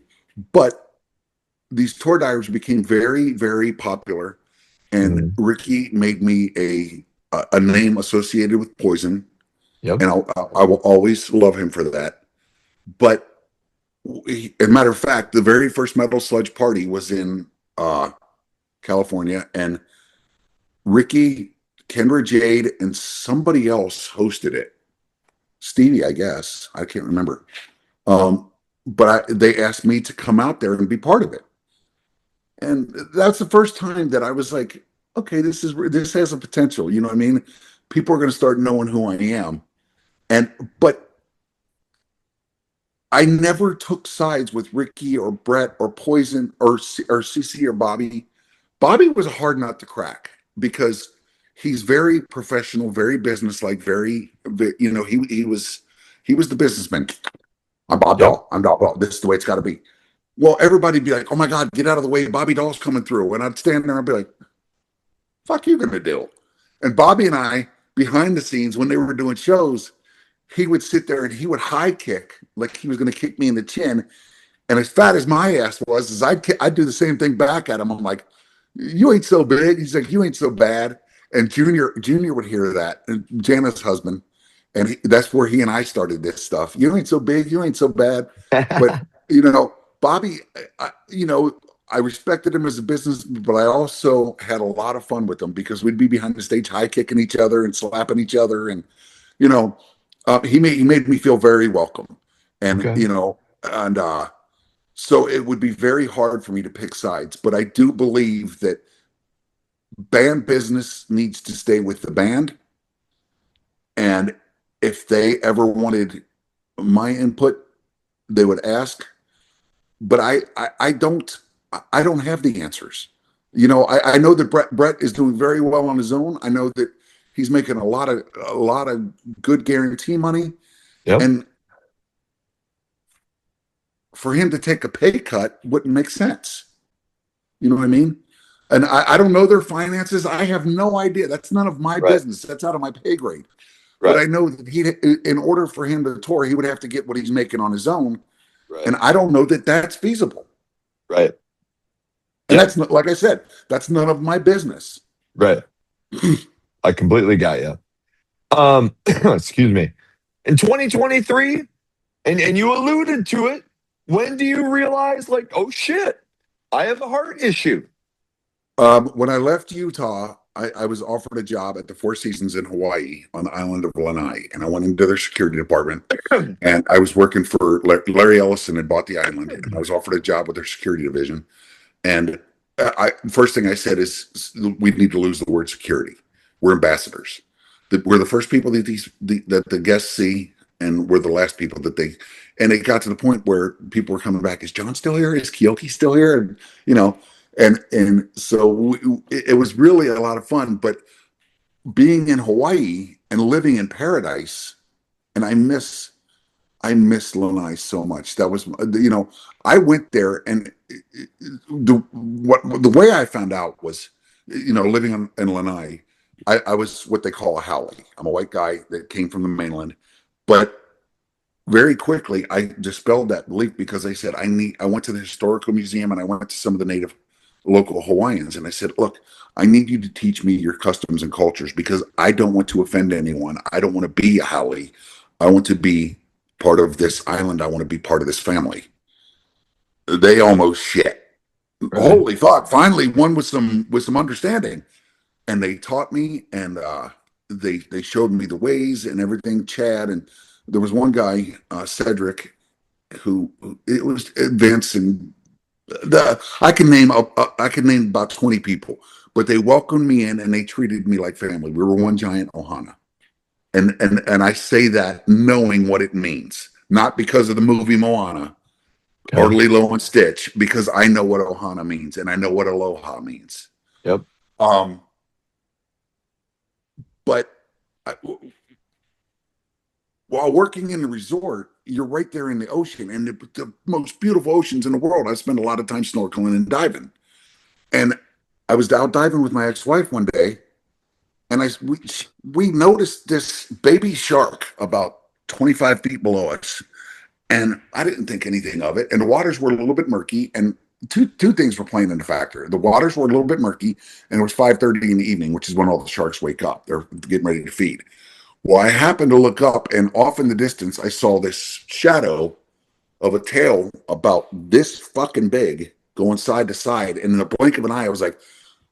[SPEAKER 2] but these tour diaries became very, very popular, and Ricky made me a name associated with Poison.
[SPEAKER 3] Yep.
[SPEAKER 2] And I will always love him for that. But as a matter of fact, the very first Metal Sludge party was in California, and Ricky, Kendra Jade, and somebody else hosted it. Stevie, I guess. I can't remember. But they asked me to come out there and be part of it. And that's the first time that I was like, okay, this has a potential. You know what I mean? People are going to start knowing who I am. But I never took sides with Ricky or Bret or Poison or CC or Bobby. Bobby was a hard nut to crack because he's very professional, very businesslike, he was the businessman. I'm Bob
[SPEAKER 3] Yep.
[SPEAKER 2] Dahl. I'm Bob Dahl. This is the way it's got to be. Well, everybody'd be like, oh my God, get out of the way. Bobby Dahl's coming through. And I'd stand there and be like, fuck you gonna do? And Bobby and I, behind the scenes, when they were doing shows, he would sit there and he would high kick like he was going to kick me in the chin. And as fat as my ass was, I'd do the same thing back at him. I'm like, you ain't so big. He's like, you ain't so bad. And Junior would hear that, and Jana's husband, and that's where he and I started this stuff. You ain't so big. You ain't so bad. But Bobby, I respected him as a business, but I also had a lot of fun with him because we'd be behind the stage high kicking each other and slapping each other, and he made me feel very welcome, and
[SPEAKER 3] Okay.
[SPEAKER 2] so it would be very hard for me to pick sides. But I do believe that band business needs to stay with the band, and if they ever wanted my input, they would ask. But I don't have the answers. I know that Bret is doing very well on his own. I know that he's making a lot of good guarantee money.
[SPEAKER 3] Yep.
[SPEAKER 2] And for him to take a pay cut wouldn't make sense. You know what I mean? And I don't know their finances. I have no idea. That's none of my business. That's out of my pay grade.
[SPEAKER 3] Right.
[SPEAKER 2] But I know that in order for him to tour, he would have to get what he's making on his own.
[SPEAKER 3] Right.
[SPEAKER 2] And I don't know that that's feasible.
[SPEAKER 3] Right.
[SPEAKER 2] And that's not, like I said, that's none of my business.
[SPEAKER 3] Right. I completely got you. Excuse me. In 2023, and you alluded to it, when do you realize, like, oh shit, I have a heart issue?
[SPEAKER 2] When I left Utah, I was offered a job at the Four Seasons in Hawaii on the island of Lanai, and I went into their security department, and I was working for Larry Ellison had bought the island, and I was offered a job with their security division. And first thing I said is, we need to lose the word security. We're ambassadors. We're the first people that the guests see, and we're the last people that they. And it got to the point where people were coming back. Is John still here? Is Keoki still here? And so it was really a lot of fun. But being in Hawaii and living in paradise, and I miss Lanai so much. That was, I went there, and the way I found out was, living in Lanai, I was what they call a haole. I'm a white guy that came from the mainland, but very quickly I dispelled that belief because I said I went to the historical museum and I went to some of the native local Hawaiians, and I said, look, I need you to teach me your customs and cultures because I don't want to offend anyone. I don't want to be a haole. I want to be part of this island. I want to be part of this family. They almost shit. Right. Holy fuck! Finally, one with some understanding, and they taught me, and they showed me the ways and everything. Chad, and there was one guy, Cedric, who it was advancing. I can name about 20 people, but they welcomed me in and they treated me like family. We were one giant ohana. And I say that knowing what it means, not because of the movie Moana or Lilo and Stitch, because I know what ohana means and I know what aloha means.
[SPEAKER 3] Yep.
[SPEAKER 2] But while working in the resort, you're right there in the ocean, and the most beautiful oceans in the world. I spent a lot of time snorkeling and diving. And I was out diving with my ex-wife one day, and we noticed this baby shark about 25 feet below us. And I didn't think anything of it. And the waters were a little bit murky, and two things were playing into factor. The waters were a little bit murky, and it was 5:30 in the evening, which is when all the sharks wake up. They're getting ready to feed. Well, I happened to look up, and off in the distance, I saw this shadow of a tail about this fucking big going side to side. And in the blink of an eye, I was like,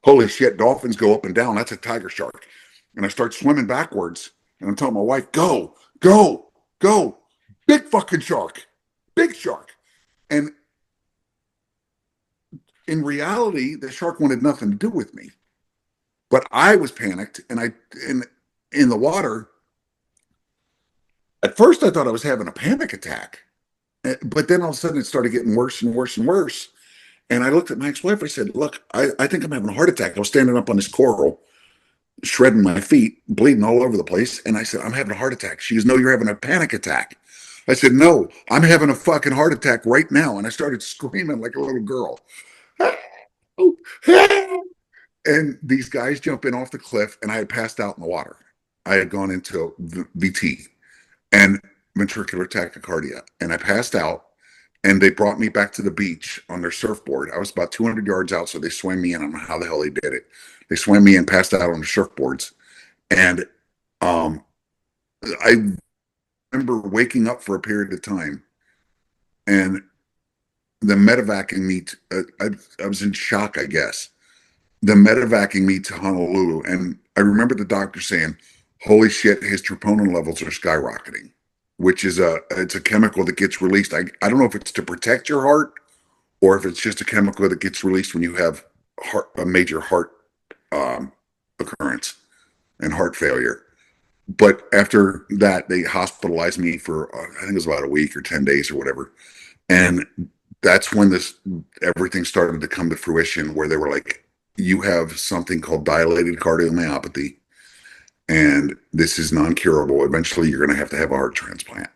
[SPEAKER 2] holy shit, dolphins go up and down. That's a tiger shark. And I start swimming backwards. And I'm telling my wife, go, go, go. Big fucking shark. Big shark. And in reality, the shark wanted nothing to do with me. But I was panicked, and in the water. At first, I thought I was having a panic attack, but then all of a sudden, it started getting worse and worse and worse. And I looked at my ex-wife. I said, "Look, I think I'm having a heart attack." I was standing up on this coral, shredding my feet, bleeding all over the place, and I said, "I'm having a heart attack." She goes, "No, you're having a panic attack." I said, "No, I'm having a fucking heart attack right now," and I started screaming like a little girl. And these guys jump in off the cliff, and I had passed out in the water. I had gone into VT and ventricular tachycardia, and I passed out. And they brought me back to the beach on their surfboard. I was about 200 yards out, so they swam me in. I don't know how the hell they did it. They swam me in, passed out on the surfboards, and I remember waking up for a period of time, and the medevacing me. I was in shock, I guess. The medevacing me to Honolulu, and I remember the doctor saying, "Holy shit, his troponin levels are skyrocketing," which is it's a chemical that gets released. I don't know if it's to protect your heart or if it's just a chemical that gets released when you have a major heart occurrence and heart failure. But after that, they hospitalized me for I think it was about a week or 10 days or whatever, and that's when everything started to come to fruition, where they were like, "You have something called dilated cardiomyopathy, and this is non-curable. Eventually, you're going to have a heart transplant."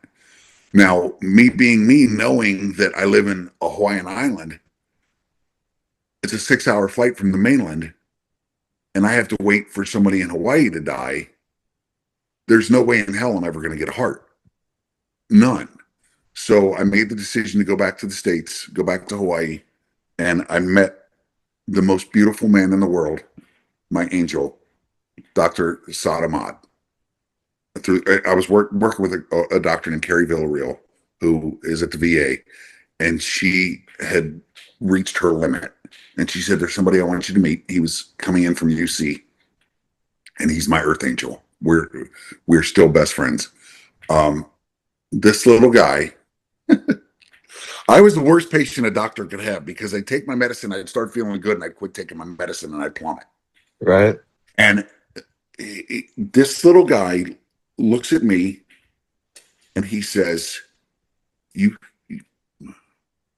[SPEAKER 2] Now, me being me, knowing that I live in a Hawaiian island, it's a 6-hour flight from the mainland, and I have to wait for somebody in Hawaii to die. There's no way in hell I'm ever going to get a heart. None. So I made the decision to go back to the States, go back to Hawaii, and I met the most beautiful man in the world, my angel, Dr. Sadamad. I was working with a doctor named Carrie Villarreal, who is at the VA, and she had reached her limit. And she said, "There's somebody I want you to meet." He was coming in from UC, and he's my earth angel. We're still best friends. This little guy, I was the worst patient a doctor could have, because I'd take my medicine, I'd start feeling good, and I'd quit taking my medicine, and I'd plummet.
[SPEAKER 3] Right.
[SPEAKER 2] And this little guy looks at me, and he says, you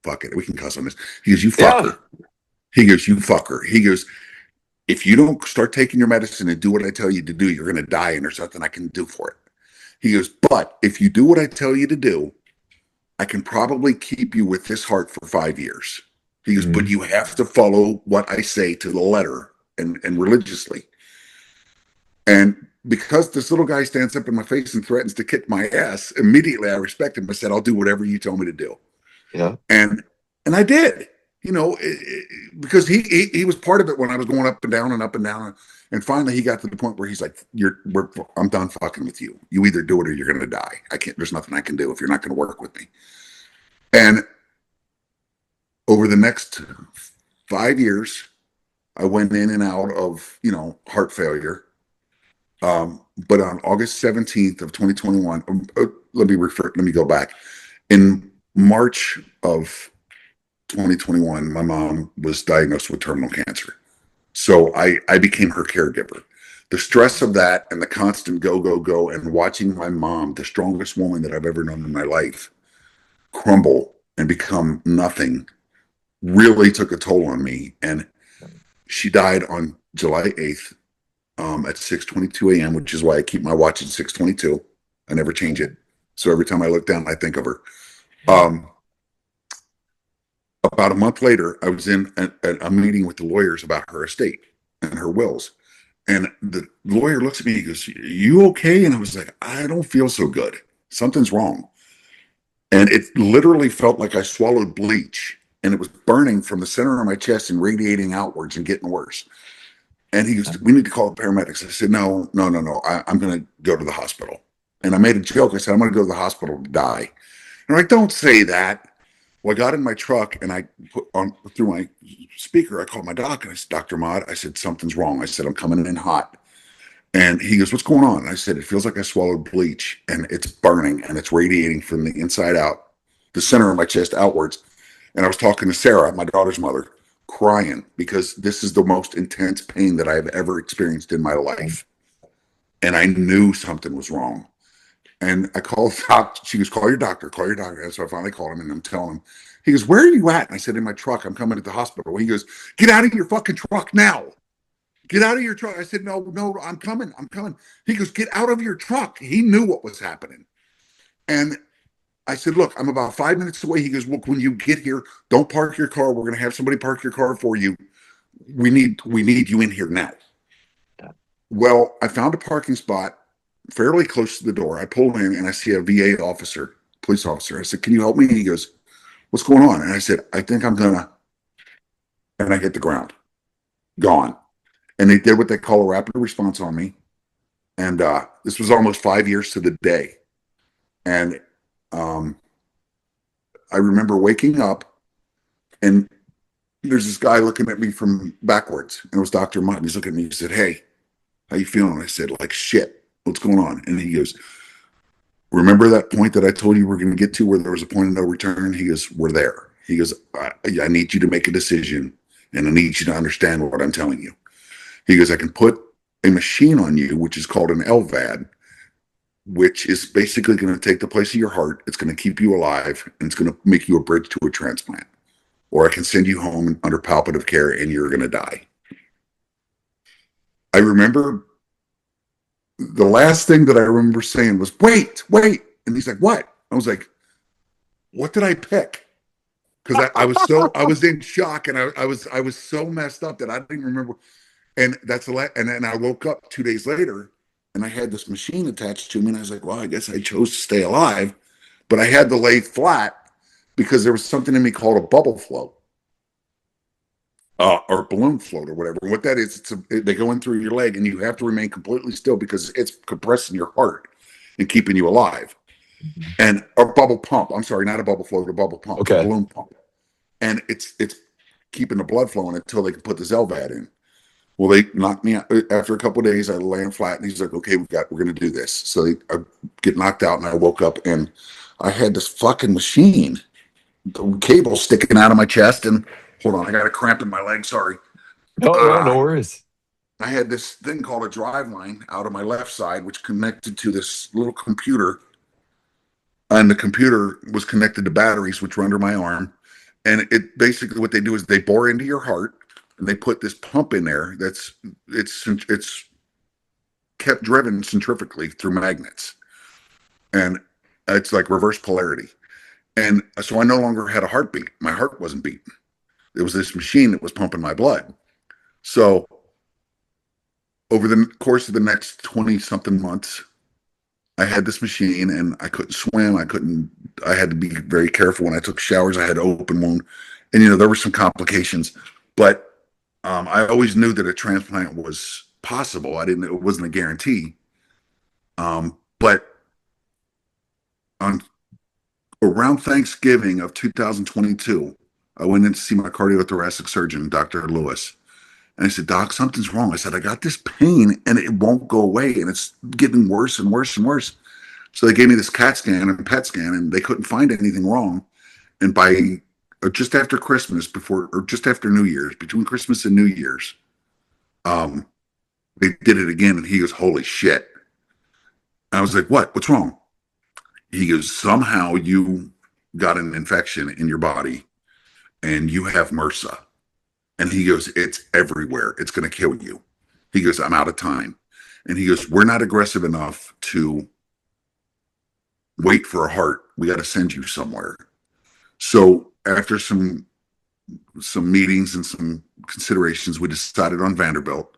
[SPEAKER 2] fuck it, we can cuss on this. He goes, "You fucker." Yeah. He goes, "You fucker." He goes, "If you don't start taking your medicine and do what I tell you to do, you're going to die, and there's nothing I can do for it." He goes, "But if you do what I tell you to do, I can probably keep you with this heart for 5 years." He goes, "But you have to follow what I say to the letter and religiously." And because this little guy stands up in my face and threatens to kick my ass, immediately I respect him. I said, "I'll do whatever you tell me to do."
[SPEAKER 3] Yeah.
[SPEAKER 2] And I did, because he was part of it when I was going up and down and up and down. And finally he got to the point where he's like, "I'm done fucking with you. You either do it or you're going to die. There's nothing I can do if you're not going to work with me." And over the next 5 years, I went in and out of, heart failure. But on August 17th of 2021, let me go back. In March of 2021, my mom was diagnosed with terminal cancer. So I became her caregiver. The stress of that and the constant go, go, go, and watching my mom, the strongest woman that I've ever known in my life, crumble and become nothing, really took a toll on me. And she died on July 8th at 6:22 a.m., which is why I keep my watch at 6:22. I never change it. So every time I look down, I think of her. About a month later, I was in a meeting with the lawyers about her estate and her wills. And the lawyer looks at me, he goes, "You okay?" And I was like, "I don't feel so good. Something's wrong." And it literally felt like I swallowed bleach, and it was burning from the center of my chest and radiating outwards and getting worse. And he goes, "We need to call the paramedics." I said, No. I'm going to go to the hospital. And I made a joke. I said, "I'm going to go to the hospital to die." And I'm like, "Don't say that." Well, I got in my truck and I put on through my speaker. I called my doc and I said, Dr. Mott, I said, something's wrong. I said, I'm coming in hot. And he goes, what's going on? And I said, it feels like I swallowed bleach and it's burning and it's radiating from the inside out, the center of my chest outwards. And I was talking to Sarah, my daughter's mother, crying because this is the most intense pain that I've ever experienced in my life. And I knew something was wrong. And I called doc. She goes, call your doctor, call your doctor. And so I finally called him and I'm telling him, he goes, where are you at? And I said, in my truck, I'm coming to the hospital. He goes, get out of your fucking truck now. Get out of your truck. I said, no, I'm coming. He goes, get out of your truck. He knew what was happening. And I said, look, I'm about 5 minutes away. He goes, look, when you get here, don't park your car. We're going to have somebody park your car for you. We need you in here now. Well, I found a parking spot fairly close to the door. I pull in and I see a VA officer, police officer. I said, can you help me? And he goes, what's going on? And I said, I think I'm gonna, and I hit the ground, gone. And they did what they call a rapid response on me. And this was almost 5 years to the day. And I remember waking up and there's this guy looking at me from backwards. And it was Dr. Mott. He's looking at me. He said, hey, how you feeling? I said, like shit. What's going on? And he goes, remember that point that I told you we're going to get to where there was a point of no return? He goes, we're there. He goes, I need you to make a decision and I need you to understand what I'm telling you. He goes, I can put a machine on you, which is called an LVAD, which is basically going to take the place of your heart. It's going to keep you alive and it's going to make you a bridge to a transplant. Or I can send you home under palliative care and you're going to die. I remember the last thing that I remember saying was, wait. And he's like, what? I was like, what did I pick? Because I was in shock and I was so messed up that I didn't remember. And and then I woke up 2 days later and I had this machine attached to me and I was like, well, I guess I chose to stay alive, but I had to lay flat because there was something in me called a bubble float. Or balloon float or whatever. What that is, they go in through your leg and you have to remain completely still because it's compressing your heart and keeping you alive. And a bubble pump. I'm sorry, not a bubble float, a bubble pump,
[SPEAKER 3] Okay.
[SPEAKER 2] a balloon pump. And it's keeping the blood flowing until they can put the LVAD in. Well, they knocked me out after a couple of days. I lay flat and he's like, okay, we're going to do this. So I get knocked out and I woke up and I had this fucking machine, the cable sticking out of my chest and hold on, I got a cramp in my leg. Sorry.
[SPEAKER 3] No worries.
[SPEAKER 2] I had this thing called a drive line out of my left side, which connected to this little computer. And the computer was connected to batteries, which were under my arm. And it basically what they do is they bore into your heart and they put this pump in there it's kept driven centrifugally through magnets. And it's like reverse polarity. And so I no longer had a heartbeat. My heart wasn't beating. It was this machine that was pumping my blood. So over the course of the next 20 something months, I had this machine and I couldn't swim. I had to be very careful when I took showers. I had an open wound and, there were some complications, but I always knew that a transplant was possible. It wasn't a guarantee. But on around Thanksgiving of 2022, I went in to see my cardiothoracic surgeon, Dr. Lewis. And I said, Doc, something's wrong. I said, I got this pain and it won't go away. And it's getting worse and worse and worse. So they gave me this CAT scan and PET scan and they couldn't find anything wrong. And by just after Christmas, just after New Year's, between Christmas and New Year's, they did it again. And he goes, holy shit. I was like, what's wrong? He goes, somehow you got an infection in your body and you have MRSA. And he goes, it's everywhere. It's going to kill you. He goes, I'm out of time. And he goes, we're not aggressive enough to wait for a heart. We got to send you somewhere. So after some meetings and some considerations, we decided on Vanderbilt.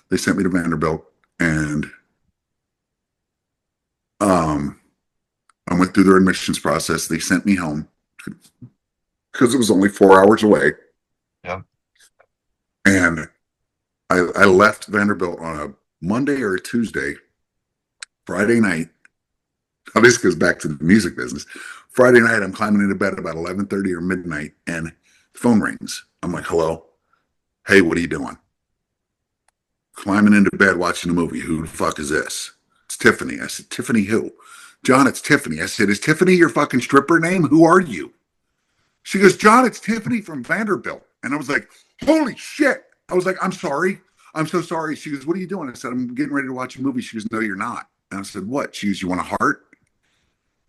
[SPEAKER 2] They sent me to Vanderbilt and I went through their admissions process. They sent me home because it was only 4 hours away.
[SPEAKER 3] Yeah.
[SPEAKER 2] And I left Vanderbilt on a Monday or a Tuesday. Friday night, now this goes back to the music business. Friday night, I'm climbing into bed about 11:30 or midnight, and the phone rings. I'm like, hello? Hey, what are you doing? Climbing into bed watching a movie. Who the fuck is this? It's Tiffany. I said, Tiffany who? John, it's Tiffany. I said, is Tiffany your fucking stripper name? Who are you? She goes, John, it's Tiffany from Vanderbilt. And I was like, holy shit. I was like, I'm sorry. I'm so sorry. She goes, what are you doing? I said, I'm getting ready to watch a movie. She goes, no, you're not. And I said, what? She goes, you want a heart?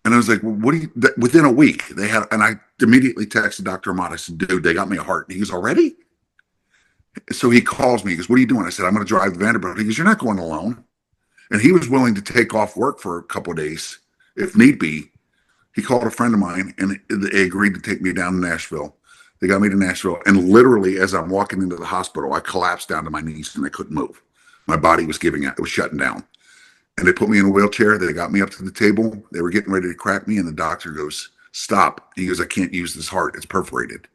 [SPEAKER 2] And I was like, well, what do you, within a week, they had, and I immediately texted Dr. Ahmad. I said, dude, they got me a heart. And he goes, already? So he calls me. He goes, what are you doing? I said, I'm going to drive to Vanderbilt. He goes, you're not going alone. And he was willing to take off work for a couple of days if need be. He called a friend of mine and they agreed to take me down to Nashville. They got me to Nashville. And literally, as I'm walking into the hospital, I collapsed down to my knees and I couldn't move. My body was giving out. It was shutting down. And they put me in a wheelchair. They got me up to the table. They were getting ready to crack me. And the doctor goes, stop. He goes, I can't use this heart. It's perforated.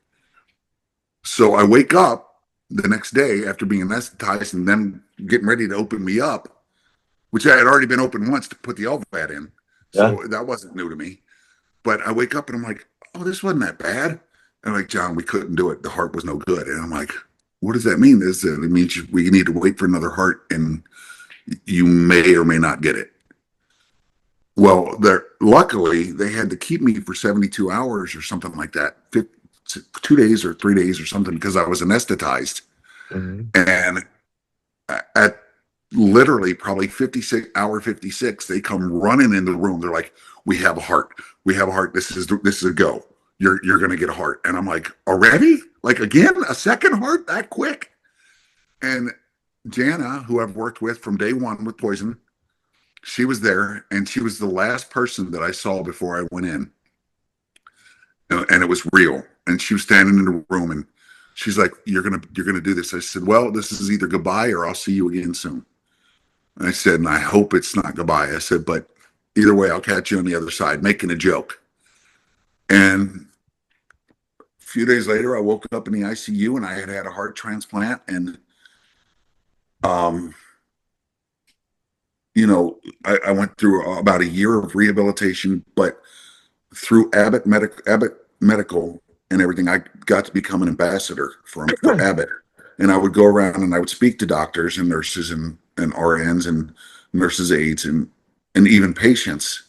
[SPEAKER 2] So I wake up the next day after being anesthetized and them getting ready to open me up, which I had already been open once to put the LVAD in. So that wasn't new to me. But I wake up and I'm like, oh, this wasn't that bad. And I'm like, John, we couldn't do it. The heart was no good. And I'm like, what does that mean? It means we need to wait for another heart and you may or may not get it. Well, luckily, they had to keep me for 72 hours or something like that, 2 days or 3 days or something, because I was anesthetized. And at literally probably 56, they come running in the room. They're like, we have a heart. We have a heart. This is a go. You're going to get a heart. And I'm like, already? Like, again, a second heart that quick? And Jana, who I've worked with from day one with Poison, she was there, and she was the last person that I saw before I went in. And it was real. And she was standing in the room, and she's like, you're gonna do this. I said, well, this is either goodbye or I'll see you again soon. And I said, and I hope it's not goodbye. I said, but either way, I'll catch you on the other side, making a joke. And a few days later, I woke up in the ICU, and I had a heart transplant. And, I went through about a year of rehabilitation, but through Abbott Medical and everything, I got to become an ambassador for Abbott. And I would go around and I would speak to doctors and nurses and RNs and nurses aides and even patients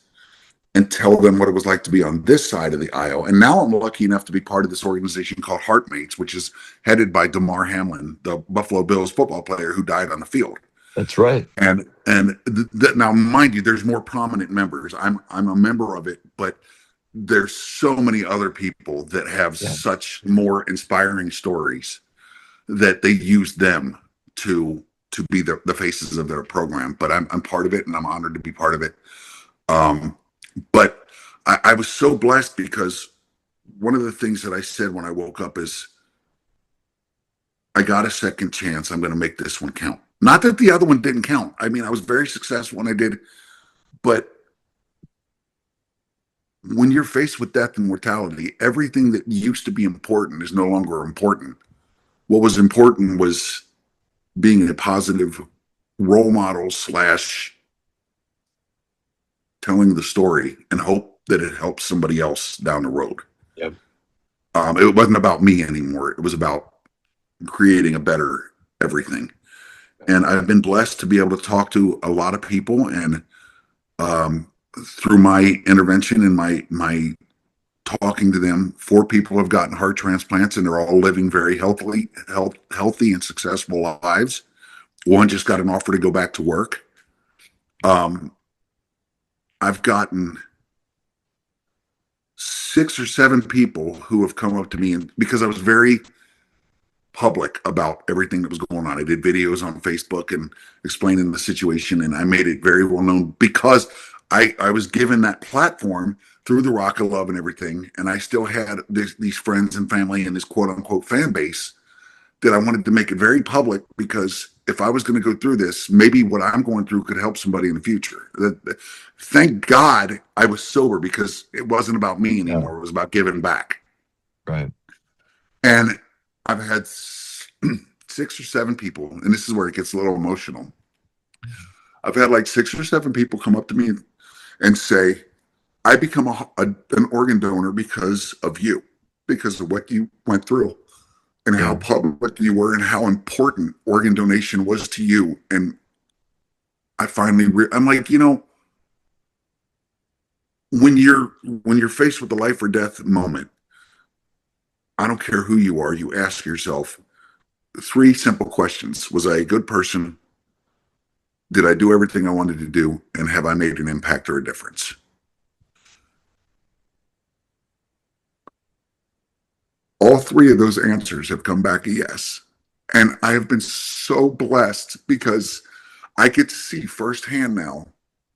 [SPEAKER 2] and tell them what it was like to be on this side of the aisle. And now I'm lucky enough to be part of this organization called Heartmates, which is headed by Damar Hamlin, the Buffalo Bills football player who died on the field.
[SPEAKER 3] That's right.
[SPEAKER 2] And now, mind you, there's more prominent members. I'm a member of it, but there's so many other people that have such more inspiring stories that they use them to be the faces of their program. But I'm part of it, and I'm honored to be part of it. But I was so blessed because one of the things that I said when I woke up is, I got a second chance. I'm going to make this one count. Not that the other one didn't count. I mean, I was very successful when I did, but when you're faced with death and mortality, everything that used to be important is no longer important. What was important was being a positive role model / telling the story and hope that it helps somebody else down the road.
[SPEAKER 3] Yep.
[SPEAKER 2] It wasn't about me anymore. It was about creating a better everything. And I've been blessed to be able to talk to a lot of people, and through my intervention and my talking to them, 4 people have gotten heart transplants, and they're all living very healthy and successful lives. One just got an offer to go back to work. I've gotten 6 or 7 people who have come up to me, and because I was very public about everything that was going on. I did videos on Facebook and explaining the situation, and I made it very well known because I was given that platform through the Rock of Love and everything, and I still had these friends and family and this quote unquote fan base that I wanted to make it very public, because if I was going to go through this, maybe what I'm going through could help somebody in the future. Thank God I was sober, because it wasn't about me anymore. It was about giving back.
[SPEAKER 3] Right.
[SPEAKER 2] And I've had 6 or 7 people, and this is where it gets a little emotional. I've had like 6 or 7 people come up to me and say, I become an organ donor because of you, because of what you went through and how
[SPEAKER 3] Yeah.
[SPEAKER 2] public you were and how important organ donation was to you. And I finally, I'm like, when you're faced with a life or death moment, I don't care who you are, you ask yourself three simple questions. Was I a good person? Did I do everything I wanted to do? And have I made an impact or a difference? All three of those answers have come back a yes. And I have been so blessed because I get to see firsthand now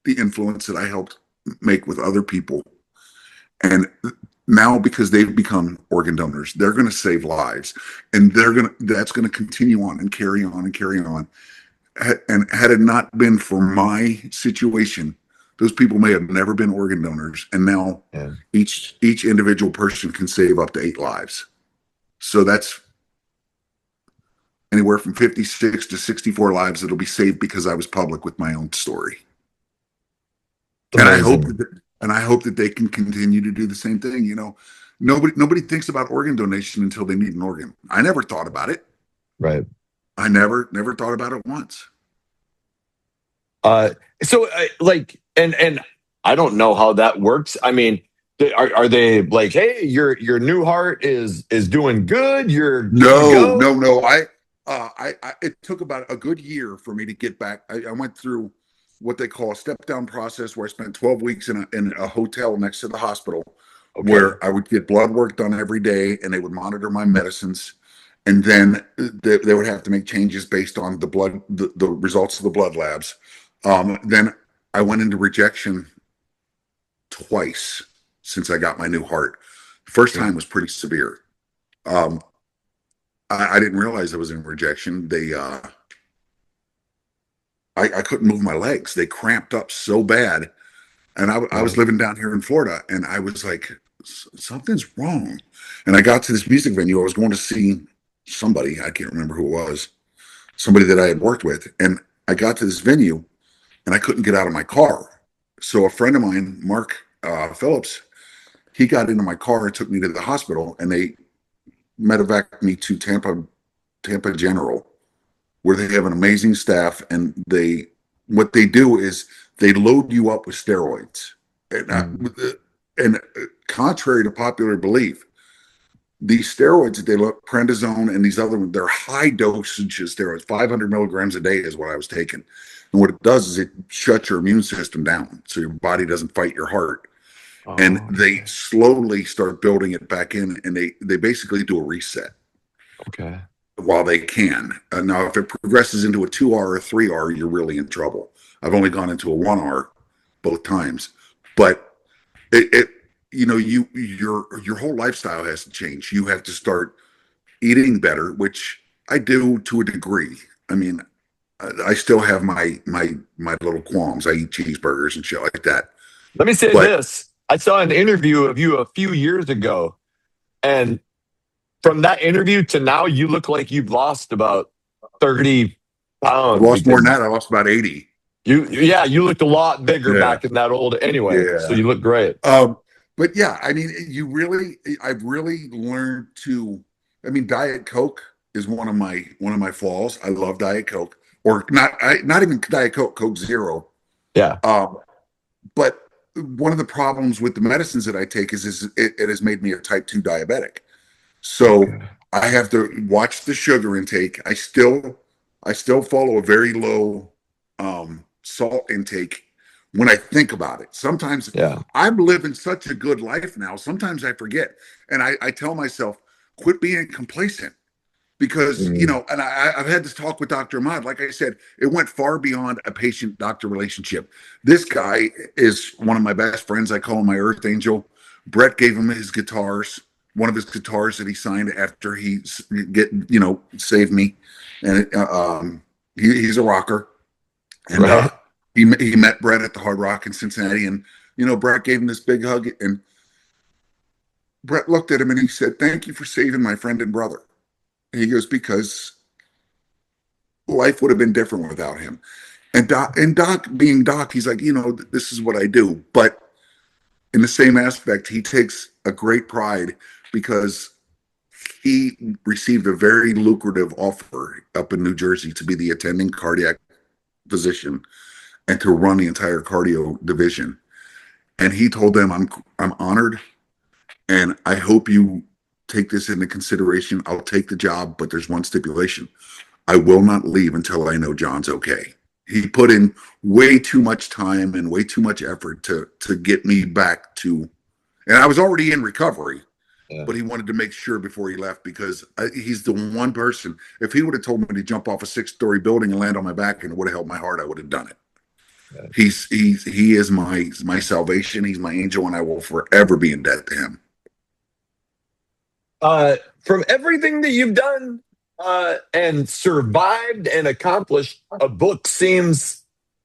[SPEAKER 2] the influence that I helped make with other people. And now, because they've become organ donors, they're going to save lives, and that's going to continue on and carry on and carry on. And had it not been for my situation, those people may have never been organ donors. And now
[SPEAKER 3] Yeah.
[SPEAKER 2] each individual person can save up to 8 lives. So that's anywhere from 56 to 64 lives that'll be saved because I was public with my own story. And
[SPEAKER 3] Amazing.
[SPEAKER 2] I hope that they can continue to do the same thing. Nobody thinks about organ donation until they need an organ. I never thought about it.
[SPEAKER 3] Right.
[SPEAKER 2] I never thought about it once.
[SPEAKER 3] So and I don't know how that works. I mean, are they like, hey, your new heart is doing good, you're good to
[SPEAKER 2] No,
[SPEAKER 3] go?
[SPEAKER 2] no, no. It took about a good year for me to get back. I went through what they call a step down process where I spent 12 weeks in a hotel next to the hospital
[SPEAKER 3] Okay.
[SPEAKER 2] where I would get blood work done every day and they would monitor my medicines. And then they would have to make changes based on the results of the blood labs. Then I went into rejection twice since I got my new heart. First time was pretty severe. Um, I didn't realize I was in rejection. I couldn't move my legs. They cramped up so bad. And I was
[SPEAKER 3] Right.
[SPEAKER 2] living down here in Florida and I was like, something's wrong. And I got to this music venue. I was going to see somebody, I can't remember who it was, somebody that I had worked with. And I got to this venue and I couldn't get out of my car. So a friend of mine, Mark Phillips, he got into my car and took me to the hospital and they medevaced me to Tampa General, where they have an amazing staff and what they do is they load you up with steroids. And contrary to popular belief, these steroids that they look, prednisone and these other ones, they're high dosage steroids. 500 milligrams a day is what I was taking. And what it does is it shuts your immune system down so your body doesn't fight your heart. And they slowly start building it back in, and they basically do a reset
[SPEAKER 3] Okay.
[SPEAKER 2] while they can. Now, if it progresses into a 2R or 3R, you're really in trouble. I've only gone into a 1R both times, but your whole lifestyle has to change. You have to start eating better, which I do to a degree. I mean, I still have my little qualms. I eat cheeseburgers and shit like that.
[SPEAKER 3] Let me say
[SPEAKER 2] But
[SPEAKER 3] this. I saw an interview of you a few years ago, and from that interview to now, you look like you've lost about 30
[SPEAKER 2] I've
[SPEAKER 3] pounds
[SPEAKER 2] lost more than
[SPEAKER 3] because
[SPEAKER 2] that. I lost about 80.
[SPEAKER 3] you looked a lot bigger
[SPEAKER 2] Yeah.
[SPEAKER 3] back in that old anyway. So
[SPEAKER 2] Yeah.
[SPEAKER 3] you look great.
[SPEAKER 2] But yeah, I mean, I've really learned to, I mean, Diet Coke is one of my flaws. I love Diet Coke, or not even Diet Coke, Coke Zero.
[SPEAKER 3] Yeah.
[SPEAKER 2] But one of the problems with the medicines that I take is it has made me a type 2 diabetic. So I have to watch the sugar intake. I still follow a very low salt intake when I think about it. Sometimes
[SPEAKER 3] Yeah.
[SPEAKER 2] I'm living such a good life now. Sometimes I forget. And I tell myself, quit being complacent. Because, and I've had this talk with Dr. Ahmad. Like I said, it went far beyond a patient doctor relationship. This guy is one of my best friends. I call him my earth angel. Bret gave him his guitars, one of his guitars that he signed after he saved me. And he's a rocker. And
[SPEAKER 3] Right.
[SPEAKER 2] he met Bret at the Hard Rock in Cincinnati. And, Bret gave him this big hug. And Bret looked at him and he said, "Thank you for saving my friend and brother." He goes, "Because life would have been different without him." And Doc being Doc, he's like, "This is what I do." But in the same aspect, he takes a great pride because he received a very lucrative offer up in New Jersey to be the attending cardiac physician and to run the entire cardio division. And he told them, I'm honored, and I hope you take this into consideration. I'll take the job, but there's one stipulation. I will not leave until I know John's okay. He put in way too much time and way too much effort to get me back to, and I was already in recovery, but he wanted to make sure before he left, because he's the one person, if he would have told me to jump off a 6-story building and land on my back and it would have held my heart, I would have done it. He is my salvation. He's my angel, and I will forever be in debt to him.
[SPEAKER 3] From everything that you've done and survived and accomplished, a book seems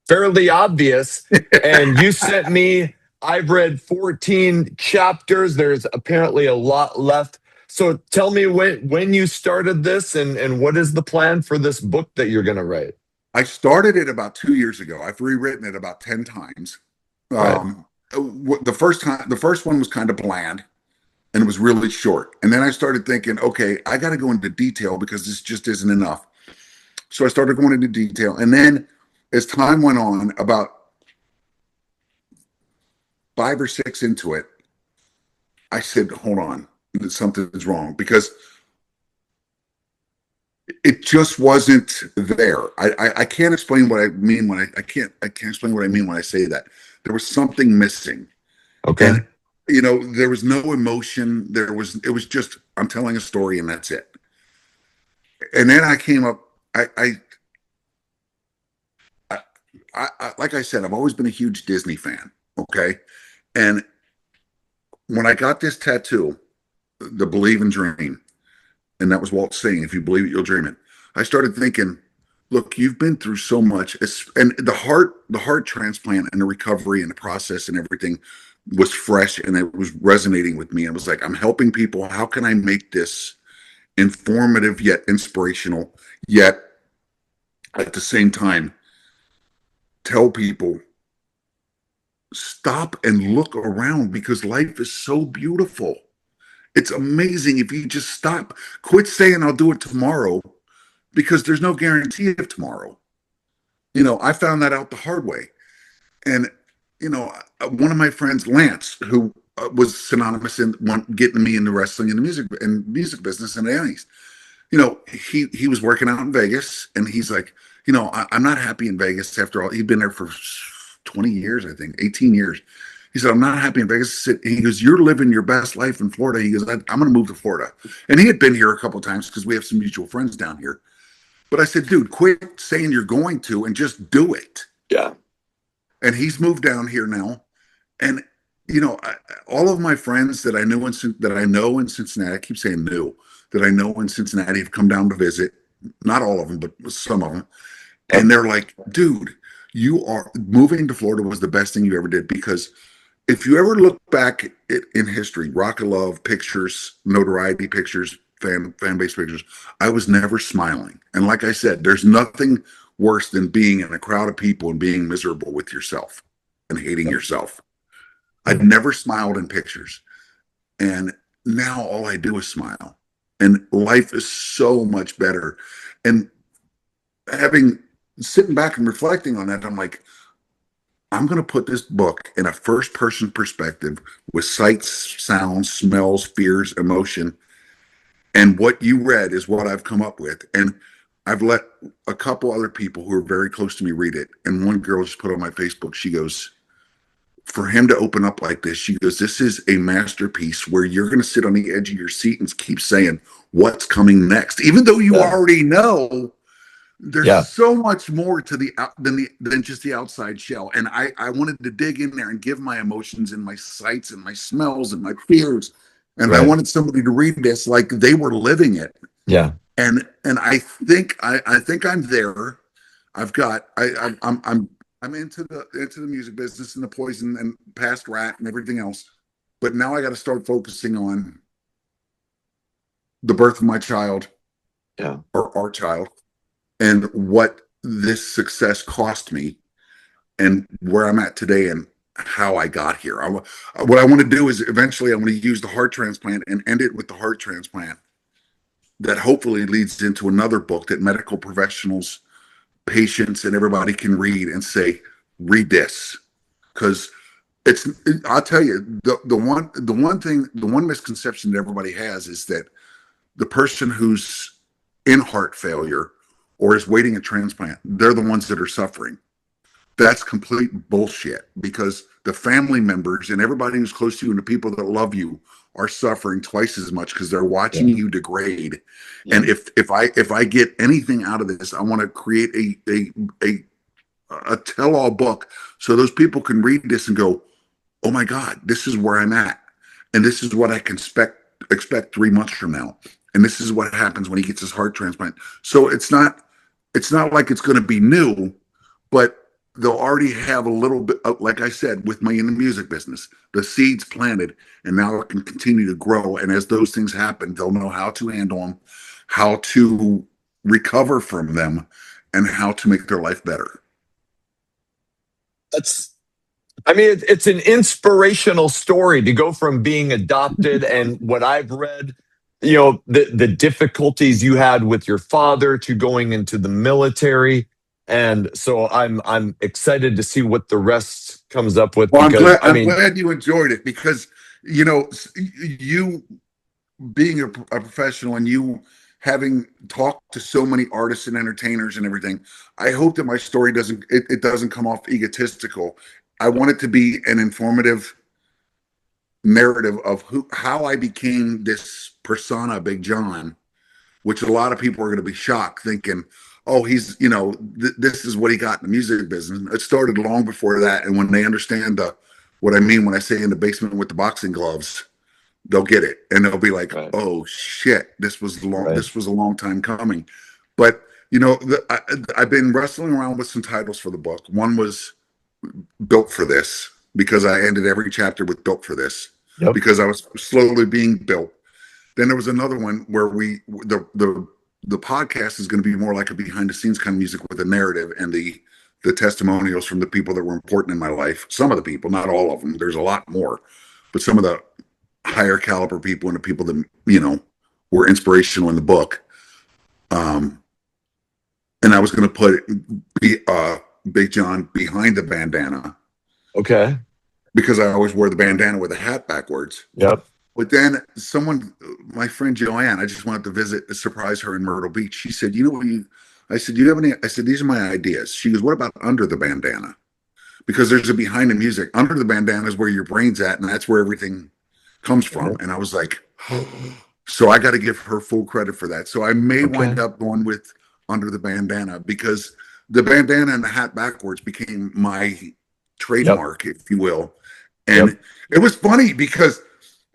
[SPEAKER 3] fairly obvious. And you sent me, I've read 14 chapters. There's apparently a lot left. So tell me when you started this and what is the plan for this book that you're going to write?
[SPEAKER 2] I started it about 2 years ago. I've rewritten it about 10 times.
[SPEAKER 3] Right.
[SPEAKER 2] The first one was kind of bland, and it was really short. And then I started thinking, okay, I got to go into detail because this just isn't enough. So I started going into detail. And then as time went on, about 5 or 6 into it, I said, hold on, something's wrong, because it just wasn't there. I can't explain what I mean when I can't explain what I mean when I say that. There was something missing.
[SPEAKER 3] Okay.
[SPEAKER 2] And there was no emotion. It was just, I'm telling a story and that's it. And then I came up, I like I said, I've always been a huge Disney fan. Okay. And when I got this tattoo, the Believe and Dream, and that was Walt saying, if you believe it, you'll dream it. I started thinking, look, you've been through so much. And the heart transplant and the recovery and the process and everything was fresh, and it was resonating with me. I was like, I'm helping people. How can I make this informative yet inspirational, yet at the same time tell people, stop and look around, because life is so beautiful. It's amazing if you just stop. Quit saying I'll do it tomorrow, because there's no guarantee of tomorrow. I found that out the hard way. And, one of my friends, Lance, who was synonymous in getting me into wrestling and the music business in the 80s. He was working out in Vegas, and he's like, I'm not happy in Vegas after all. He'd been there for 20 years, I think, 18 years. He said, I'm not happy in Vegas. And he goes, you're living your best life in Florida. He goes, I'm going to move to Florida. And he had been here a couple of times because we have some mutual friends down here. But I said, dude, quit saying you're going to and just do it.
[SPEAKER 3] Yeah.
[SPEAKER 2] And he's moved down here now. And, all of my friends that I know in Cincinnati, I keep saying new, that I know in Cincinnati have come down to visit. Not all of them, but some of them. And they're like, dude, moving to Florida was the best thing you ever did, because if you ever look back in history, Rock of Love pictures, notoriety pictures, fan base pictures, I was never smiling. And like I said, there's nothing worse than being in a crowd of people and being miserable with yourself and hating yourself. I've never smiled in pictures. And now all I do is smile. And life is so much better. And sitting back and reflecting on that, I'm like, I'm going to put this book in a first-person perspective with sights, sounds, smells, fears, emotion. And what you read is what I've come up with. And I've let a couple other people who are very close to me read it. And one girl just put on my Facebook, she goes, for him to open up like this, she goes, this is a masterpiece where you're going to sit on the edge of your seat and keep saying, what's coming next? Even though you already know. There's so much more to than just the outside shell. And I wanted to dig in there and give my emotions and my sights and my smells and my fears. And I wanted somebody to read this like they were living it.
[SPEAKER 3] Yeah.
[SPEAKER 2] And I think I'm there. I'm into the music business and the Poison and past Ratt and everything else. But now I got to start focusing on the birth of my child.
[SPEAKER 3] Yeah.
[SPEAKER 2] Or our child. And what this success cost me, and where I'm at today, and how I got here. What I want to do is eventually I want to use the heart transplant and end it with the heart transplant. That hopefully leads into another book that medical professionals, patients, and everybody can read and say, read this. Because I'll tell you, the one misconception that everybody has is that the person who's in heart failure or is waiting a transplant, they're the ones that are suffering. That's complete bullshit, because the family members and everybody who's close to you and the people that love you are suffering twice as much because they're watching you degrade. And if I get anything out of this, I want to create a tell-all book so those people can read this and go, oh my God, this is where I'm at, and this is what I can expect 3 months from now, and this is what happens when he gets his heart transplant. So it's not like it's going to be new, but they'll already have a little bit, like I said, with me in the music business, the seeds planted, and now it can continue to grow. And as those things happen, they'll know how to handle them, how to recover from them, and how to make their life better.
[SPEAKER 3] It's an inspirational story to go from being adopted and what I've read, the difficulties you had with your father to going into the military. And so I'm excited to see what the rest comes up with.
[SPEAKER 2] Well,
[SPEAKER 3] Because
[SPEAKER 2] I'm glad you enjoyed it, because you being a professional and you having talked to so many artists and entertainers and everything, I hope that my story doesn't come off egotistical. I want it to be an informative narrative of how I became this persona, Big John, which a lot of people are going to be shocked thinking, oh, he's, this is what he got in the music business. It started long before that. And when they understand what I mean when I say in the basement with the boxing gloves, they'll get it. And they'll be like, oh shit, this was a long time coming. But, I've been wrestling around with some titles for the book. One was Built for This, because I ended every chapter with Built for This, because I was slowly being built. Then there was another one where the podcast is going to be more like a behind the scenes kind of music with a narrative and the testimonials from the people that were important in my life. Some of the people, not all of them. There's a lot more, but some of the higher caliber people and the people that, were inspirational in the book. And I was going to put Big John behind the bandana.
[SPEAKER 3] Okay.
[SPEAKER 2] Because I always wore the bandana with the hat backwards.
[SPEAKER 3] Yep.
[SPEAKER 2] But then my friend Joanne, I just wanted to visit, surprise her in Myrtle Beach. She said, I said, do you have any? I said, these are my ideas. She goes, what about under the bandana? Because there's a behind the music. Under the bandana is where your brain's at, and that's where everything comes from. And I was like, so I got to give her full credit for that. So I may wind up going with Under the Bandana, because the bandana and the hat backwards became my trademark, if you will. And it was funny because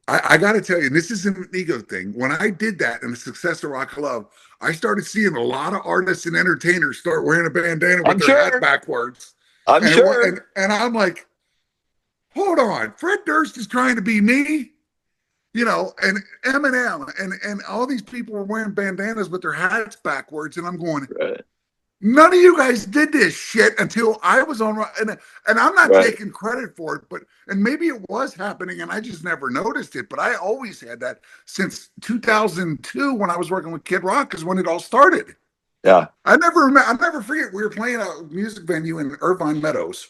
[SPEAKER 2] I got to tell you, this isn't an ego thing. When I did that and the success of Rock Love, I started seeing a lot of artists and entertainers start wearing a bandana with their hat backwards.
[SPEAKER 3] I'm sure.
[SPEAKER 2] And I'm like, hold on, Fred Durst is trying to be me, and Eminem and all these people were wearing bandanas with their hats backwards. And I'm going, none of you guys did this shit until I was on, and I'm not taking credit for it, and maybe it was happening and I just never noticed it, but I always had that since 2002 when I was working with Kid Rock, is when it all started.
[SPEAKER 3] Yeah.
[SPEAKER 2] I'll never forget, we were playing a music venue in Irvine Meadows,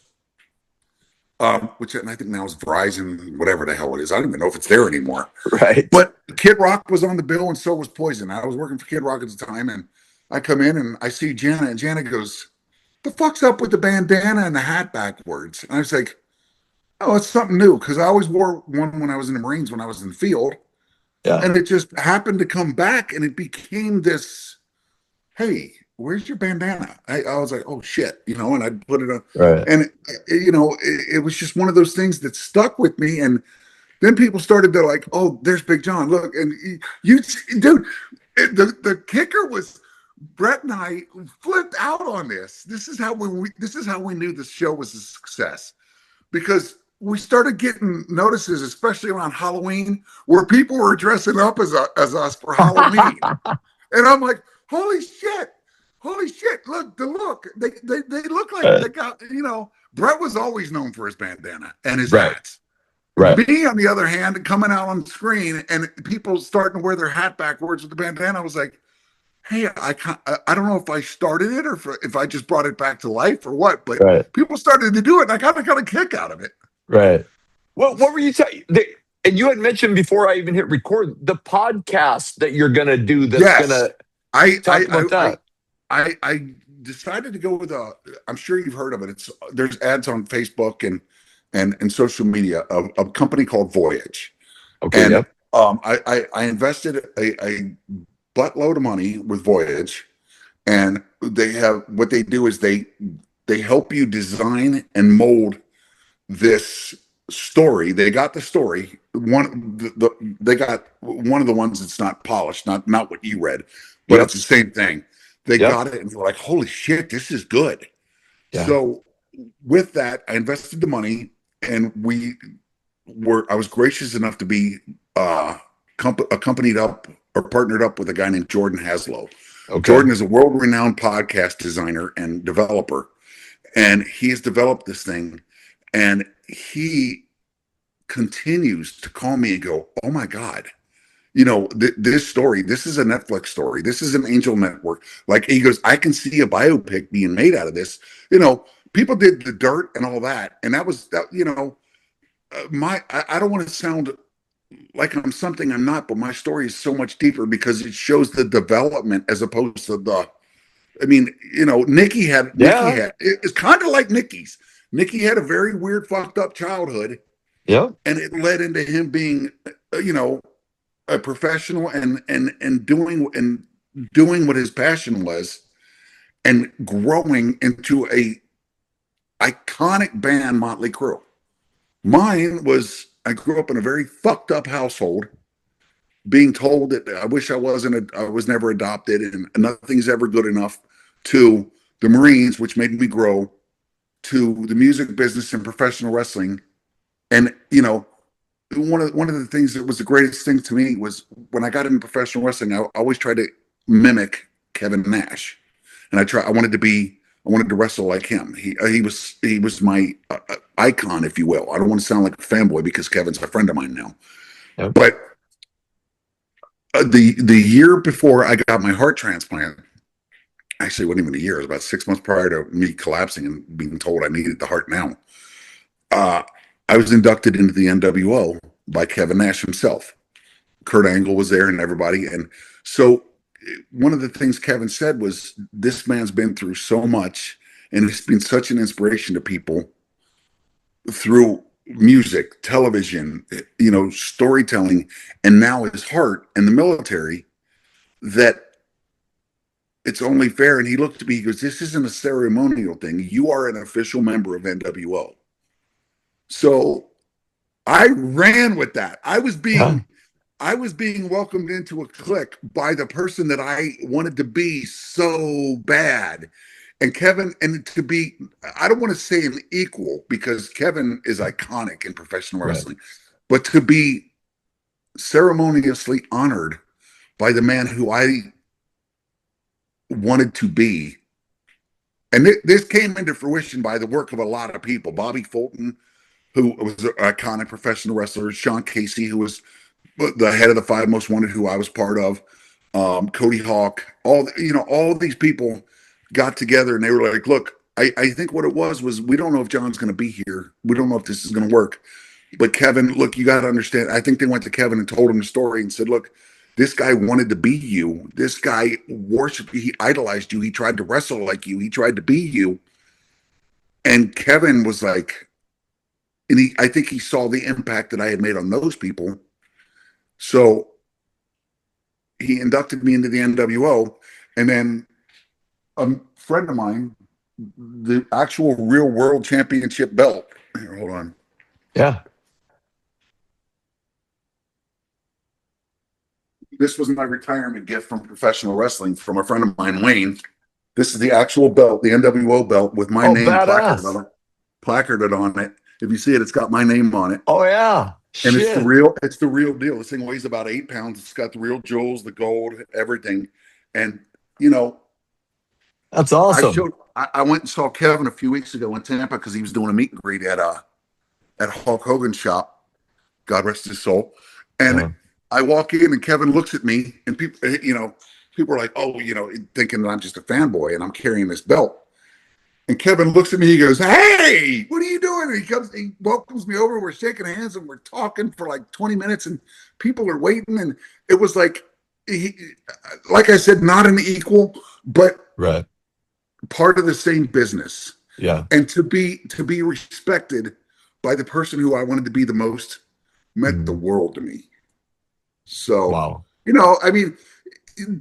[SPEAKER 2] which I think now is Verizon, whatever the hell it is. I don't even know if it's there anymore.
[SPEAKER 3] Right.
[SPEAKER 2] But Kid Rock was on the bill, and so was Poison. I was working for Kid Rock at the time, and I come in and I see Jana, and Jana goes, the fuck's up with the bandana and the hat backwards? And I was like, oh, it's something new, because I always wore one when I was in the Marines, when I was in the field. Yeah. And it just happened to come back, and it became this, hey, where's your bandana? I was like, oh shit, and I put it on. Right. And, it was just one of those things that stuck with me. And then people started to like, oh, there's Big John. Look, and dude, the kicker was, Bret and I flipped out on this. This is how we knew this show was a success, because we started getting notices, especially around Halloween, where people were dressing up as us for Halloween. And I'm like, holy shit, look, they look like they got, Bret was always known for his bandana and his
[SPEAKER 3] Right.
[SPEAKER 2] hats.
[SPEAKER 3] Right.
[SPEAKER 2] Me, on the other hand, coming out on screen and people starting to wear their hat backwards with the bandana, I was like, hey, I don't know if I started it or if I just brought it back to life or what, but
[SPEAKER 3] Right.
[SPEAKER 2] people started to do it and I got a kick out of it.
[SPEAKER 3] Right. What were you saying? And you had mentioned before I even hit record the podcast that you're going to do that's going
[SPEAKER 2] Yes.
[SPEAKER 3] to
[SPEAKER 2] I,
[SPEAKER 3] talk about that.
[SPEAKER 2] I decided to go with I'm sure you've heard of it. There's ads on Facebook and social media of a company called Voyage.
[SPEAKER 3] Okay.
[SPEAKER 2] And
[SPEAKER 3] Yep.
[SPEAKER 2] I invested a buttload of money with Voyage, and what they do is they help you design and mold this story. They got the story. They got one of the ones that's not polished, not what you read, but
[SPEAKER 3] Yep.
[SPEAKER 2] it's the same thing. They
[SPEAKER 3] Yep.
[SPEAKER 2] got it and they're like, holy shit, this is good.
[SPEAKER 3] Yeah.
[SPEAKER 2] So with that, I invested the money, and I was gracious enough to be accompanied up or partnered up with a guy named Jordan Haslow.
[SPEAKER 3] Okay.
[SPEAKER 2] Jordan is a world-renowned podcast designer and developer, and he has developed this thing, and he continues to call me and go, oh my God, this story, this is a Netflix story. This is an Angel Network. Like, he goes, I can see a biopic being made out of this. People did The Dirt and all that. And that was that, I don't want to sound like I'm something I'm not, but my story is so much deeper because it shows the development as opposed to Nikki had, it's kind of like Nikki's. Nikki had a very weird, fucked up childhood.
[SPEAKER 3] Yeah.
[SPEAKER 2] And it led into him being, a professional and doing what his passion was and growing into a iconic band, Motley Crue. Mine was, I grew up in a very fucked up household, being told that I wish I was never adopted and nothing's ever good enough, to the Marines, which made me grow, to the music business and professional wrestling. And, one of the things that was the greatest thing to me was when I got into professional wrestling, I always tried to mimic Kevin Nash. And I wanted to wrestle like him. He was my icon, if you will. I don't want to sound like a fanboy because Kevin's a friend of mine now.
[SPEAKER 3] Yep.
[SPEAKER 2] But the year before I got my heart transplant, actually, it wasn't even a year. It was about 6 months prior to me collapsing and being told I needed the heart now. I was inducted into the NWO by Kevin Nash himself. Kurt Angle was there and everybody. And so one of the things Kevin said was, this man's been through so much and he's been such an inspiration to people through music, television, storytelling, and now his heart and the military, that it's only fair. And he looked at me, he goes, this isn't a ceremonial thing. You are an official member of NWO. So I ran with that. I was being welcomed into a clique by the person that I wanted to be so bad. And Kevin, and to be, I don't want to say an equal because Kevin is iconic in professional wrestling, but to be ceremoniously honored by the man who I wanted to be. And this came into fruition by the work of a lot of people. Bobby Fulton, who was an iconic professional wrestler, Sean Casey, who was the head of the Five Most Wanted, who I was part of, Cody Hawk, all these people got together and they were like, look, I think what it was we don't know if John's going to be here. We don't know if this is going to work. But Kevin, look, you got to understand. I think they went to Kevin and told him the story and said, look, this guy wanted to be you. This guy worshiped you. He idolized you. He tried to wrestle like you. He tried to be you. And Kevin was like, I think he saw the impact that I had made on those people. So he inducted me into the NWO. And then a friend of mine, the actual real world championship belt. Here, hold on.
[SPEAKER 3] Yeah.
[SPEAKER 2] This was my retirement gift from professional wrestling from a friend of mine, Wayne. This is the actual belt, the NWO belt with my name placarded on it. If you see it, it's got my name on it.
[SPEAKER 3] Oh yeah.
[SPEAKER 2] And
[SPEAKER 3] Shit.
[SPEAKER 2] it's the real deal. This thing weighs about 8 pounds. It's got the real jewels, the gold, everything. And
[SPEAKER 3] That's
[SPEAKER 2] I
[SPEAKER 3] awesome.
[SPEAKER 2] showed. I went and saw Kevin a few weeks ago in Tampa because he was doing a meet and greet at Hulk Hogan's shop. God rest his soul. And
[SPEAKER 3] Yeah.
[SPEAKER 2] I walk in and Kevin looks at me and people, people are like, oh, thinking that I'm just a fanboy and I'm carrying this belt. And Kevin looks at me. He goes, "Hey, what are you doing?" And he welcomes me over. We're shaking hands and we're talking for like 20 minutes, and people are waiting. And it was like I said, not an equal, but
[SPEAKER 3] Right.
[SPEAKER 2] part of the same business.
[SPEAKER 3] Yeah.
[SPEAKER 2] And to be respected by the person who I wanted to be the most meant the
[SPEAKER 3] Mm.
[SPEAKER 2] world to me. So,
[SPEAKER 3] Wow.
[SPEAKER 2] I mean,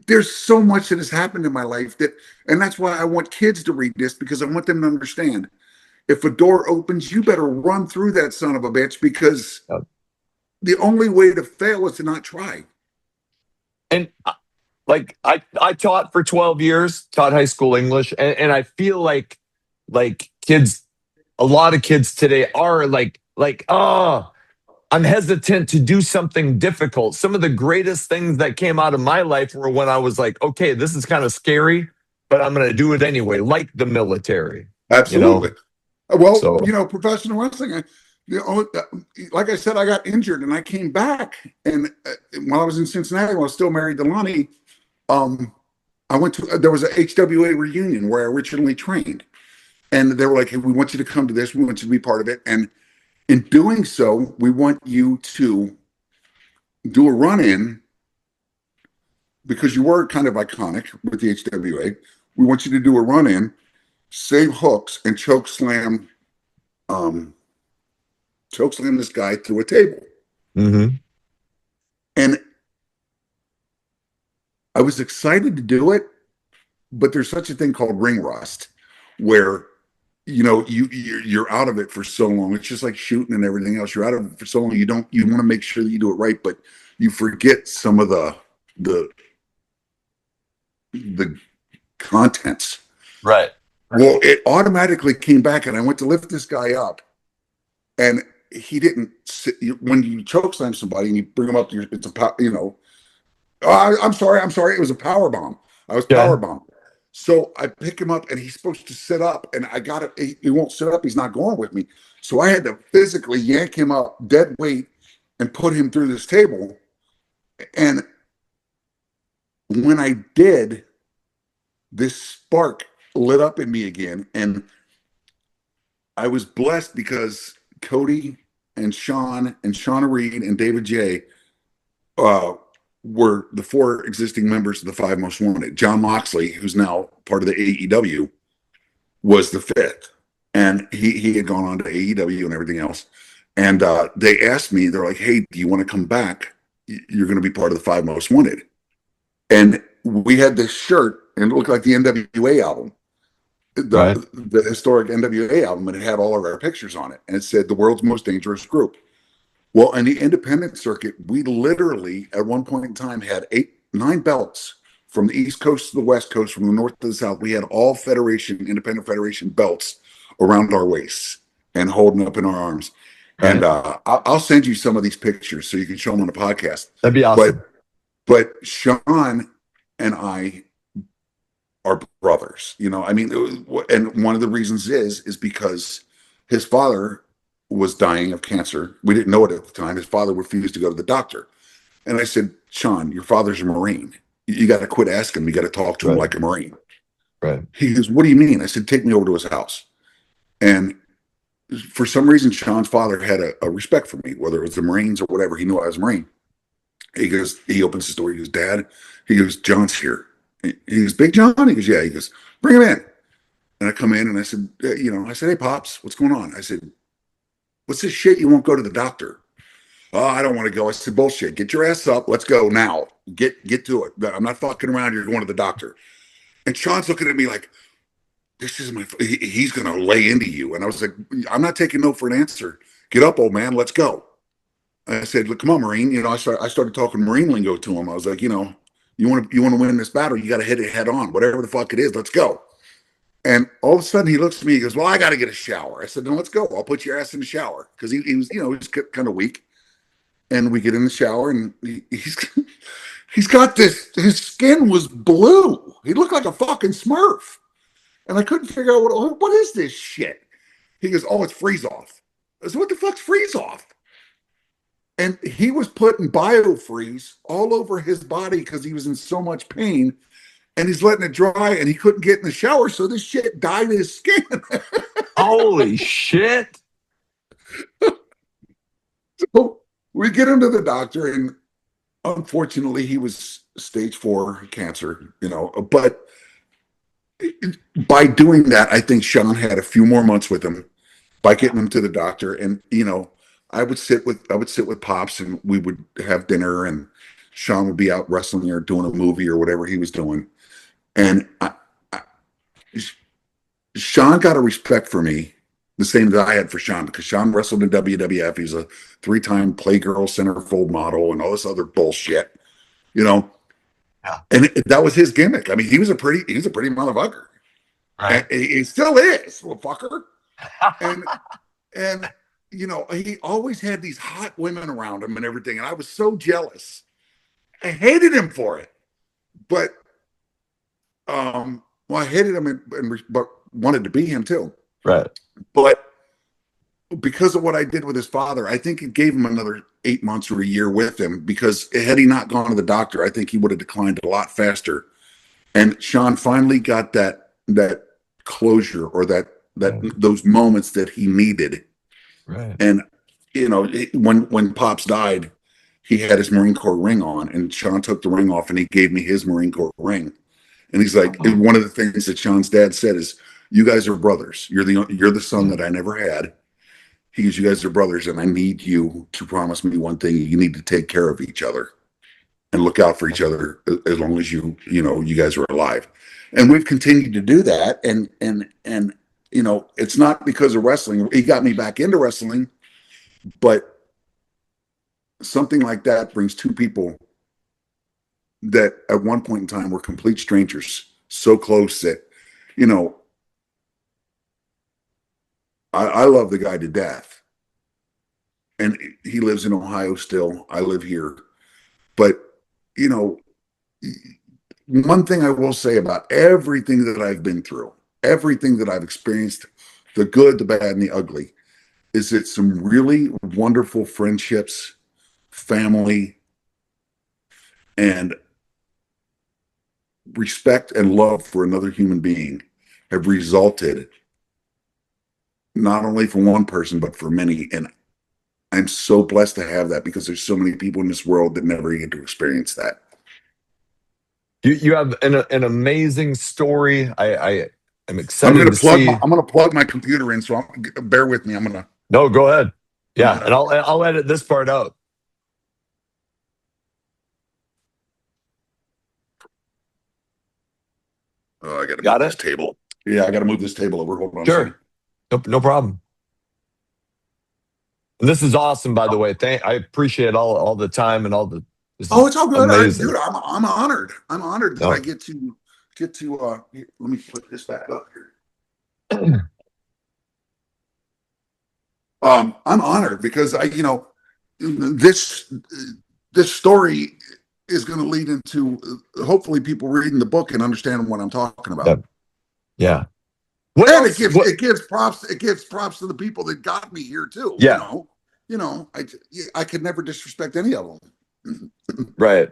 [SPEAKER 2] there's so much that has happened in my life and that's why I want kids to read this because I want them to understand if a door opens, you better run through that son of a bitch because
[SPEAKER 3] Yeah.
[SPEAKER 2] the only way to fail is to not try.
[SPEAKER 3] And like I taught for 12 years, taught high school English, and I feel like kids, a lot of kids today are oh, I'm hesitant to do something difficult. Some of the greatest things that came out of my life were when I was like, okay, this is kind of scary, but I'm going to do it anyway, like the military, you
[SPEAKER 2] Absolutely.
[SPEAKER 3] know?
[SPEAKER 2] Well,
[SPEAKER 3] So,
[SPEAKER 2] professional wrestling, like I said, I got injured and I came back. And while I was in Cincinnati, while I was still married to Lonnie, um, there was a HWA reunion where I originally trained. And they were like, hey, we want you to come to this. We want you to be part of it. And in doing so, we want you to do a run in because you were kind of iconic with the HWA. We want you to do a run in, save hooks, and um, choke slam this guy through a table.
[SPEAKER 3] mhm,
[SPEAKER 2] And I was excited to do it, but there's such a thing called ring rust, where you're out of it for so long. It's just like shooting and everything else. You're out of it for so long. You want to make sure that you do it right, but you forget some of the the contents.
[SPEAKER 3] right.
[SPEAKER 2] Well, it automatically came back, and I went to lift this guy up, and he didn't sit. When you choke slam somebody and you bring them up, it's oh, I'm sorry. It was a power bomb. I was
[SPEAKER 3] Okay.
[SPEAKER 2] power bombed. So I pick him up, and he's supposed to sit up, and I got it. He won't sit up. He's not going with me. So I had to physically yank him up, dead weight, and put him through this table. And when I did, this spark lit up in me again, and I was blessed because Cody and Shauna Reed and David J. Uh, were the four existing members of the Five Most Wanted. John Moxley, who's now part of the AEW, was the fifth, and he had gone on to AEW and everything else. And they asked me, they're like, "Hey, do you want to come back? You're going to be part of the Five Most Wanted." And we had this shirt, and it looked like the NWA album,
[SPEAKER 3] Right.
[SPEAKER 2] the historic NWA album, and it had all of our pictures on it, and it said the world's most dangerous group. Well, in the independent circuit, we literally at one point in time had 9 belts from the East Coast to the West Coast, from the North to the South. We had all independent federation belts around our waists and holding up in our arms. And
[SPEAKER 3] Right.
[SPEAKER 2] I'll send you some of these pictures so you can show them on the podcast.
[SPEAKER 3] That'd be awesome.
[SPEAKER 2] But Sean and I are brothers. I mean, and one of the reasons is because his father was dying of cancer. We didn't know it at the time. His father refused to go to the doctor. And I said, Sean, your father's a Marine. You got to quit asking him. You got to talk to him
[SPEAKER 3] Right.
[SPEAKER 2] like a Marine.
[SPEAKER 3] Right.
[SPEAKER 2] He goes, what do you mean? I said, take me over to his house. And for some reason, Sean's father had a respect for me, whether it was the Marines or whatever. He knew I was a Marine. He opens the door. He goes, Dad, John's here. He goes, Big John? He goes, yeah. He goes, bring him in. And I come in and I said, hey, Pops, what's going on? I said, what's this shit? You won't go to the doctor. Oh, I don't want to go. I said, bullshit. Get your ass up. Let's go now. Get to it. I'm not fucking around. You're going to the doctor. And Sean's looking at me like, this is he's going to lay into you. And I was like, I'm not taking no for an answer. Get up, old man. Let's go. I said, look, come on, Marine. I started talking Marine lingo to him. I was like, you want to win this battle, you got to hit it head on. Whatever the fuck it is, let's go. And all of a sudden he looks at me, he goes, well, I got to get a shower. I said, then let's go. I'll put your ass in the shower. Because he was, he was kind of weak. And we get in the shower and he's got this, his skin was blue. He looked like a fucking Smurf. And I couldn't figure out what is this shit. He goes, "Oh, it's freeze off." I said, "What the fuck's freeze off?" And he was putting biofreeze all over his body because he was in so much pain, and he's letting it dry, and he couldn't get in the shower, so this shit dyed his skin.
[SPEAKER 3] Holy shit.
[SPEAKER 2] So we get him to the doctor, and unfortunately, he was stage 4 cancer, but by doing that, I think Sean had a few more months with him by getting him to the doctor. And I would sit with Pops, and we would have dinner, and Sean would be out wrestling or doing a movie or whatever he was doing. And Sean got a respect for me, the same that I had for Sean, because Sean wrestled in WWF. He's a 3-time Playgirl centerfold model and all this other bullshit, Yeah. And that was his gimmick. I mean, he was a pretty motherfucker.
[SPEAKER 3] Right.
[SPEAKER 2] And he still is, little fucker. and he always had these hot women around him and everything, and I was so jealous. I hated him for it, but I hated him but wanted to be him too.
[SPEAKER 3] Right.
[SPEAKER 2] But because of what I did with his father, I think it gave him another 8 months or a year with him, because had he not gone to the doctor, I think he would have declined a lot faster. And Sean finally got that closure, or those moments that he needed.
[SPEAKER 3] Right.
[SPEAKER 2] And when Pops died, he had his Marine Corps ring on, and Sean took the ring off, and he gave me his Marine Corps ring. And he's like, one of the things that Sean's dad said is, "You guys are brothers. You're the son that I never had." He goes, "You guys are brothers, and I need you to promise me one thing. You need to take care of each other and look out for each other as long as you guys are alive." And we've continued to do that. And it's not because of wrestling. He got me back into wrestling, but something like that brings two people that at one point in time were complete strangers, so close that, I love the guy to death. And he lives in Ohio still. I live here. But, one thing I will say about everything that I've been through, everything that I've experienced, the good, the bad, and the ugly, is that some really wonderful friendships, family, and respect and love for another human being have resulted not only for one person, but for many. And I'm so blessed to have that, because there's so many people in this world that never get to experience that.
[SPEAKER 3] You have an amazing story. I am excited to see.
[SPEAKER 2] I'm going to plug my computer in, so bear with me.
[SPEAKER 3] No, go ahead. Yeah, and I'll edit this part out.
[SPEAKER 2] I got to move this table. Yeah, I got to move this table over. Hold on.
[SPEAKER 3] Sure. No problem. And this is awesome, by the way. I appreciate all the time and all the.
[SPEAKER 2] It's all good. Dude, I'm honored. I'm honored that I get to here, let me put this back up here. I'm honored because this story is going to lead into hopefully people reading the book and understanding what I'm talking about.
[SPEAKER 3] Yeah.
[SPEAKER 2] It gives props to the people that got me here too.
[SPEAKER 3] Yeah.
[SPEAKER 2] I could never disrespect any of them.
[SPEAKER 3] Right.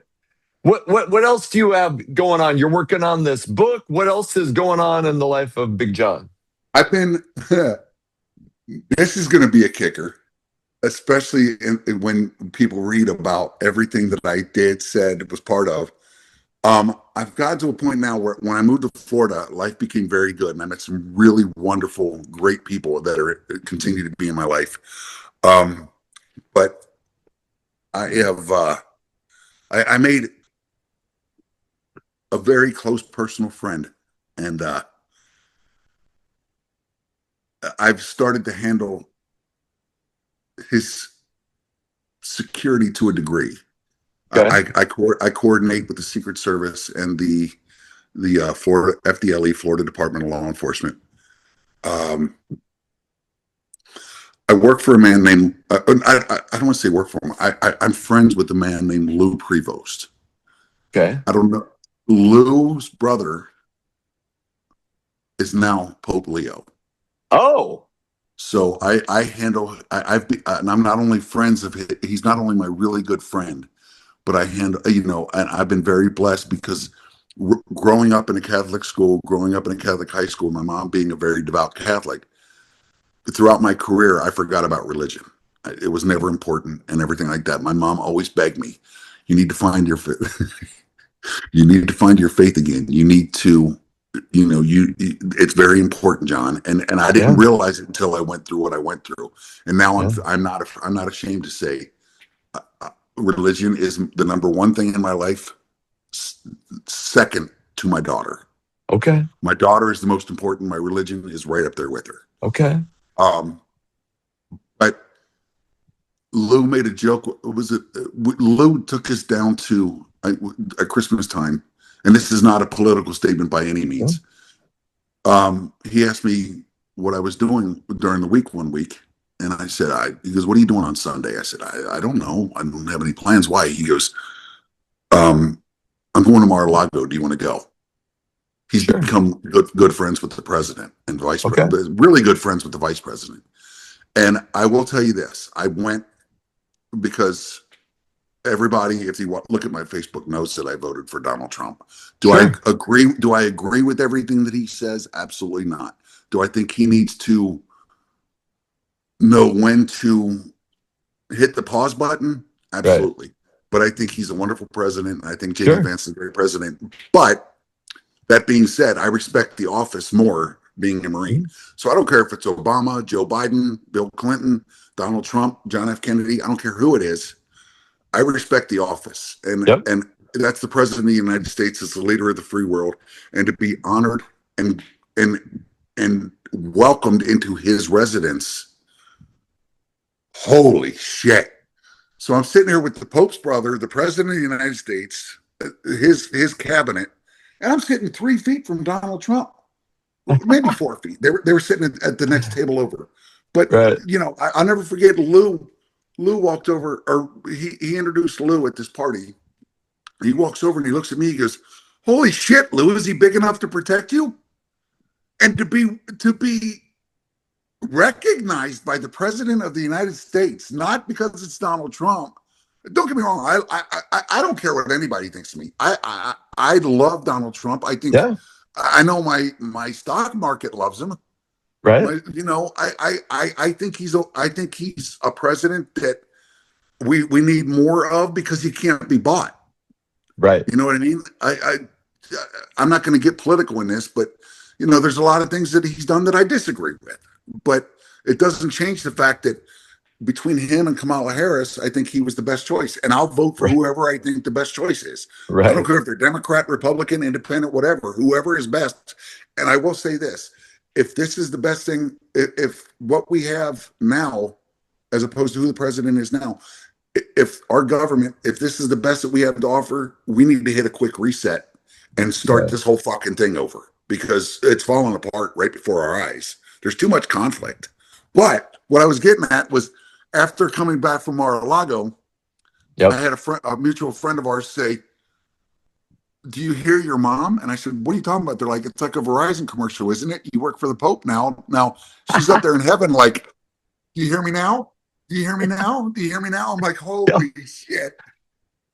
[SPEAKER 3] What else do you have going on? You're working on this book. What else is going on in the life of Big John?
[SPEAKER 2] This is going to be a kicker, especially when people read about everything that I said, was part of. I've got to a point now where when I moved to Florida, life became very good, and I met some really wonderful, great people that continue to be in my life. But I have I made a very close personal friend, and I've started to handle his security to a degree. Okay. I coordinate with the Secret Service and the Florida FDLE, Florida Department of Law Enforcement. I work for a man named I don't want to say work for him. I'm friends with a man named Lou Prevost.
[SPEAKER 3] Okay.
[SPEAKER 2] I don't know. Lou's brother is now Pope Leo.
[SPEAKER 3] Oh,
[SPEAKER 2] So and I'm not only friends of his, he's not only my really good friend, but I handle, and I've been very blessed because growing up in a Catholic school, growing up in a Catholic high school, my mom being a very devout Catholic, throughout my career, I forgot about religion. It was never important and everything like that. My mom always begged me, you need to find your you need to find your faith again. You need to, it's very important, John. And I didn't
[SPEAKER 3] yeah,
[SPEAKER 2] realize it until I went through what I went through. And now
[SPEAKER 3] yeah.
[SPEAKER 2] I'm not ashamed to say religion is the number one thing in my life, second to my daughter.
[SPEAKER 3] Okay,
[SPEAKER 2] My daughter is the most important. My religion is right up there with her.
[SPEAKER 3] okay.
[SPEAKER 2] Um, but Lou made a joke. Was it Lou took us down to at Christmas time, and this is not a political statement by any
[SPEAKER 3] Yeah.
[SPEAKER 2] means. He asked me what I was doing during the week one week, and I said, he goes, "What are you doing on Sunday?" I said, I don't know. I don't have any plans. Why? He goes, I'm going to Mar-a-Lago. Do you want to go? He's
[SPEAKER 3] Sure.
[SPEAKER 2] become good friends with the president and vice
[SPEAKER 3] Okay.
[SPEAKER 2] president, really good friends with the vice president. And I will tell you this: I went because everybody, if you look at my Facebook, knows that I voted for Donald Trump. Do I
[SPEAKER 3] Sure.
[SPEAKER 2] agree? Do I agree with everything that he says? Absolutely not. Do I think he needs to know when to hit the pause button?
[SPEAKER 3] Right.
[SPEAKER 2] Absolutely. But I think he's a wonderful president. I think JD
[SPEAKER 3] Sure.
[SPEAKER 2] Vance is a great president. But that being said, I respect the office more being a Marine. So I don't care if it's Obama, Joe Biden, Bill Clinton, Donald Trump, John F. Kennedy. I don't care who it is. I respect the office,
[SPEAKER 3] Yep.
[SPEAKER 2] and that's the president of the United States, as the leader of the free world, and to be honored and and welcomed into his residence. Holy shit! So I'm sitting here with the Pope's brother, the president of the United States, his cabinet, and I'm sitting 3 feet from Donald Trump, maybe 4 feet. They were sitting at the next table over. But
[SPEAKER 3] Right.
[SPEAKER 2] I'll never forget Lou. Lou walked over, or he introduced Lou at this party. He walks over and he looks at me. He goes, "Holy shit, Lou! Is he big enough to protect you?" And to be recognized by the president of the United States, not because it's Donald Trump. Don't get me wrong. I don't care what anybody thinks of me. I love Donald Trump.
[SPEAKER 3] Yeah.
[SPEAKER 2] I know my stock market loves him.
[SPEAKER 3] Right.
[SPEAKER 2] I think he's a president that we need more of because he can't be bought.
[SPEAKER 3] Right.
[SPEAKER 2] You know what I mean? I'm not going to get political in this, but there's a lot of things that he's done that I disagree with. But it doesn't change the fact that between him and Kamala Harris, I think he was the best choice, and I'll vote for whoever I think the best choice is. I don't
[SPEAKER 3] Right.
[SPEAKER 2] care if they're Democrat, Republican, Independent, whatever, whoever is best. And I will say this: if this is the best thing, if what we have now, as opposed to who the president is now, if our government, if this is the best that we have to offer, we need to hit a quick reset and start
[SPEAKER 3] Right.
[SPEAKER 2] this whole fucking thing over because it's falling apart right before our eyes. There's too much conflict. But what I was getting at was after coming back from Mar-a-Lago, I
[SPEAKER 3] Yep.
[SPEAKER 2] had a mutual friend of ours say, "Do you hear your mom?" And I said, "What are you talking about?" They're like, "It's like a Verizon commercial, isn't it? You work for the Pope now. Now she's up there in heaven like, do you hear me now? Do you hear me now? Do you hear me now?" I'm like, holy shit.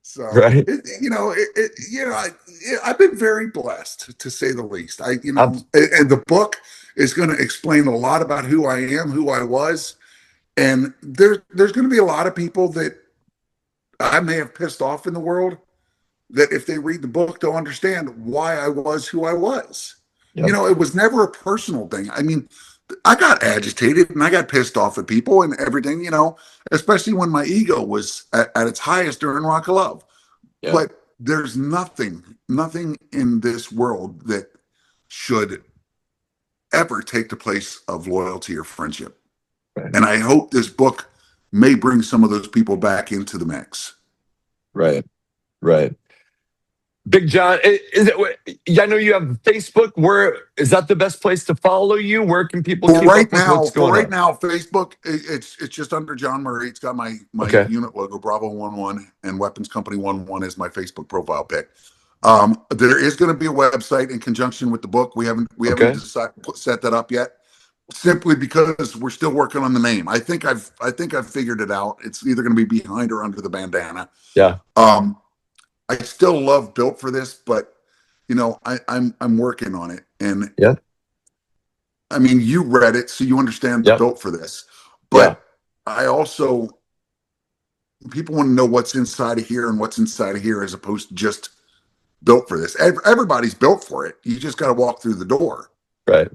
[SPEAKER 2] So,
[SPEAKER 3] Right.
[SPEAKER 2] I've been very blessed to say the least.
[SPEAKER 3] Ab-
[SPEAKER 2] And the book is going to explain a lot about who I am, who I was. And there's going to be a lot of people that I may have pissed off in the world that if they read the book, they'll understand why I was who I was.
[SPEAKER 3] Yep.
[SPEAKER 2] It was never a personal thing. I mean, I got agitated and I got pissed off at people and everything, especially when my ego was at its highest during Rock of Love.
[SPEAKER 3] Yeah.
[SPEAKER 2] But there's nothing in this world that should ever take the place of loyalty or friendship.
[SPEAKER 3] Right.
[SPEAKER 2] And I hope this book may bring some of those people back into the mix.
[SPEAKER 3] Right. Right. Big John, is it? I know you have Facebook. Where is that the best place to follow you? Where can people keep up with what's going on?
[SPEAKER 2] Now, Facebook, it's just under John Murray. It's got my
[SPEAKER 3] Okay.
[SPEAKER 2] unit logo, Bravo 11, and Weapons Company 11 is my Facebook profile pic. There is going to be a website in conjunction with the book. We haven't
[SPEAKER 3] Okay.
[SPEAKER 2] set that up yet, simply because we're still working on the name. I think I've figured it out. It's either going to be behind or under the bandana.
[SPEAKER 3] Yeah.
[SPEAKER 2] I still love Built for This, but I'm working on it. And
[SPEAKER 3] Yeah.
[SPEAKER 2] I mean, you read it, so you understand the
[SPEAKER 3] Yep.
[SPEAKER 2] Built for This.
[SPEAKER 3] Yeah.
[SPEAKER 2] But I also, people want to know what's inside of here and what's inside of here, as opposed to just built for this. Everybody's built for it. You just got to walk through the door.
[SPEAKER 3] Right.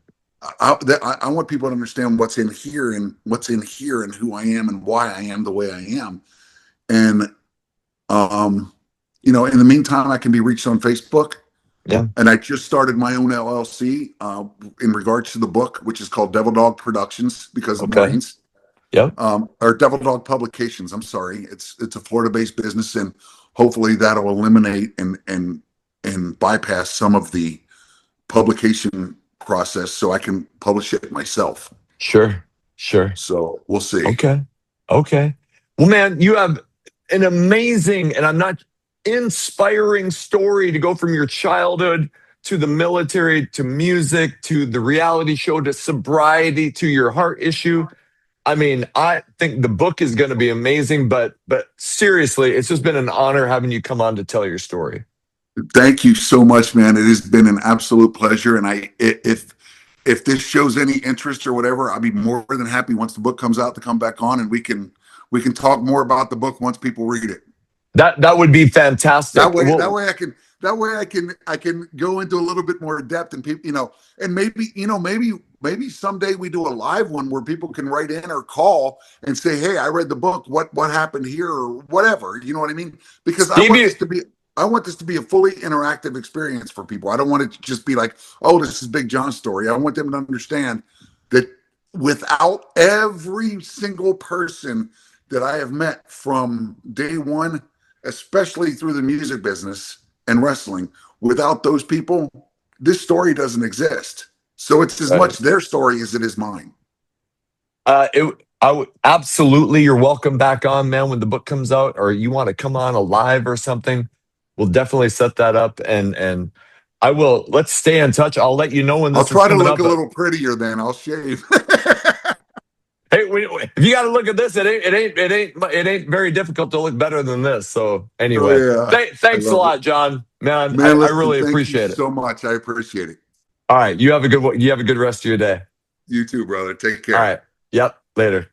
[SPEAKER 2] I want people to understand what's in here and who I am and why I am the way I am. And, in the meantime, I can be reached on Facebook.
[SPEAKER 3] Yeah.
[SPEAKER 2] And I just started my own LLC in regards to the book, which is called Devil Dog Productions, because of
[SPEAKER 3] Okay.
[SPEAKER 2] Marines.
[SPEAKER 3] Yep.
[SPEAKER 2] Or Devil Dog Publications. I'm sorry. It's a Florida-based business, and hopefully that'll eliminate and bypass some of the publication process, so I can publish it myself.
[SPEAKER 3] Sure.
[SPEAKER 2] So we'll see.
[SPEAKER 3] Okay. Well, man, you have an amazing, and I'm not inspiring story to go from your childhood to the military to music to the reality show to sobriety to your heart issue. I mean, I think the book is going to be amazing, but seriously, it's just been an honor having you come on to tell your story.
[SPEAKER 2] Thank you so much, man. It has been an absolute pleasure. And if this shows any interest or whatever, I'll be more than happy once the book comes out to come back on, and we can talk more about the book once people read it.
[SPEAKER 3] That would be fantastic.
[SPEAKER 2] That way I can go into a little bit more depth, and people, and maybe someday we do a live one where people can write in or call and say, "Hey, I read the book. What happened here?" or whatever. You know what I mean? Because I want this to be a fully interactive experience for people. I don't want it to just be like, "Oh, this is Big John's story." I want them to understand that without every single person that I have met from day one, especially through the music business and wrestling, without those people, this story doesn't exist. So it's as much their story as it is mine.
[SPEAKER 3] Absolutely. You're welcome back on, man, when the book comes out, or you want to come on alive or something. We'll definitely set that up, and I will. Let's stay in touch. I'll let you know when this
[SPEAKER 2] I'll try
[SPEAKER 3] is coming
[SPEAKER 2] to look
[SPEAKER 3] up.
[SPEAKER 2] a little prettier then. I'll shave.
[SPEAKER 3] Hey, if you got to look at this, it ain't very difficult to look better than this. So anyway, thanks a lot, John. Man, I really appreciate it.
[SPEAKER 2] Thank you so much. I appreciate it.
[SPEAKER 3] All right, you have a good rest of your day.
[SPEAKER 2] You too, brother. Take care.
[SPEAKER 3] All right. Yep. Later.